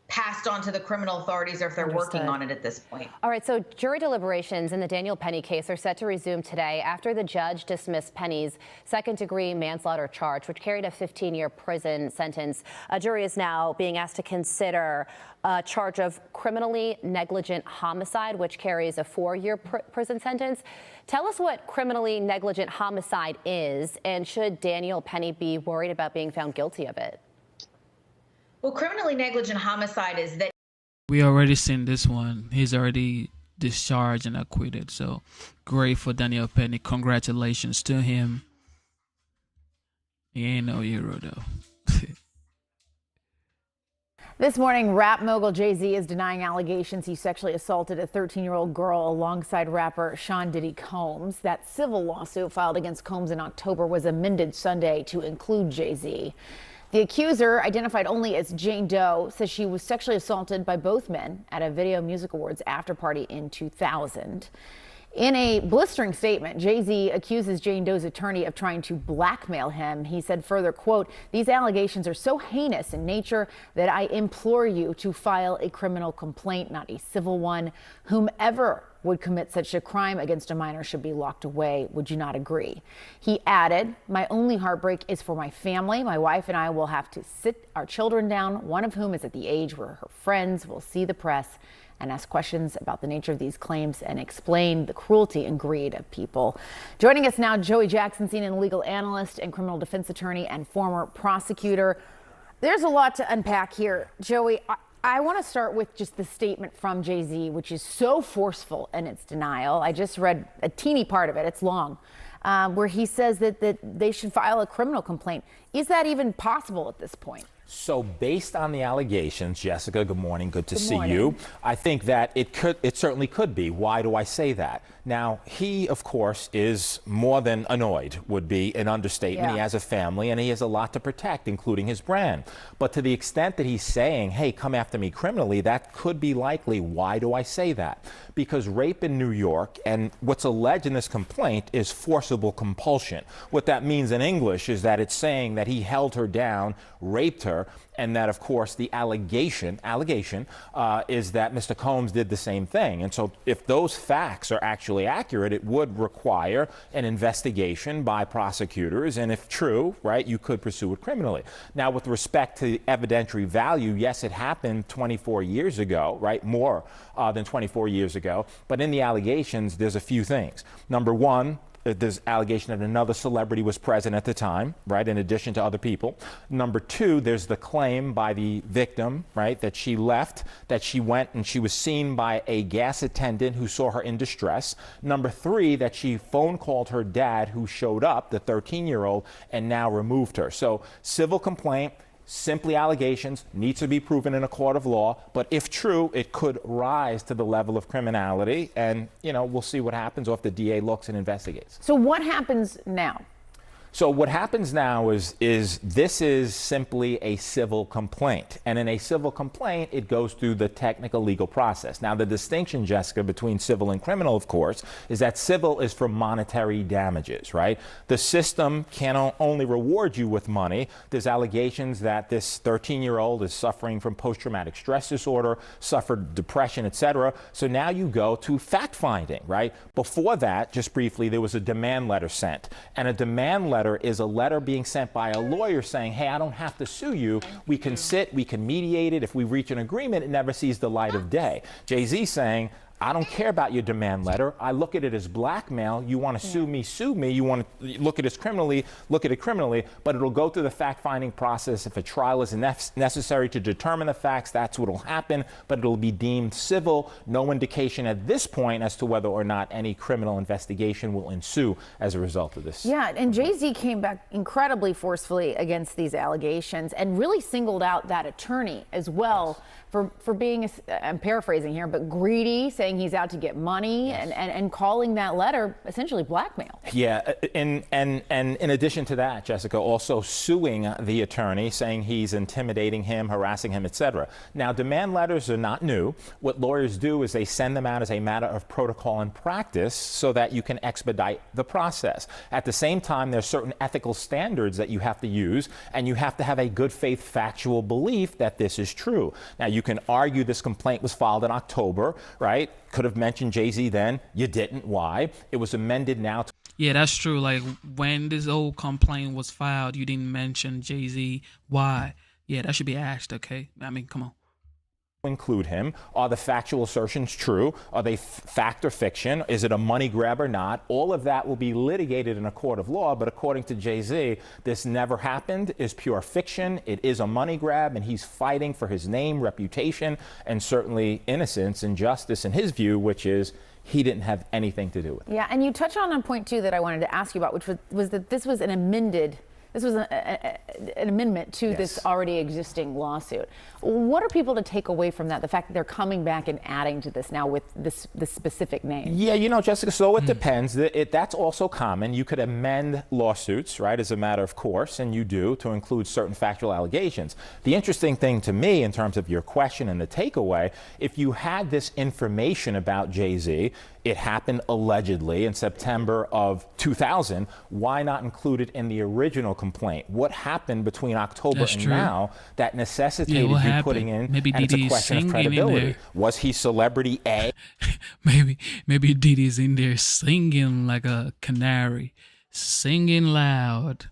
passed on to the criminal authorities or if they're working on it at this point. All right, so jury deliberations in the Daniel Penny case are set to resume today after the judge dismissed Penny's second-degree manslaughter charge, which carried a 15-year prison sentence. A jury is now being asked to consider a charge of criminally negligent homicide, which carries a 4-year prison sentence. Tell us what criminally negligent homicide is, and should Daniel Penny be worried about being found guilty of it? Well, criminally negligent homicide is that We already seen this one. He's already discharged and acquitted. So great for Daniel Penny. Congratulations to him. He ain't no hero though. This morning, rap mogul Jay-Z is denying allegations he sexually assaulted a 13-year-old girl alongside rapper Sean Diddy Combs. That civil lawsuit filed against Combs in October was amended Sunday to include Jay-Z. The accuser, identified only as Jane Doe, says she was sexually assaulted by both men at a Video Music Awards after party in 2000. In a blistering statement, Jay-Z accuses Jane Doe's attorney of trying to blackmail him. He said further, quote, "These allegations are so heinous in nature that I implore you to file a criminal complaint, not a civil one. Whomever would commit such a crime against a minor should be locked away. Would you not agree?" He added, "My only heartbreak is for my family. My wife and I will have to sit our children down, one of whom is at the age where her friends will see the press and ask questions about the nature of these claims and explain the cruelty and greed of people." Joining us now, Joey Jackson, CNN legal analyst and criminal defense attorney and former prosecutor. There's a lot to unpack here. Joey, I want to start with just the statement from Jay-Z, which is so forceful in its denial. I just read a teeny part of it. It's long, where he says that they should file a criminal complaint. Is that even possible at this point? So based on the allegations, Jessica, good morning. Good to see you. I think that it certainly could be. Why do I say that? Now, he, of course, is more than annoyed, would be an understatement. He has a family and he has a lot to protect, including his brand. But to the extent that he's saying, hey, come after me criminally, that could be likely. Why do I say that? Because rape in New York, and what's alleged in this complaint, is forcible compulsion. What that means in English is that it's saying that he held her down, raped her, and that, of course, the allegation is that Mr. Combs did the same thing. And so if those facts are actually accurate, it would require an investigation by prosecutors. And if true, right, you could pursue it criminally. Now, with respect to the evidentiary value, yes, it happened 24 years ago, right, more than 24 years ago. But in the allegations, there's a few things. Number one, there's allegation that another celebrity was present at the time, right, in addition to other people. Number two, there's the claim by the victim, right, that she left, that she went and she was seen by a gas attendant who saw her in distress. Number three, that she phone called her dad, who showed up, the 13-year-old, and now removed her. So civil complaint, simply allegations, needs to be proven in a court of law, but if true, it could rise to the level of criminality, and, you know, we'll see what happens or if the DA looks and investigates. So what happens now? So what happens now is this is simply a civil complaint. And in a civil complaint, it goes through the technical legal process. Now, the distinction, Jessica, between civil and criminal, of course, is that civil is for monetary damages, right? The system can only reward you with money. There's allegations that this 13-year-old is suffering from post-traumatic stress disorder, suffered depression, etc. So now you go to fact-finding, right? Before that, just briefly, there was a demand letter sent. And a demand letter is a letter being sent by a lawyer saying, hey, I don't have to sue you. We can sit, we can mediate it. If we reach an agreement, it never sees the light of day. Jay-Z saying, I don't care about your demand letter. I look at it as blackmail. You want to sue me, sue me. You want to look at it criminally, look at it criminally. But it'll go through the fact-finding process. If a trial is necessary to determine the facts, that's what will happen. But it'll be deemed civil. No indication at this point as to whether or not any criminal investigation will ensue as a result of this. Yeah, and Jay-Z came back incredibly forcefully against these allegations and really singled out that attorney as well for being, I'm paraphrasing here, but greedy, saying he's out to get money, and calling that letter essentially blackmail. Yeah, and in addition to that, Jessica, also suing the attorney, saying he's intimidating him, harassing him, etc. Now, demand letters are not new. What lawyers do is they send them out as a matter of protocol and practice so that you can expedite the process. At the same time, there's certain ethical standards that you have to use, and you have to have a good faith factual belief that this is true. Now, you can argue this complaint was filed in October, right? Could have mentioned Jay-Z then. You didn't. Why? It was amended now. Yeah, that's true. Like, when this old complaint was filed, you didn't mention Jay-Z. Why? Yeah, that should be asked, okay? I mean, come on. Include him. Are the factual assertions true? Are they fact or fiction? Is it a money grab or not? All of that will be litigated in a court of law, but according to Jay-Z, this never happened, is pure fiction. It is a money grab, and he's fighting for his name, reputation, and certainly innocence and justice in his view, which is he didn't have anything to do with it. Yeah, and you touched on a point, too, that I wanted to ask you about, which was that this was an amendment to this already existing lawsuit. What are people to take away from that? The fact that they're coming back and adding to this now with this specific name? Yeah, you know, Jessica, so it depends. That's also common. You could amend lawsuits, right, as a matter of course, and you do, to include certain factual allegations. The interesting thing to me in terms of your question and the takeaway, if you had this information about Jay-Z, it happened allegedly in September of 2000, why not include it in the original complaint? What happened between October and now that necessitated you putting in, maybe and it's a question of credibility. Was he celebrity A? maybe Didi's in there singing like a canary, singing loud.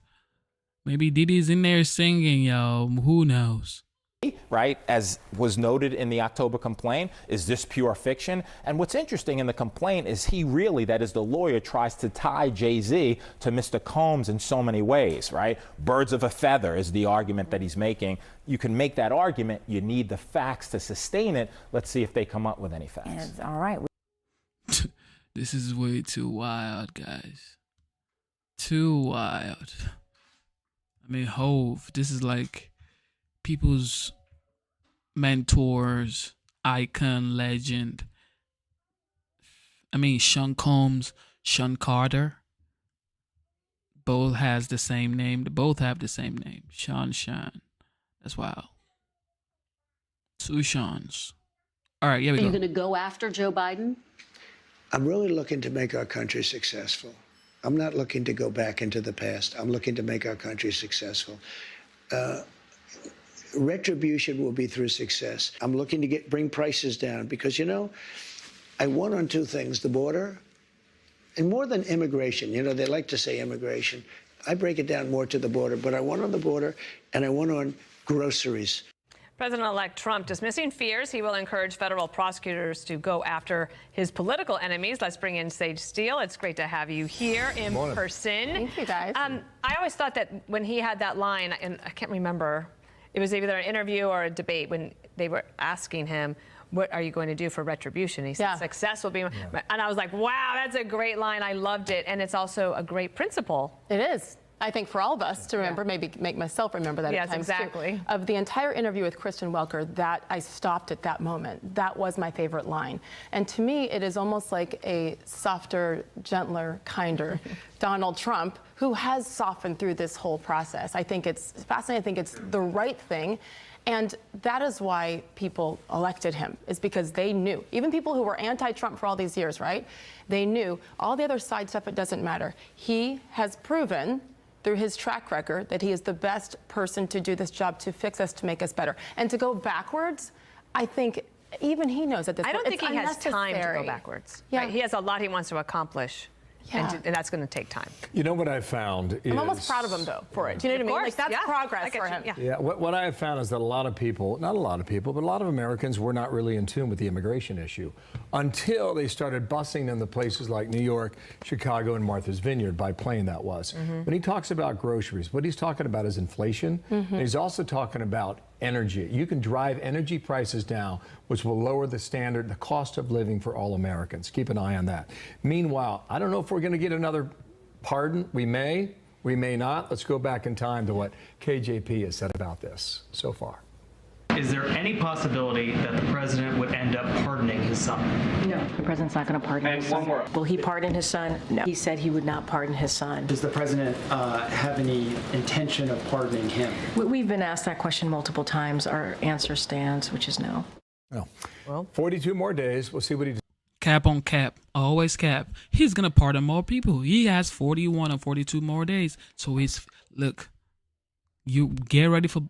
Maybe Didi's in there singing, yo. Who knows? Right, as was noted in the October complaint, is this pure fiction? And what's interesting in the complaint is he really, that is the lawyer, tries to tie Jay-Z to Mr. Combs in so many ways, right? Birds of a feather is the argument that he's making. You can make that argument. You need the facts to sustain it. Let's see if they come up with any facts. All right. This is way too wild, guys. Too wild. I mean, Hove, this is like people's mentors, icon, legend. I mean, Sean Combs, Sean Carter, both has the same name. They both have the same name, Sean. That's wild. Two Seans. All right, here we go. Are you going to go after Joe Biden? I'm really looking to make our country successful. I'm not looking to go back into the past. I'm looking to make our country successful. Retribution will be through success. I'm looking to bring prices down because, you know, I won on two things, the border and more than immigration. You know, they like to say immigration. I break it down more to the border, but I won on the border and I won on groceries. President-elect Trump dismissing fears he will encourage federal prosecutors to go after his political enemies. Let's bring in Sage Steele. It's great to have you here in person. Thank you, guys. I always thought that when he had that line, and I can't remember, it was either an interview or a debate when they were asking him, what are you going to do for retribution? He said, success will be, and I was like, wow, that's a great line. I loved it. And it's also a great principle. It is. I think for all of us to remember, maybe make myself remember that at times too, of the entire interview with Kristen Welker, that I stopped at that moment. That was my favorite line. And to me, it is almost like a softer, gentler, kinder Donald Trump, who has softened through this whole process. I think it's fascinating. I think it's the right thing. And that is why people elected him, is because they knew, even people who were anti-Trump for all these years, right? They knew all the other side stuff, it doesn't matter. He has proven through his track record that he is the best person to do this job, to fix us, to make us better. And to go backwards, I think even he knows at this point, I don't think he has time to go backwards. Yeah. Right? He has a lot he wants to accomplish. Yeah. And that's going to take time. You know what I've found is... I'm almost proud of him, though, for it. Do you know what I mean? Like, that's progress for him. Yeah, what I have found is that a lot of people, not a lot of people, but a lot of Americans were not really in tune with the immigration issue until they started busing them to places like New York, Chicago, and Martha's Vineyard, by plane that was. When he talks about groceries, what he's talking about is inflation, and he's also talking about energy. You can drive energy prices down, which will lower the standard, the cost of living for all Americans. Keep an eye on that. Meanwhile, I don't know if we're going to get another pardon. We may not. Let's go back in time to what KJP has said about this so far. Is there any possibility that the president would end up pardoning his son? No, the president's not going to pardon his son. And one more. Will he pardon his son? No. He said he would not pardon his son. Does the president have any intention of pardoning him? We've been asked that question multiple times. Our answer stands, which is no. Well, 42 more days. We'll see what he does. Cap on cap, always cap. He's gonna pardon more people. He has 41 or 42 more days. So look, you get ready for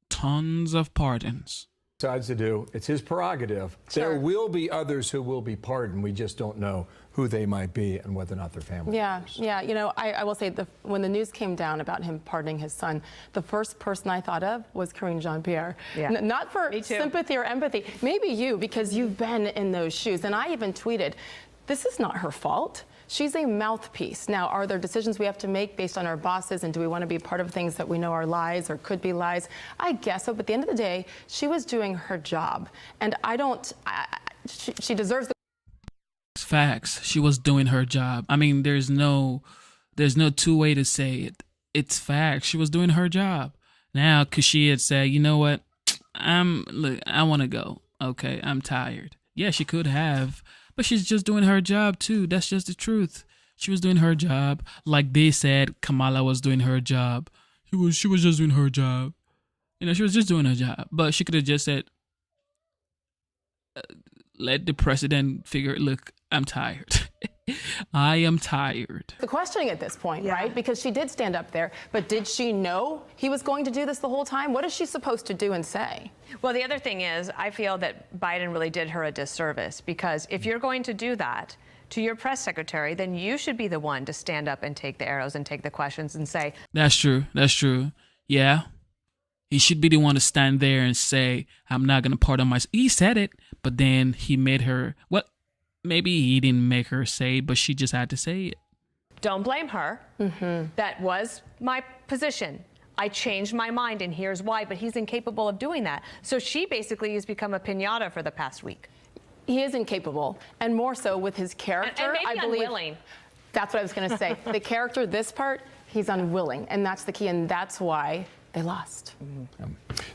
tons of pardons. Decides to do. It's his prerogative. Sure. There will be others who will be pardoned. We just don't know who they might be and whether or not their family. Yeah. You know, I will say, when the news came down about him pardoning his son, the first person I thought of was Karine Jean-Pierre. Yeah. Not for sympathy or empathy. Maybe you, because you've been in those shoes. And I even tweeted, this is not her fault. She's a mouthpiece. Now, are there decisions we have to make based on our bosses, and do we want to be part of things that we know are lies or could be lies? I guess so, but at the end of the day, she was doing her job. And she deserves the... Facts. She was doing her job. I mean, there's no two-way to say it. It's facts. She was doing her job. Now, could she had said, you know what? I want to go. Okay, I'm tired. Yeah, she could have. But she's just doing her job, too. That's just the truth. She was doing her job. Like they said, Kamala was doing her job. She was just doing her job. You know, she was just doing her job. But she could have just said, let the president figure, look, I'm tired. I am tired. The questioning at this point, right? Because she did stand up there, but did she know he was going to do this the whole time? What is she supposed to do and say? Well, the other thing is, I feel that Biden really did her a disservice, because if you're going to do that to your press secretary, then you should be the one to stand up and take the arrows and take the questions and say. That's true. That's true. Yeah. He should be the one to stand there and say, I'm not going to pardon myself. He said it, but then he made her, well, maybe he didn't make her say it, but she just had to say it. Don't blame her. That was my position. I changed my mind, and here's why, but he's incapable of doing that. So she basically has become a piñata for the past week. He is incapable, and more so with his character. And maybe I believe unwilling. That's what I was going to say. The character, this part, he's unwilling, and that's the key, and that's why they lost.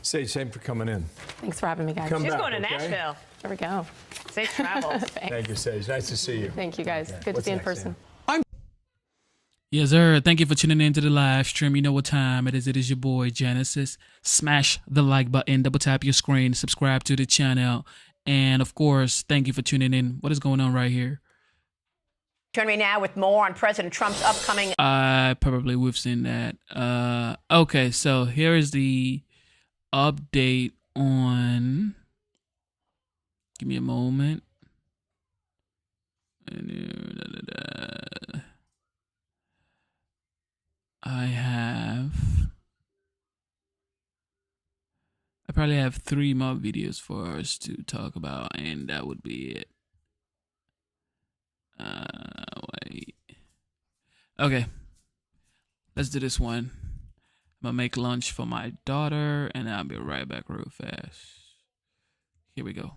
Sage, same for coming in. Thanks for having me, guys. Come She's back, going to okay? Nashville. There we go. Safe travels. Thank you, Sage. Nice to see you. Thank you, guys. Okay. Good What's to be in next, person. Sam? Yes, sir. Thank you for tuning in to the live stream. You know what time it is. It is your boy, Genesis. Smash the like button, double tap your screen, subscribe to the channel. And, of course, thank you for tuning in. What is going on right here? Join me now with more on President Trump's upcoming... We've seen that. Okay, so here is the update on... Give me a moment. I probably have 3 more videos for us to talk about, and that would be it. Wait. Okay. Let's do this one. I'm gonna make lunch for my daughter, and I'll be right back real fast. Here we go.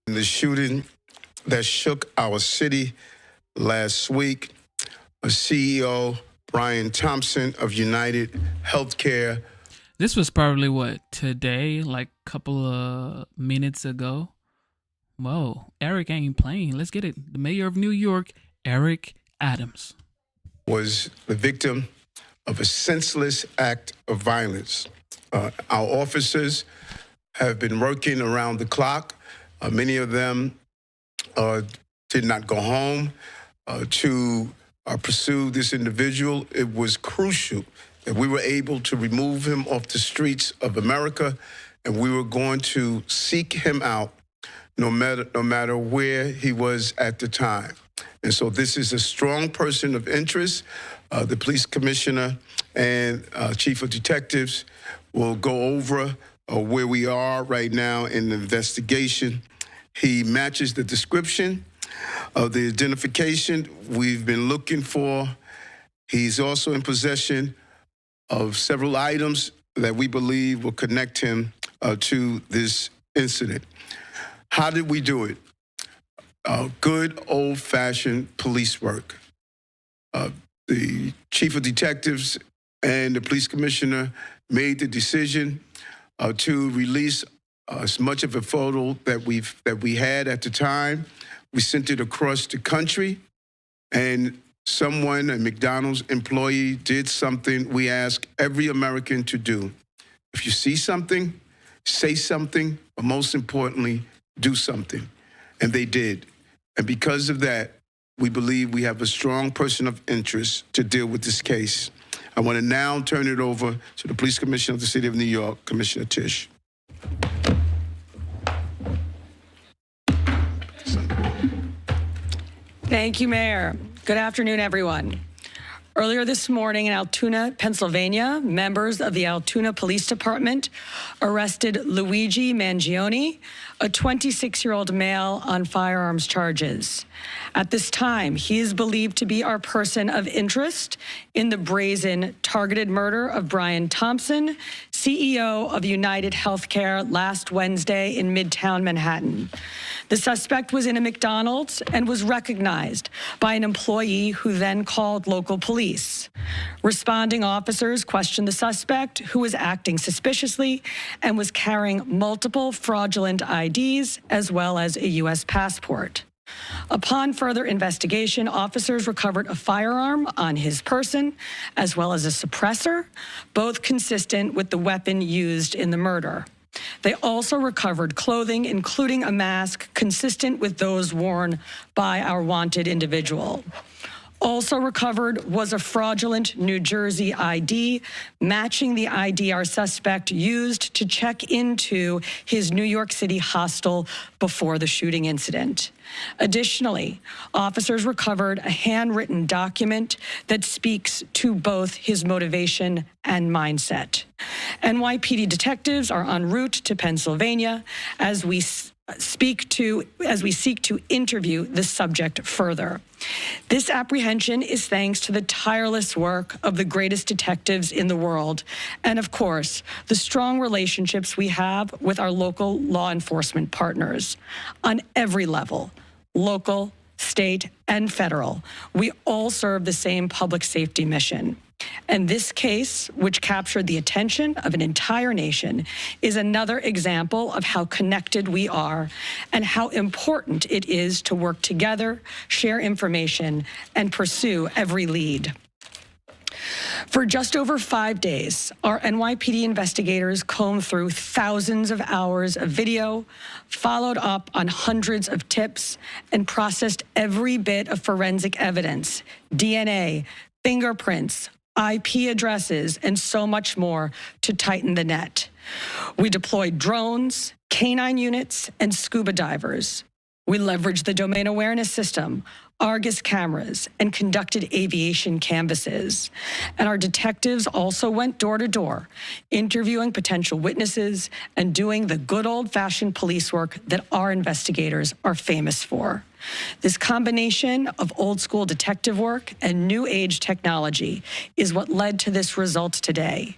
The shooting that shook our city last week. CEO Brian Thompson of United Healthcare. This was probably what, today, like a couple of minutes ago. Whoa, Eric ain't playing. Let's get it. The mayor of New York, Eric Adams, was the victim of a senseless act of violence. Our officers have been working around the clock. Many of them did not go home to pursue this individual. It was crucial that we were able to remove him off the streets of America, and we were going to seek him out no matter where he was at the time. And so this is a strong person of interest. The police commissioner and chief of detectives will go over where we are right now in the investigation. He matches the description of the identification we've been looking for. He's also in possession of several items that we believe will connect him to this incident. How did we do it? Good old-fashioned police work. The chief of detectives and the police commissioner made the decision to release as much of a photo that we had at the time. We sent it across the country, and someone, a McDonald's employee, did something we ask every American to do. If you see something, say something, but most importantly, do something. And they did. And because of that, we believe we have a strong person of interest to deal with this case. I want to now turn it over to the police commissioner of the city of New York, Commissioner Tisch. Thank you, Mayor. Good afternoon, everyone. Earlier this morning in Altoona, Pennsylvania, members of the Altoona Police Department arrested Luigi Mangione, a 26-year-old male, on firearms charges. At this time, he is believed to be our person of interest in the brazen targeted murder of Brian Thompson, CEO of United Healthcare, last Wednesday in Midtown Manhattan. The suspect was in a McDonald's and was recognized by an employee who then called local police. Responding officers questioned the suspect, who was acting suspiciously and was carrying multiple fraudulent IDs as well as a U.S. passport. Upon further investigation, officers recovered a firearm on his person as well as a suppressor, both consistent with the weapon used in the murder. They also recovered clothing, including a mask consistent with those worn by our wanted individual. Also recovered was a fraudulent New Jersey ID, matching the ID our suspect used to check into his New York City hostel before the shooting incident. Additionally, officers recovered a handwritten document that speaks to both his motivation and mindset. NYPD detectives are en route to Pennsylvania as we seek to interview the subject further. This apprehension is thanks to the tireless work of the greatest detectives in the world, and of course, the strong relationships we have with our local law enforcement partners. On every level, local, state, and federal, we all serve the same public safety mission. And this case, which captured the attention of an entire nation, is another example of how connected we are and how important it is to work together, share information, and pursue every lead. For just over 5 days, our NYPD investigators combed through thousands of hours of video, followed up on hundreds of tips, and processed every bit of forensic evidence, DNA, fingerprints, IP addresses, and so much more to tighten the net. We deployed drones, canine units, and scuba divers. We leveraged the domain awareness system, Argus cameras, and conducted aviation canvasses. And our detectives also went door to door, interviewing potential witnesses and doing the good old-fashioned police work that our investigators are famous for. This combination of old-school detective work and new-age technology is what led to this result today.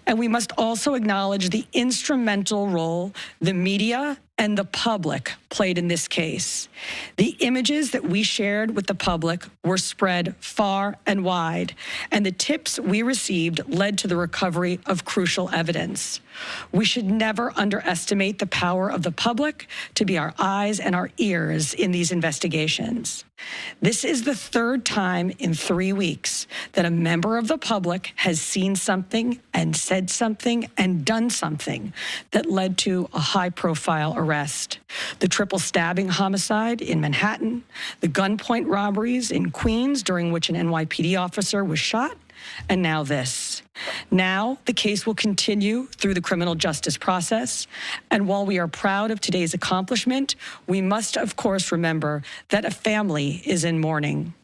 And we must also acknowledge the instrumental role the media and the public played in this case. The images that we shared with the public were spread far and wide, and the tips we received led to the recovery of crucial evidence. We should never underestimate the power of the public to be our eyes and our ears in these investigations. This is the third time in 3 weeks that a member of the public has seen something and said something and done something that led to a high-profile arrest. The triple stabbing homicide in Manhattan, the gunpoint robberies in Queens during which an NYPD officer was shot, and now this. Now, the case will continue through the criminal justice process. And while we are proud of today's accomplishment, we must, of course, remember that a family is in mourning.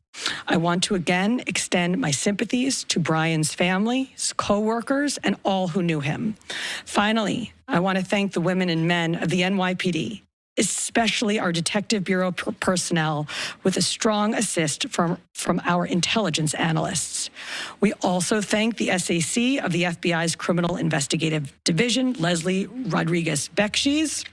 I want to again extend my sympathies to Brian's family, his co-workers, and all who knew him. Finally, I want to thank the women and men of the NYPD, especially our Detective Bureau personnel, with a strong assist from our intelligence analysts. We also thank the SAC of the FBI's Criminal Investigative Division, Leslie Rodriguez-Bekshies.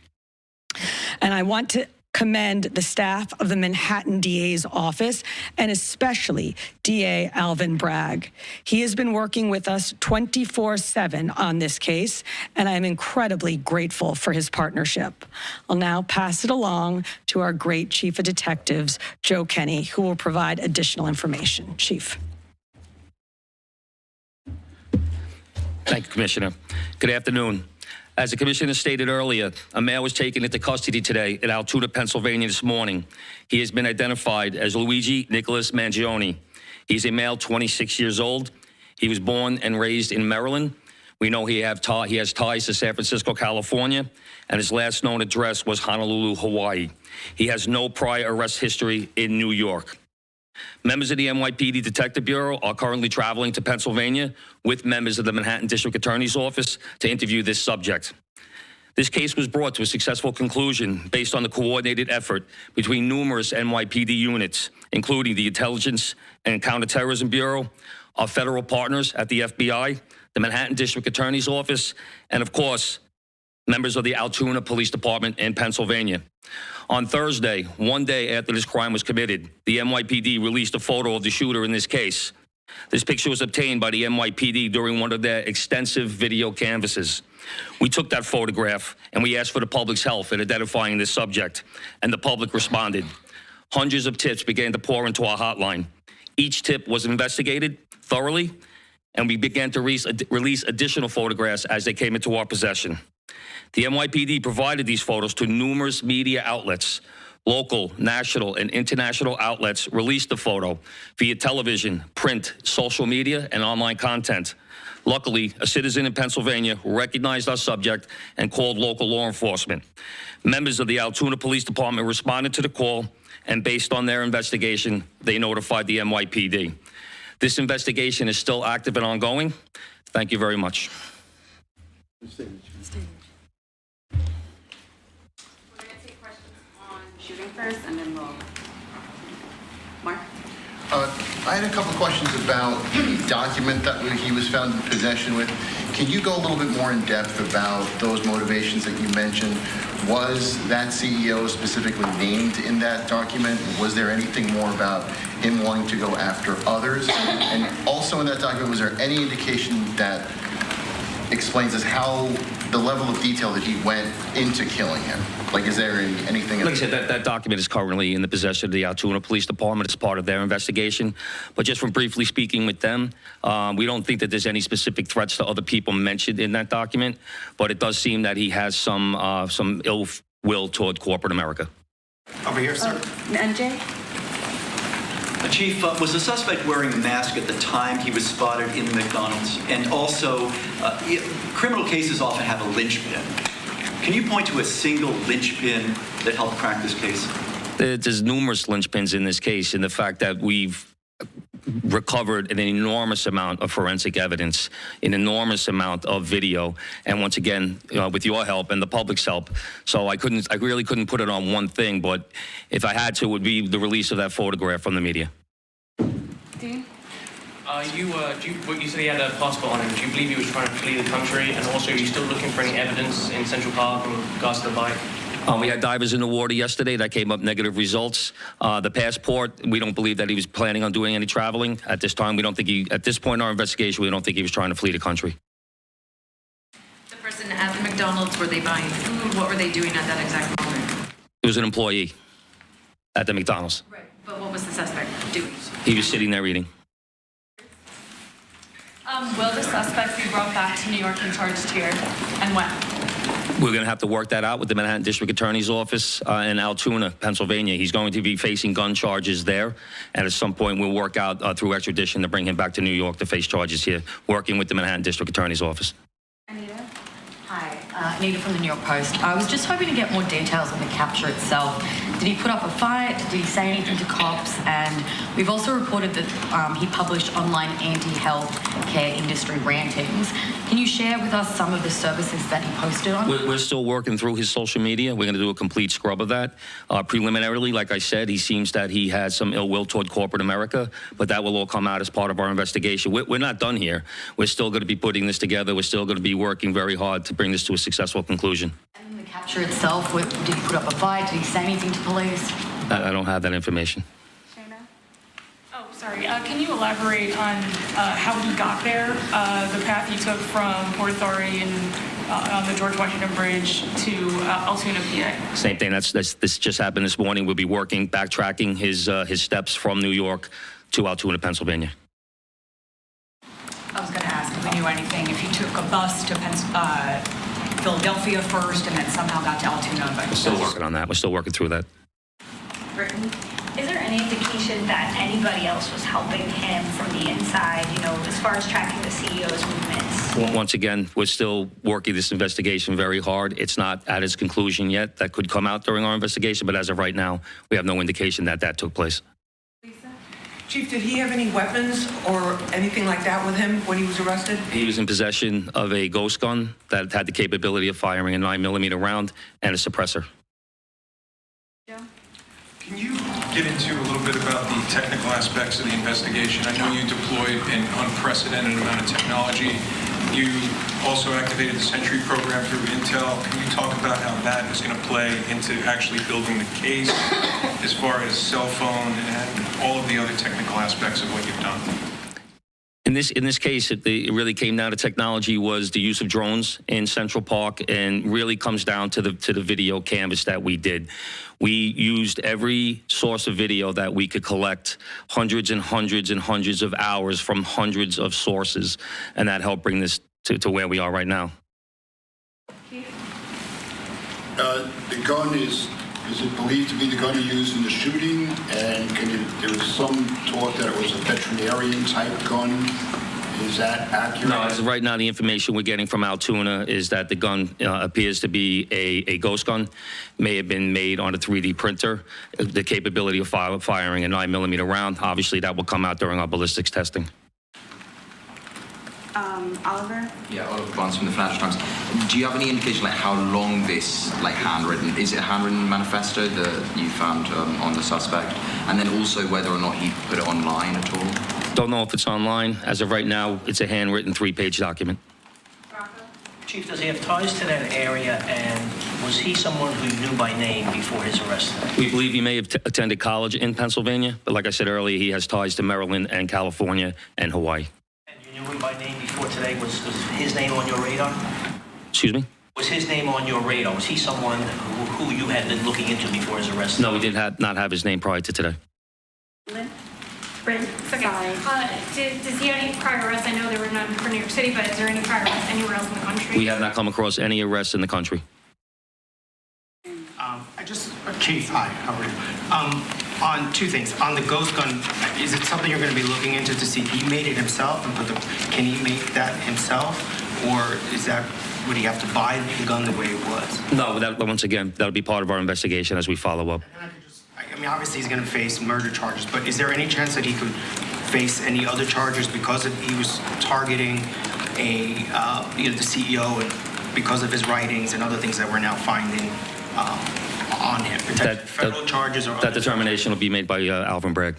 And I want to commend the staff of the Manhattan DA's office, and especially DA Alvin Bragg. He has been working with us 24/7 on this case, and I am incredibly grateful for his partnership. I'll now pass it along to our great Chief of Detectives, Joe Kenny, who will provide additional information. Chief. Thank you, Commissioner. Good afternoon. As the Commissioner stated earlier, a male was taken into custody today in Altoona, Pennsylvania this morning. He has been identified as Luigi Nicholas Mangione. He's a male, 26 years old. He was born and raised in Maryland. We know he has ties to San Francisco, California, and his last known address was Honolulu, Hawaii. He has no prior arrest history in New York. Members of the NYPD Detective Bureau are currently traveling to Pennsylvania with members of the Manhattan District Attorney's Office to interview this subject. This case was brought to a successful conclusion based on the coordinated effort between numerous NYPD units, including the Intelligence and Counterterrorism Bureau, our federal partners at the FBI, the Manhattan District Attorney's Office, and of course, members of the Altoona Police Department in Pennsylvania. On Thursday, one day after this crime was committed, the NYPD released a photo of the shooter in this case. This picture was obtained by the NYPD during one of their extensive video canvasses. We took that photograph and we asked for the public's help in identifying this subject, and the public responded. Hundreds of tips began to pour into our hotline. Each tip was investigated thoroughly, and we began to release additional photographs as they came into our possession. The NYPD provided these photos to numerous media outlets. Local, national, and international outlets released the photo via television, print, social media, and online content. Luckily, a citizen in Pennsylvania recognized our subject and called local law enforcement. Members of the Altoona Police Department responded to the call, and based on their investigation, they notified the NYPD. This investigation is still active and ongoing. Thank you very much. Shooting first, and then we'll. Mark? I had a couple of questions about the document that he was found in possession with. Can you go a little bit more in depth about those motivations that you mentioned? Was that CEO specifically named in that document? Was there anything more about him wanting to go after others? And also in that document, was there any indication that explains us how the level of detail that he went into killing him? Like, is there anything? Like I said, that document is currently in the possession of the Altoona Police Department. It's part of their investigation. But just from briefly speaking with them, we don't think that there's any specific threats to other people mentioned in that document. But it does seem that he has some ill will toward corporate America. Over here, sir. NJ? Chief, was the suspect wearing a mask at the time he was spotted in the McDonald's? And also, criminal cases often have a linchpin. Can you point to a single linchpin that helped crack this case? There's numerous linchpins in this case, in the fact that we've recovered an enormous amount of forensic evidence, an enormous amount of video, and once again, with your help and the public's help. So I really couldn't put it on one thing, but if I had to, it would be the release of that photograph from the media. Dean? You said he had a passport on him. Do you believe he was trying to flee the country? And also, are you still looking for any evidence in Central Park in regards to the bike? We had divers in the water yesterday that came up negative results. The passport, we don't believe that he was planning on doing any traveling. At this time, we don't think at this point in our investigation, we don't think he was trying to flee the country. The person at the McDonald's, were they buying food? What were they doing at that exact moment? He was an employee at the McDonald's. Right. But what was the suspect doing? He was sitting there eating. Will the suspect be brought back to New York and charged here? And when? We're going to have to work that out with the Manhattan District Attorney's Office in Altoona, Pennsylvania. He's going to be facing gun charges there. And at some point, we'll work out through extradition to bring him back to New York to face charges here, working with the Manhattan District Attorney's Office. Anita? Hi, Anita from the New York Post. I was just hoping to get more details on the capture itself. Did he put up a fight? Did he say anything to cops? And we've also reported that he published online anti-health care industry rantings. Can you share with us some of the services that he posted on? We're still working through his social media. We're going to do a complete scrub of that. Preliminarily, like I said, he seems that he has some ill will toward corporate America, but that will all come out as part of our investigation. We're not done here. We're still going to be putting this together. We're still going to be working very hard to bring this to a successful conclusion. And the capture itself, did he put up a fight? Did he say anything to police? I don't have that information. Oh, sorry. Can you elaborate on how he got there, the path he took from Port Authority and on the George Washington Bridge to Altoona, PA? Same thing. This just happened this morning. We'll be working, backtracking his steps from New York to Altoona, Pennsylvania. I was going to ask if we knew anything, if he took a bus to Philadelphia first and then somehow got to Altoona. But We're still working on that. We're still working through that. Britain. Is there any indication that anybody else was helping him from the inside, as far as tracking the CEO's movements? Once again, we're still working this investigation very hard. It's not at its conclusion yet. That could come out during our investigation, but as of right now, we have no indication that that took place. Chief, did he have any weapons or anything like that with him when he was arrested? He was in possession of a ghost gun that had the capability of firing a 9mm round and a suppressor. Can you get into a little bit about the technical aspects of the investigation? I know you deployed an unprecedented amount of technology. You also activated the Sentry program through Intel. Can you talk about how that is going to play into actually building the case as far as cell phone and all of the other technical aspects of what you've done? In this case, it really came down to technology was the use of drones in Central Park, and really comes down to the video canvas that we did. We used every source of video that we could collect, hundreds and hundreds and hundreds of hours from hundreds of sources, and that helped bring this to where we are right now. The gun is it believed to be the gun used in the shooting? And there was some talk that it was a veterinarian type gun. Is that accurate? No, as of right now, the information we're getting from Altoona is that the gun appears to be a ghost gun. May have been made on a 3D printer. The capability of firing a 9mm round, obviously that will come out during our ballistics testing. Oliver? Yeah, Oliver Barnes from the Financial Times. Do you have any indication how long this handwritten, is it a handwritten manifesto that you found on the suspect? And then also whether or not he put it online at all? Don't know if it's online. As of right now, it's a handwritten 3-page document. Chief, does he have ties to that area, and was he someone who you knew by name before his arrest? We believe he may have attended college in Pennsylvania, but like I said earlier, he has ties to Maryland and California and Hawaii. You knew him by name before today. Was his name on your radar? Excuse me? Was his name on your radar? Was he someone who you had been looking into before his arrest? No, we did not have his name prior to today. Lynn? Brent? Okay. Does he have any prior arrests? I know there were none for New York City, but is there any prior arrests anywhere else in the country? We have not come across any arrests in the country. Chief, hi, how are you? On two things. On the ghost gun, is it something you're going to be looking into to see if he made it himself and can he make that himself, or would he have to buy the gun the way it was? No, once again, that'll be part of our investigation as we follow up. I mean, obviously he's going to face murder charges, but is there any chance that he could face any other charges because he was targeting the CEO and because of his writings and other things that we're now finding on him? Federal charges or that determination will be made by Alvin Bragg.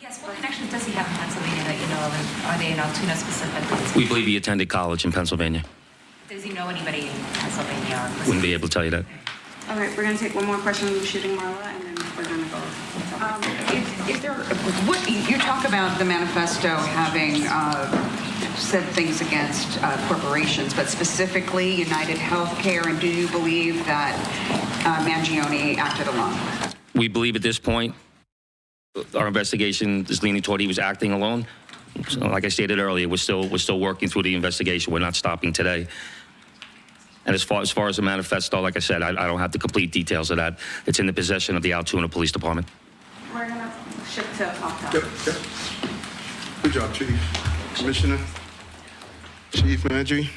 Yes, what connections does he have in Pennsylvania that you know of, and are they in Altoona specifically? We believe he attended college in Pennsylvania. Does he know anybody in Pennsylvania? Wouldn't be able to tell you that. All right, we're going to take one more question on the shooting, Marla, and then we're going to go. Is there, what, you talk about the manifesto having said things against corporations, but specifically United Healthcare, and do you believe that Mangione acted alone? We believe at this point, our investigation is leaning toward he was acting alone. So, like I stated earlier, we're still working through the investigation. We're not stopping today. And as far as the manifesto, like I said, I don't have the complete details of that. It's in the possession of the Altoona Police Department. We're going to shift to opt-out. Yep. Good job, Chief. Commissioner, Chief Mangry.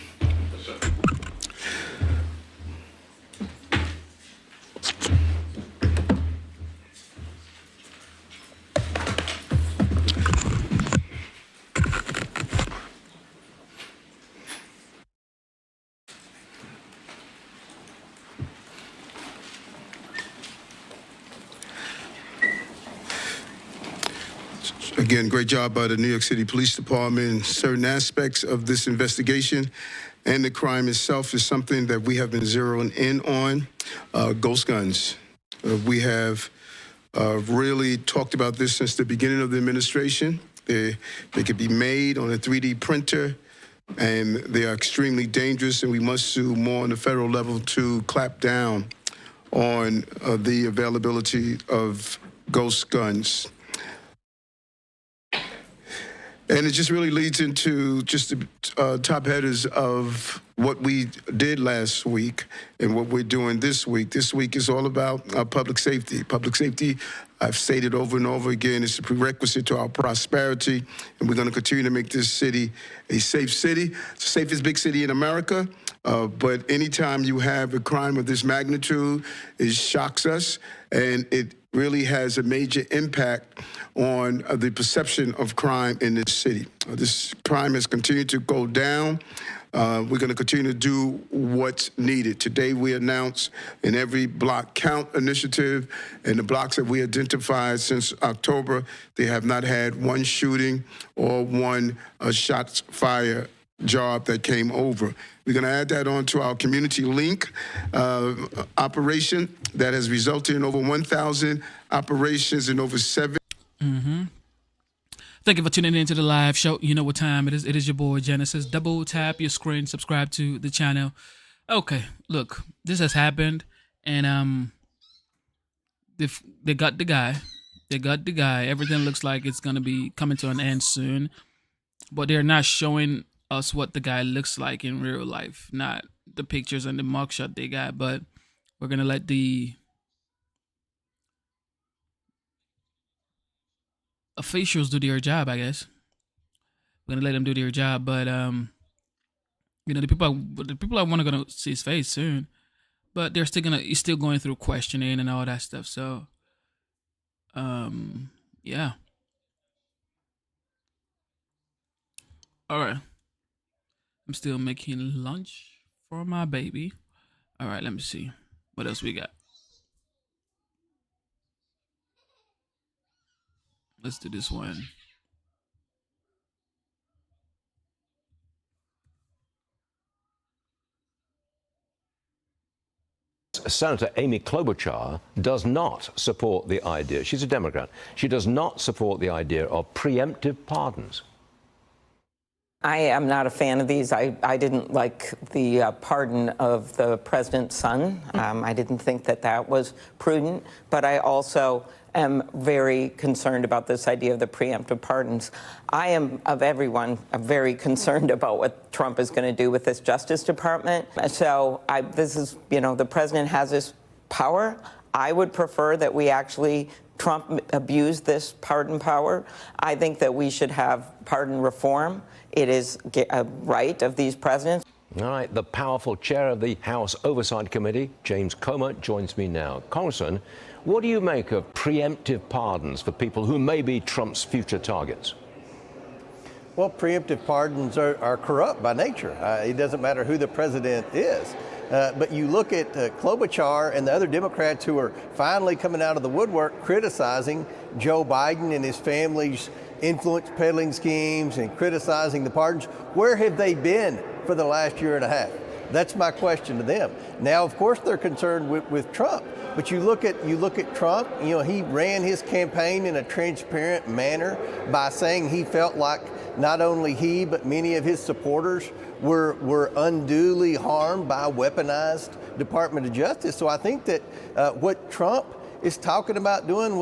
Again, great job by the New York City Police Department. In certain aspects of this investigation and the crime itself is something that we have been zeroing in on. Ghost guns. We have really talked about this since the beginning of the administration. They could be made on a 3D printer, and they are extremely dangerous, and we must do more on the federal level to clamp down on the availability of ghost guns. And it just really leads into just the top headers of what we did last week and what we're doing this week. This week is all about public safety. Public safety, I've stated over and over again, is a prerequisite to our prosperity, and we're going to continue to make this city a safe city. It's the safest big city in America, but anytime you have a crime of this magnitude, it shocks us, and it really has a major impact on the perception of crime in this city. This crime has continued to go down. We're going to continue to do what's needed. Today we announced an Every Block Count initiative, and the blocks that we identified since October, they have not had one shooting or one shots fired job that came over. We're going to add that on to our Community Link operation that has resulted in over 1,000 operations in over 7. Thank you for tuning into the live show. You know what time it is. It is your boy Genesis. Double tap your screen, subscribe to the channel. Okay, look, this has happened, and they got the guy. They got the guy. Everything looks like it's gonna be coming to an end soon, but they're not showing us what the guy looks like in real life, not the pictures and the mugshot they got. But we're gonna let the officials do their job, I guess. We're gonna let them do their job, but you know, the people are gonna see his face soon, but they're still he's still going through questioning and all that stuff. So, yeah. All right. I'm still making lunch for my baby. All right, let me see what else we got. Let's do this one. Senator Amy Klobuchar does not support the idea. She's a Democrat. She does not support the idea of preemptive pardons. I am not a fan of these. I didn't like the pardon of the president's son. I didn't think that was prudent, but I also am very concerned about this idea of the preemptive pardons. I am, of everyone, very concerned about what Trump is going to do with this Justice Department. So this is, you know, the president has this power. I would prefer that we actually Trump abused this pardon power. I think that we should have pardon reform. It is a right of these presidents. All right, the powerful chair of the House Oversight Committee, James Comer, joins me now. Congressman, what do you make of preemptive pardons for people who may be Trump's future targets? Well, preemptive pardons are corrupt by nature. It doesn't matter who the president is. But you look at Klobuchar and the other Democrats who are finally coming out of the woodwork criticizing Joe Biden and his family's influence peddling schemes and criticizing the pardons. Where have they been for the last year and a half? That's my question to them. Now, of course, they're concerned with Trump. But you look at Trump, he ran his campaign in a transparent manner by saying he felt like not only he, but many of his supporters were unduly harmed by a weaponized Department of Justice. So I think that what Trump is talking about doing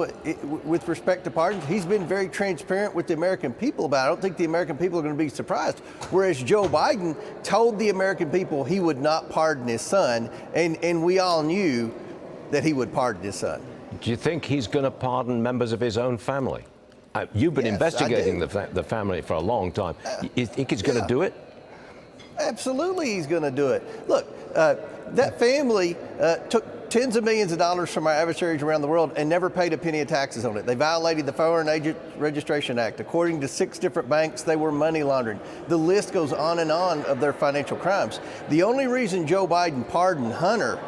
with respect to pardons, he's been very transparent with the American people about it. I don't think the American people are going to be surprised. Whereas Joe Biden told the American people he would not pardon his son, and we all knew that he would pardon his son. Do you think he's going to pardon members of his own family? You've been investigating the family for a long time. You think he's going to do it? Absolutely, he's going to do it. Look, that family took tens of millions of dollars from our adversaries around the world and never paid a penny of taxes on it. They violated the Foreign Agent Registration Act. According to 6 different banks, they were money laundering. The list goes on and on of their financial crimes. The only reason Joe Biden pardoned Hunter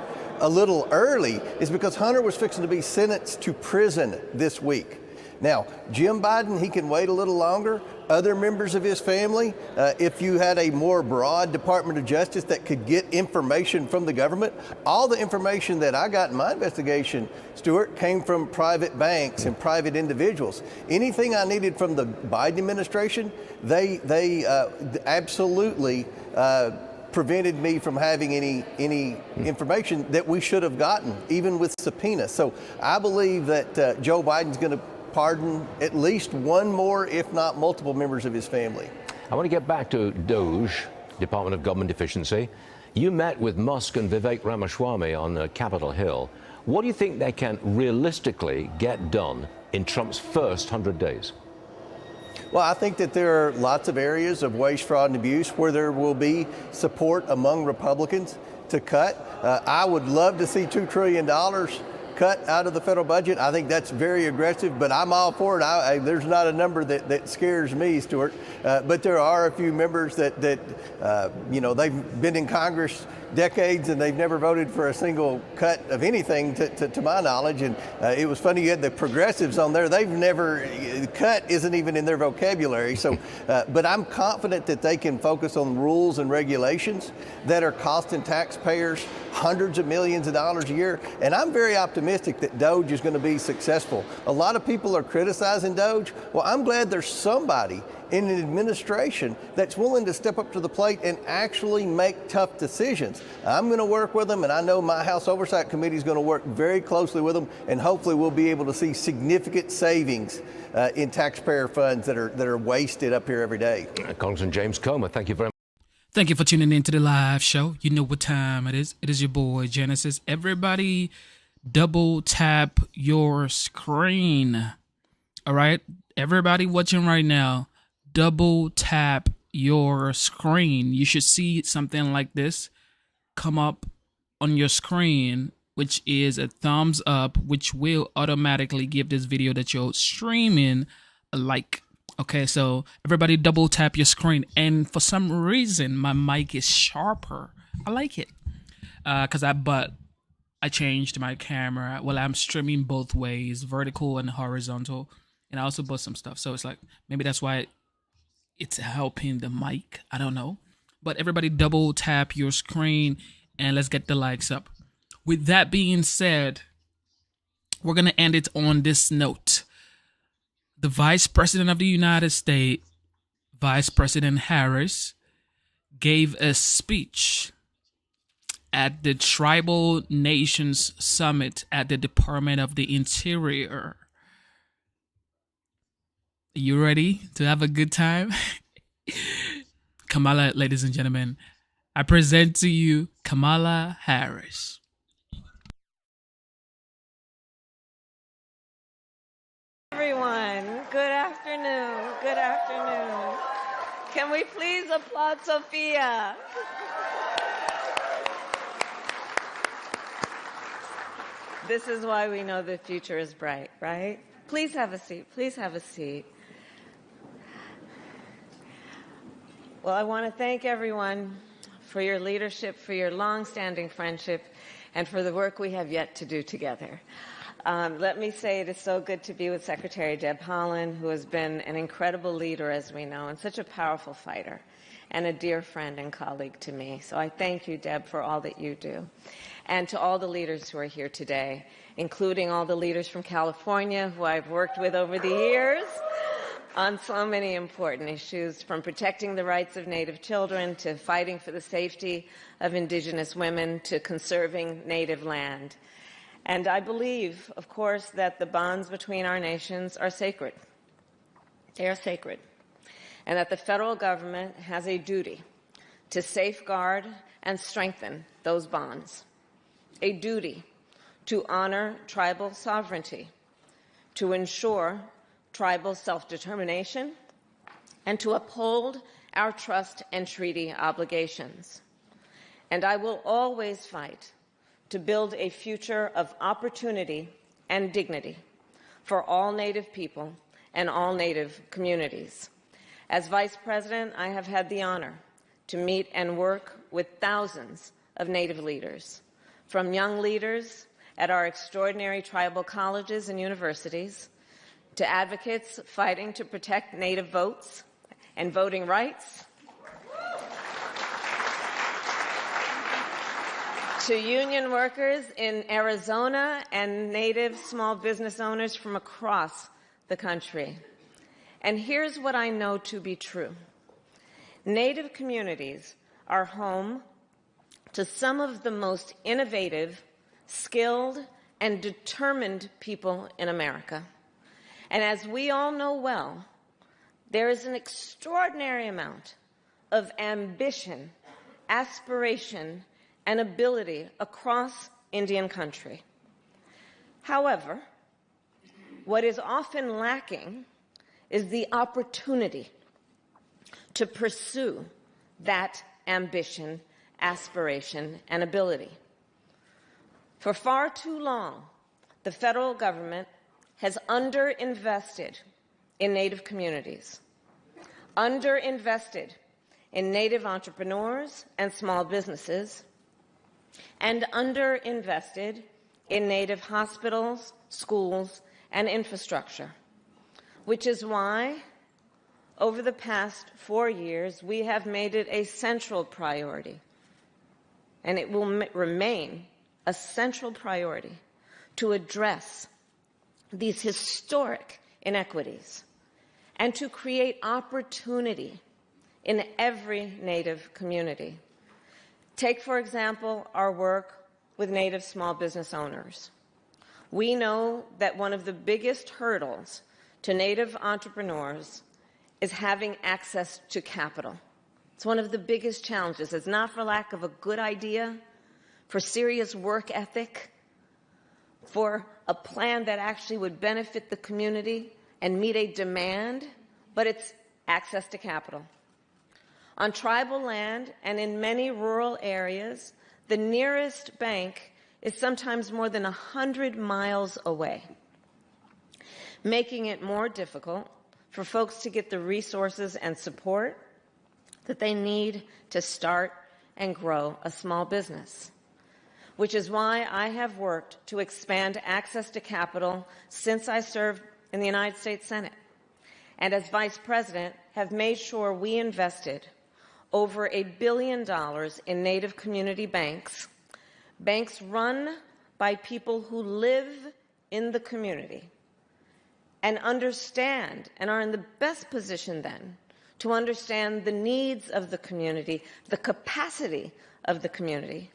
a little early is because Hunter was fixing to be sentenced to prison this week. Now, Jim Biden, he can wait a little longer. Other members of his family, if you had a more broad Department of Justice that could get information from the government, all the information that I got in my investigation, Stuart, came from private banks and private individuals. Anything I needed from the Biden administration, they absolutely prevented me from having any information that we should have gotten, even with subpoena. So I believe that Joe Biden's going to pardon at least one more, if not multiple members of his family. I want to get back to DOJ, Department of Government Efficiency. You met with Musk and Vivek Ramaswamy on Capitol Hill. What do you think they can realistically get done in Trump's first 100 days? Well, I think that there are lots of areas of waste, fraud, and abuse where there will be support among Republicans to cut. I would love to see $2 trillion cut out of the federal budget. I think that's very aggressive, but I'm all for it. There's not a number that scares me, Stuart. But there are a few members that they've been in Congress decades and they've never voted for a single cut of anything to my knowledge. And it was funny, you had the progressives on there. They've never, cut isn't even in their vocabulary. So, but I'm confident that they can focus on rules and regulations that are costing taxpayers hundreds of millions of dollars a year. And I'm very optimistic that DOJ is going to be successful. A lot of people are criticizing DOJ. Well, I'm glad there's somebody in an administration that's willing to step up to the plate and actually make tough decisions. I'm going to work with them, and I know my House Oversight Committee is going to work very closely with them, and hopefully we'll be able to see significant savings in taxpayer funds that are wasted up here every day. Congressman James Comer, thank you very much. Thank you for tuning in to the live show. You know what time it is. It is your boy, Genesis. Everybody double tap your screen. All right? Everybody watching right now, double tap your screen. You should see something like this come up on your screen, which is a thumbs up, which will automatically give this video that you're streaming a like. Okay, so everybody double tap your screen. And for some reason, my mic is sharper. I like it. Because I changed my camera. Well, I'm streaming both ways, vertical and horizontal. And I also bought some stuff. So it's like, maybe that's why it's helping the mic. I don't know. But everybody double tap your screen and let's get the likes up. With that being said, we're going to end it on this note. The Vice President of the United States, Vice President Harris, gave a speech at the Tribal Nations Summit at the Department of the Interior. You ready to have a good time? Kamala, ladies and gentlemen, I present to you Kamala Harris. Everyone, good afternoon. Good afternoon. Can we please applaud Sophia? This is why we know the future is bright, right? Please have a seat. Please have a seat. Well, I want to thank everyone for your leadership, for your long-standing friendship, and for the work we have yet to do together. Let me say it is so good to be with Secretary Deb Haaland, who has been an incredible leader, as we know, and such a powerful fighter, and a dear friend and colleague to me. So I thank you, Deb, for all that you do. And to all the leaders who are here today, including all the leaders from California who I've worked with over the years on so many important issues, from protecting the rights of Native children to fighting for the safety of Indigenous women to conserving Native land. And I believe, of course, that the bonds between our nations are sacred. They are sacred. And that the federal government has a duty to safeguard and strengthen those bonds. A duty to honor tribal sovereignty, to ensure tribal self-determination, and to uphold our trust and treaty obligations. And I will always fight to build a future of opportunity and dignity for all Native people and all Native communities. As Vice President, I have had the honor to meet and work with thousands of Native leaders, from young leaders at our extraordinary tribal colleges and universities, to advocates fighting to protect Native votes and voting rights, to union workers in Arizona and Native small business owners from across the country. And here's what I know to be true. Native communities are home to some of the most innovative, skilled, and determined people in America. And as we all know well, there is an extraordinary amount of ambition, aspiration, and ability across Indian country. However, what is often lacking is the opportunity to pursue that ambition, aspiration, and ability. For far too long, the federal government has underinvested in Native communities, underinvested in Native entrepreneurs and small businesses, and underinvested in Native hospitals, schools, and infrastructure, which is why, over the past 4 years, we have made it a central priority, and it will remain a central priority to address these historic inequities and to create opportunity in every Native community. Take, for example, our work with Native small business owners. We know that one of the biggest hurdles to Native entrepreneurs is having access to capital. It's one of the biggest challenges. It's not for lack of a good idea, for serious work ethic, for a plan that actually would benefit the community and meet a demand, but it's access to capital. On tribal land and in many rural areas, the nearest bank is sometimes more than 100 miles away, making it more difficult for folks to get the resources and support that they need to start and grow a small business, which is why I have worked to expand access to capital since I served in the United States Senate, and as Vice President have made sure we invested over $1 billion in Native community banks, banks run by people who live in the community and understand and are in the best position then to understand the needs of the community, the capacity of the community,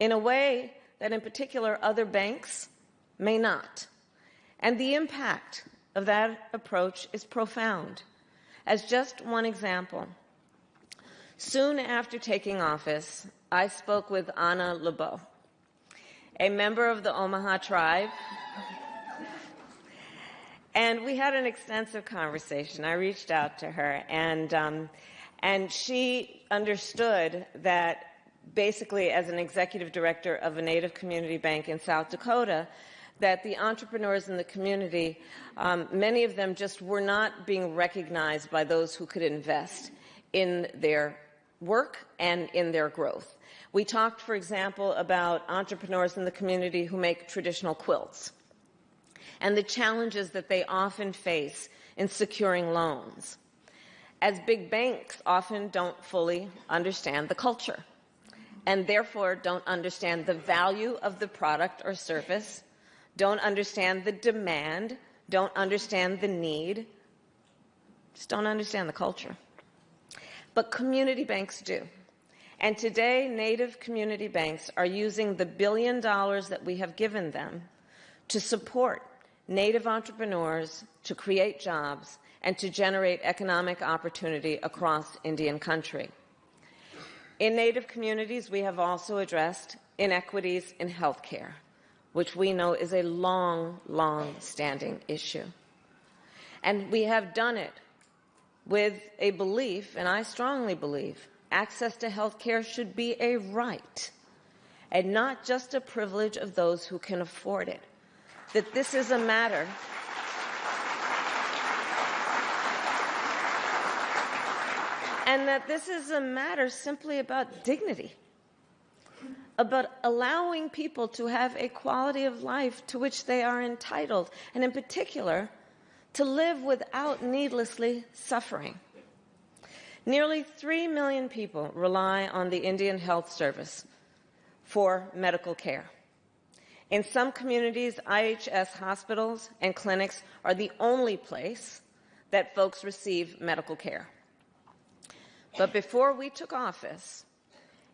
in a way that in particular other banks may not. And the impact of that approach is profound. As just one example, soon after taking office, I spoke with Anna LeBeau, a member of the Omaha tribe, and we had an extensive conversation. I reached out to her, and she understood that basically as an executive director of a Native community bank in South Dakota, that the entrepreneurs in the community, many of them just were not being recognized by those who could invest in their work and in their growth. We talked, for example, about entrepreneurs in the community who make traditional quilts. and the challenges that they often face in securing loans, as big banks often don't fully understand the culture and therefore don't understand the value of the product or service, don't understand the demand, don't understand the need, just don't understand the culture. But community banks do. And today, Native community banks are using the $1 billion that we have given them to support Native entrepreneurs, to create jobs, and to generate economic opportunity across Indian country. In Native communities, we have also addressed inequities in health care, which we know is a long-standing issue. And we have done it with a belief, and I strongly believe, access to health care should be a right and not just a privilege of those who can afford it. That this is a matter and that this is a matter simply about dignity, about allowing people to have a quality of life to which they are entitled, and in particular, to live without needlessly suffering. Nearly 3 million people rely on the Indian Health Service for medical care. In some communities, IHS hospitals and clinics are the only place that folks receive medical care. But before we took office,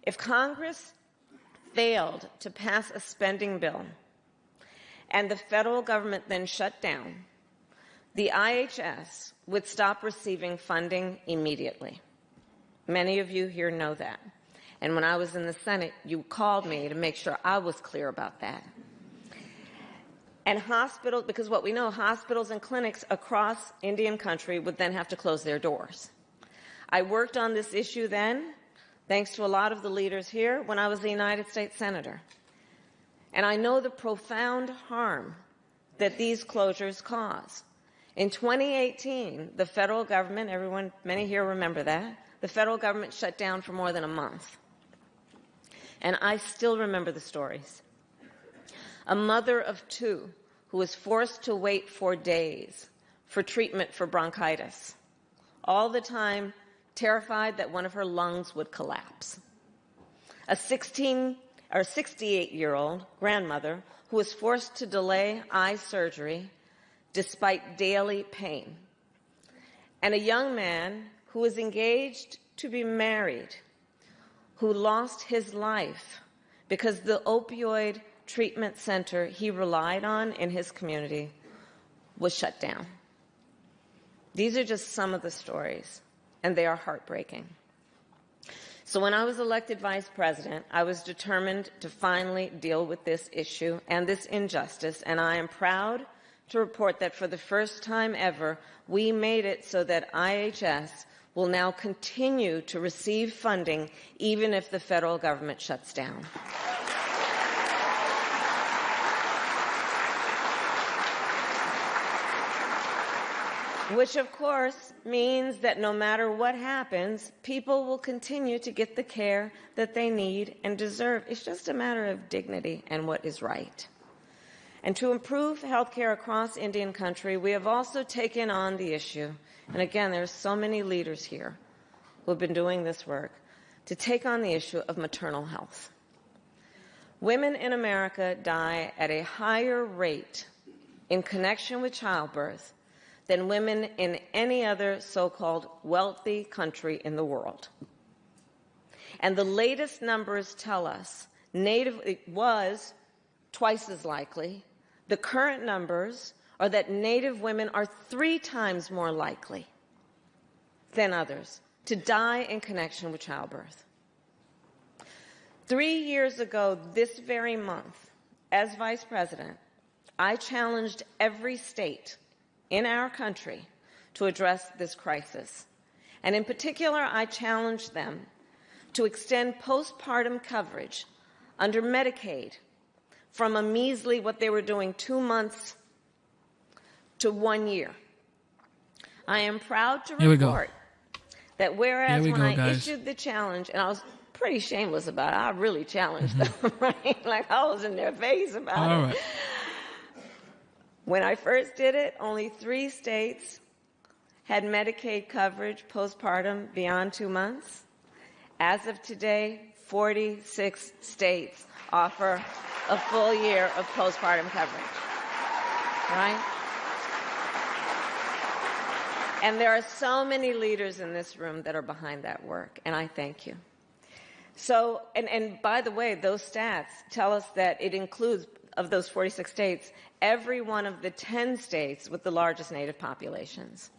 if Congress failed to pass a spending bill and the federal government then shut down, the IHS would stop receiving funding immediately. Many of you here know that. And when I was in the Senate, you called me to make sure I was clear about that. And hospitals, because what we know, hospitals and clinics across Indian country would then have to close their doors. I worked on this issue then, thanks to a lot of the leaders here, when I was a United States Senator. And I know the profound harm that these closures cause. In 2018, the federal government, many here remember that, the federal government shut down for more than a month. And I still remember the stories. A mother of 2 who was forced to wait for days for treatment for bronchitis, all the time terrified that one of her lungs would collapse. A 68-year-old grandmother who was forced to delay eye surgery despite daily pain. And a young man who was engaged to be married, who lost his life because the opioid treatment center he relied on in his community was shut down. These are just some of the stories, and they are heartbreaking. So when I was elected vice president, I was determined to finally deal with this issue and this injustice, and I am proud to report that for the first time ever, we made it so that IHS will now continue to receive funding even if the federal government shuts down. Which, of course, means that no matter what happens, people will continue to get the care that they need and deserve. It's just a matter of dignity and what is right. And to improve health care across Indian country, we have also taken on the issue, and again, there are so many leaders here who have been doing this work, to take on the issue of maternal health. Women in America die at a higher rate in connection with childbirth than women in any other so-called wealthy country in the world. And the latest numbers tell us it was twice as likely. The current numbers are that Native women are 3 times more likely than others to die in connection with childbirth. 3 years ago, this very month, as vice president, I challenged every state in our country to address this crisis. And in particular, I challenged them to extend postpartum coverage under Medicaid from a measly, what they were doing, 2 months to 1 year. I am proud to report that whereas when I issued the challenge, and I was pretty shameless about it, I really challenged them, right? Like I was in their face about it. When I first did it, only 3 states had Medicaid coverage postpartum beyond 2 months. As of today, 46 states offer a full year of postpartum coverage, right? And there are so many leaders in this room that are behind that work, and I thank you. So, and by the way, those stats tell us that it includes, of those 46 states, every one of the 10 states with the largest Native populations.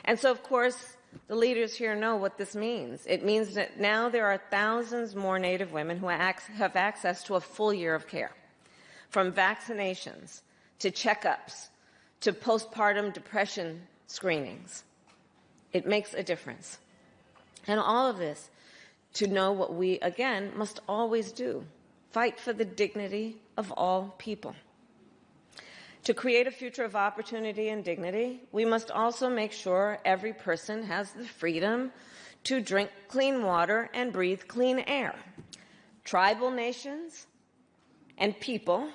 And so, of course, the leaders here know what this means. It means that now there are thousands more Native women who have access to a full year of care, from vaccinations to checkups to postpartum depression screenings. It makes a difference. And all of this to know what we, again, must always do: fight for the dignity of all people. To create a future of opportunity and dignity, we must also make sure every person has the freedom to drink clean water and breathe clean air. Tribal nations and people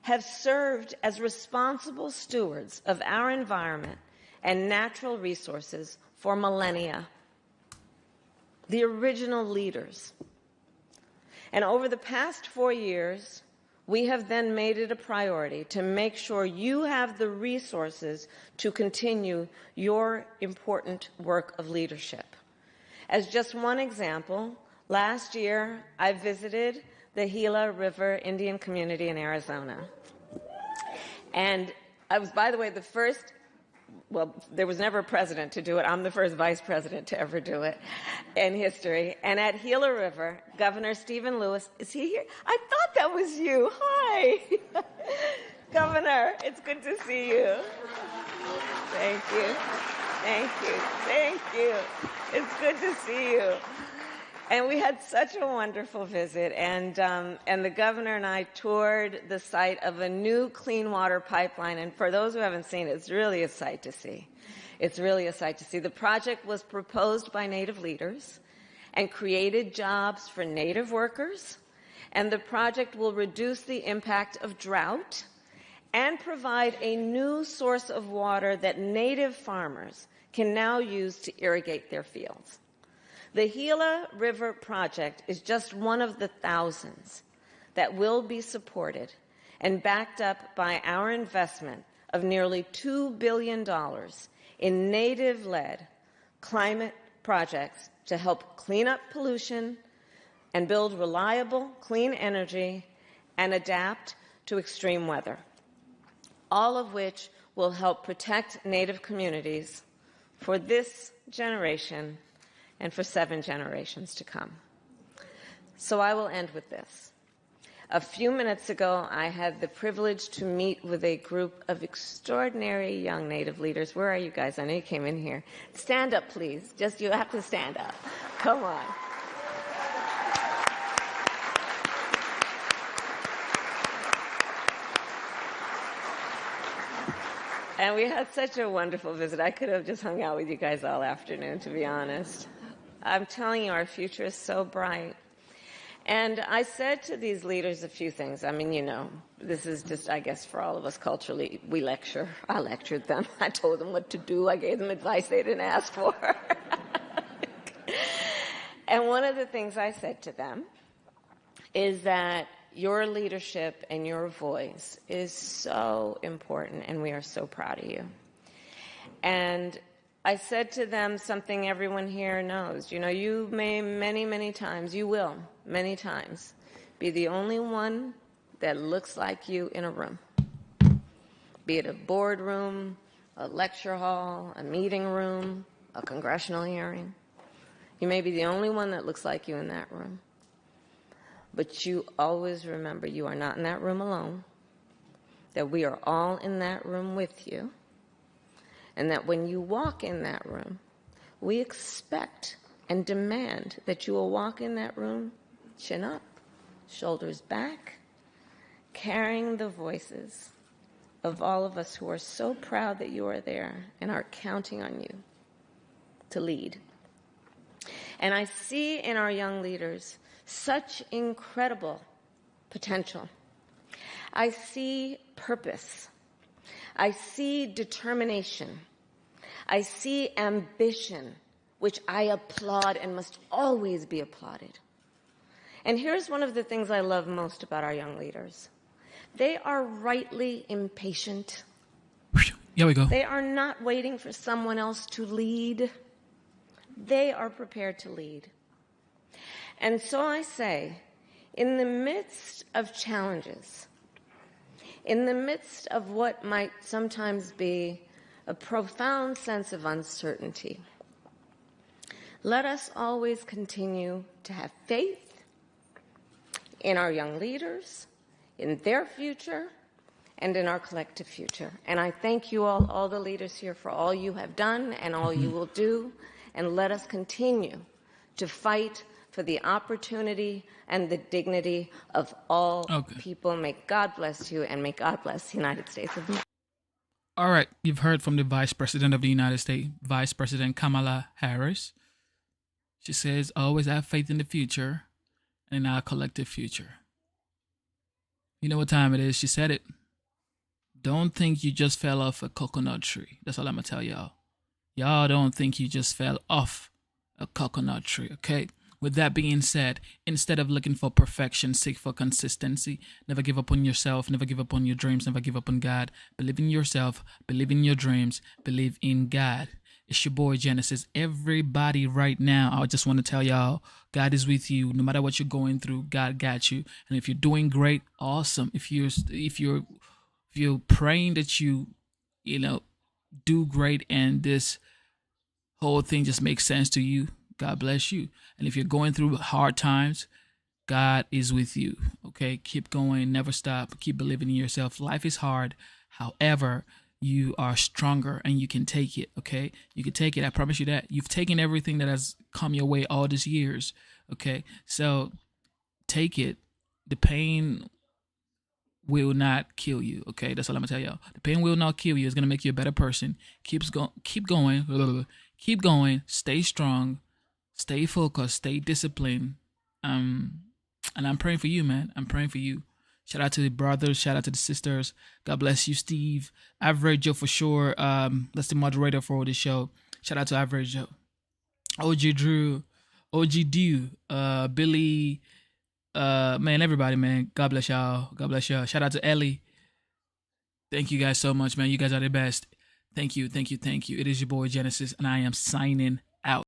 have served as responsible stewards of our environment and natural resources for millennia. The original leaders. And over the past 4 years, we have then made it a priority to make sure you have the resources to continue your important work of leadership. As just one example, last year I visited the Gila River Indian community in Arizona. And I was, by the way, the first, well, there was never a president to do it. I'm the first vice president to ever do it in history. And at Gila River, Governor Stephen Lewis, is he here? I thought that was you. Hi. Governor, it's good to see you. Thank you. Thank you. Thank you. It's good to see you. And we had such a wonderful visit, and the governor and I toured the site of a new clean water pipeline. And for those who haven't seen it, it's really a sight to see. It's really a sight to see. The project was proposed by Native leaders and created jobs for Native workers, and the project will reduce the impact of drought and provide a new source of water that Native farmers can now use to irrigate their fields. The Gila River Project is just one of the thousands that will be supported and backed up by our investment of nearly $2 billion in Native-led climate projects to help clean up pollution and build reliable, clean energy and adapt to extreme weather, all of which will help protect Native communities for this generation and for 7 generations to come. So I will end with this. A few minutes ago, I had the privilege to meet with a group of extraordinary young Native leaders. Where are you guys? I know you came in here. Stand up, please. Just, you have to stand up. Come on. And we had such a wonderful visit. I could have just hung out with you guys all afternoon, to be honest. I'm telling you, our future is so bright. And I said to these leaders a few things. I mean, you know, this is just, I guess, for all of us culturally, we lecture. I lectured them. I told them what to do. I gave them advice they didn't ask for. And one of the things I said to them is that your leadership and your voice is so important, and we are so proud of you. And I said to them something everyone here knows. You know, you may many times, you will many times, be the only one that looks like you in a room. Be it a boardroom, a lecture hall, a meeting room, a congressional hearing. You may be the only one that looks like you in that room. But you always remember you are not in that room alone, that we are all in that room with you. And that when you walk in that room, we expect and demand that you will walk in that room chin up, shoulders back, carrying the voices of all of us who are so proud that you are there and are counting on you to lead. And I see in our young leaders such incredible potential. I see purpose. I see determination. I see ambition, which I applaud and must always be applauded. And here's one of the things I love most about our young leaders. They are rightly impatient. Here we go. They are not waiting for someone else to lead. They are prepared to lead. And so I say, in the midst of challenges, in the midst of what might sometimes be a profound sense of uncertainty, let us always continue to have faith in our young leaders, in their future, and in our collective future. And I thank you all the leaders here, for all you have done and all you will do. And let us continue to fight for the opportunity and the dignity of all people. May God bless you, and may God bless the United States of America. All right, you've heard from the Vice President of the United States, Vice President Kamala Harris. She says, always have faith in the future and in our collective future. You know what time it is? She said it. Don't think you just fell off a coconut tree. That's all I'm going to tell y'all. Y'all don't think you just fell off a coconut tree, okay? With that being said, instead of looking for perfection, seek for consistency. Never give up on yourself. Never give up on your dreams. Never give up on God. Believe in yourself. Believe in your dreams. Believe in God. It's your boy Genesis. Everybody right now, I just want to tell y'all, God is with you. No matter what you're going through, God got you. And if you're doing great, awesome. If you're praying that you do great and this whole thing just makes sense to you, God bless you. And if you're going through hard times, God is with you. Okay, keep going, never stop, keep believing in yourself. Life is hard. However, you are stronger and you can take it. Okay, you can take it. I promise you that. You've taken everything that has come your way all these years. Okay, so take it. The pain will not kill you. Okay, that's all I'm gonna tell y'all. The pain will not kill you. It's gonna make you a better person. Keep going. Stay strong. Stay focused. Stay disciplined. And I'm praying for you, man. I'm praying for you. Shout out to the brothers. Shout out to the sisters. God bless you, Steve. Average Joe for sure. That's the moderator for the show. Shout out to Average Joe. OG Drew. OG Dew. Billy. Man, everybody, man. God bless y'all. God bless y'all. Shout out to Ellie. Thank you guys so much, man. You guys are the best. Thank you. It is your boy Genesis, and I am signing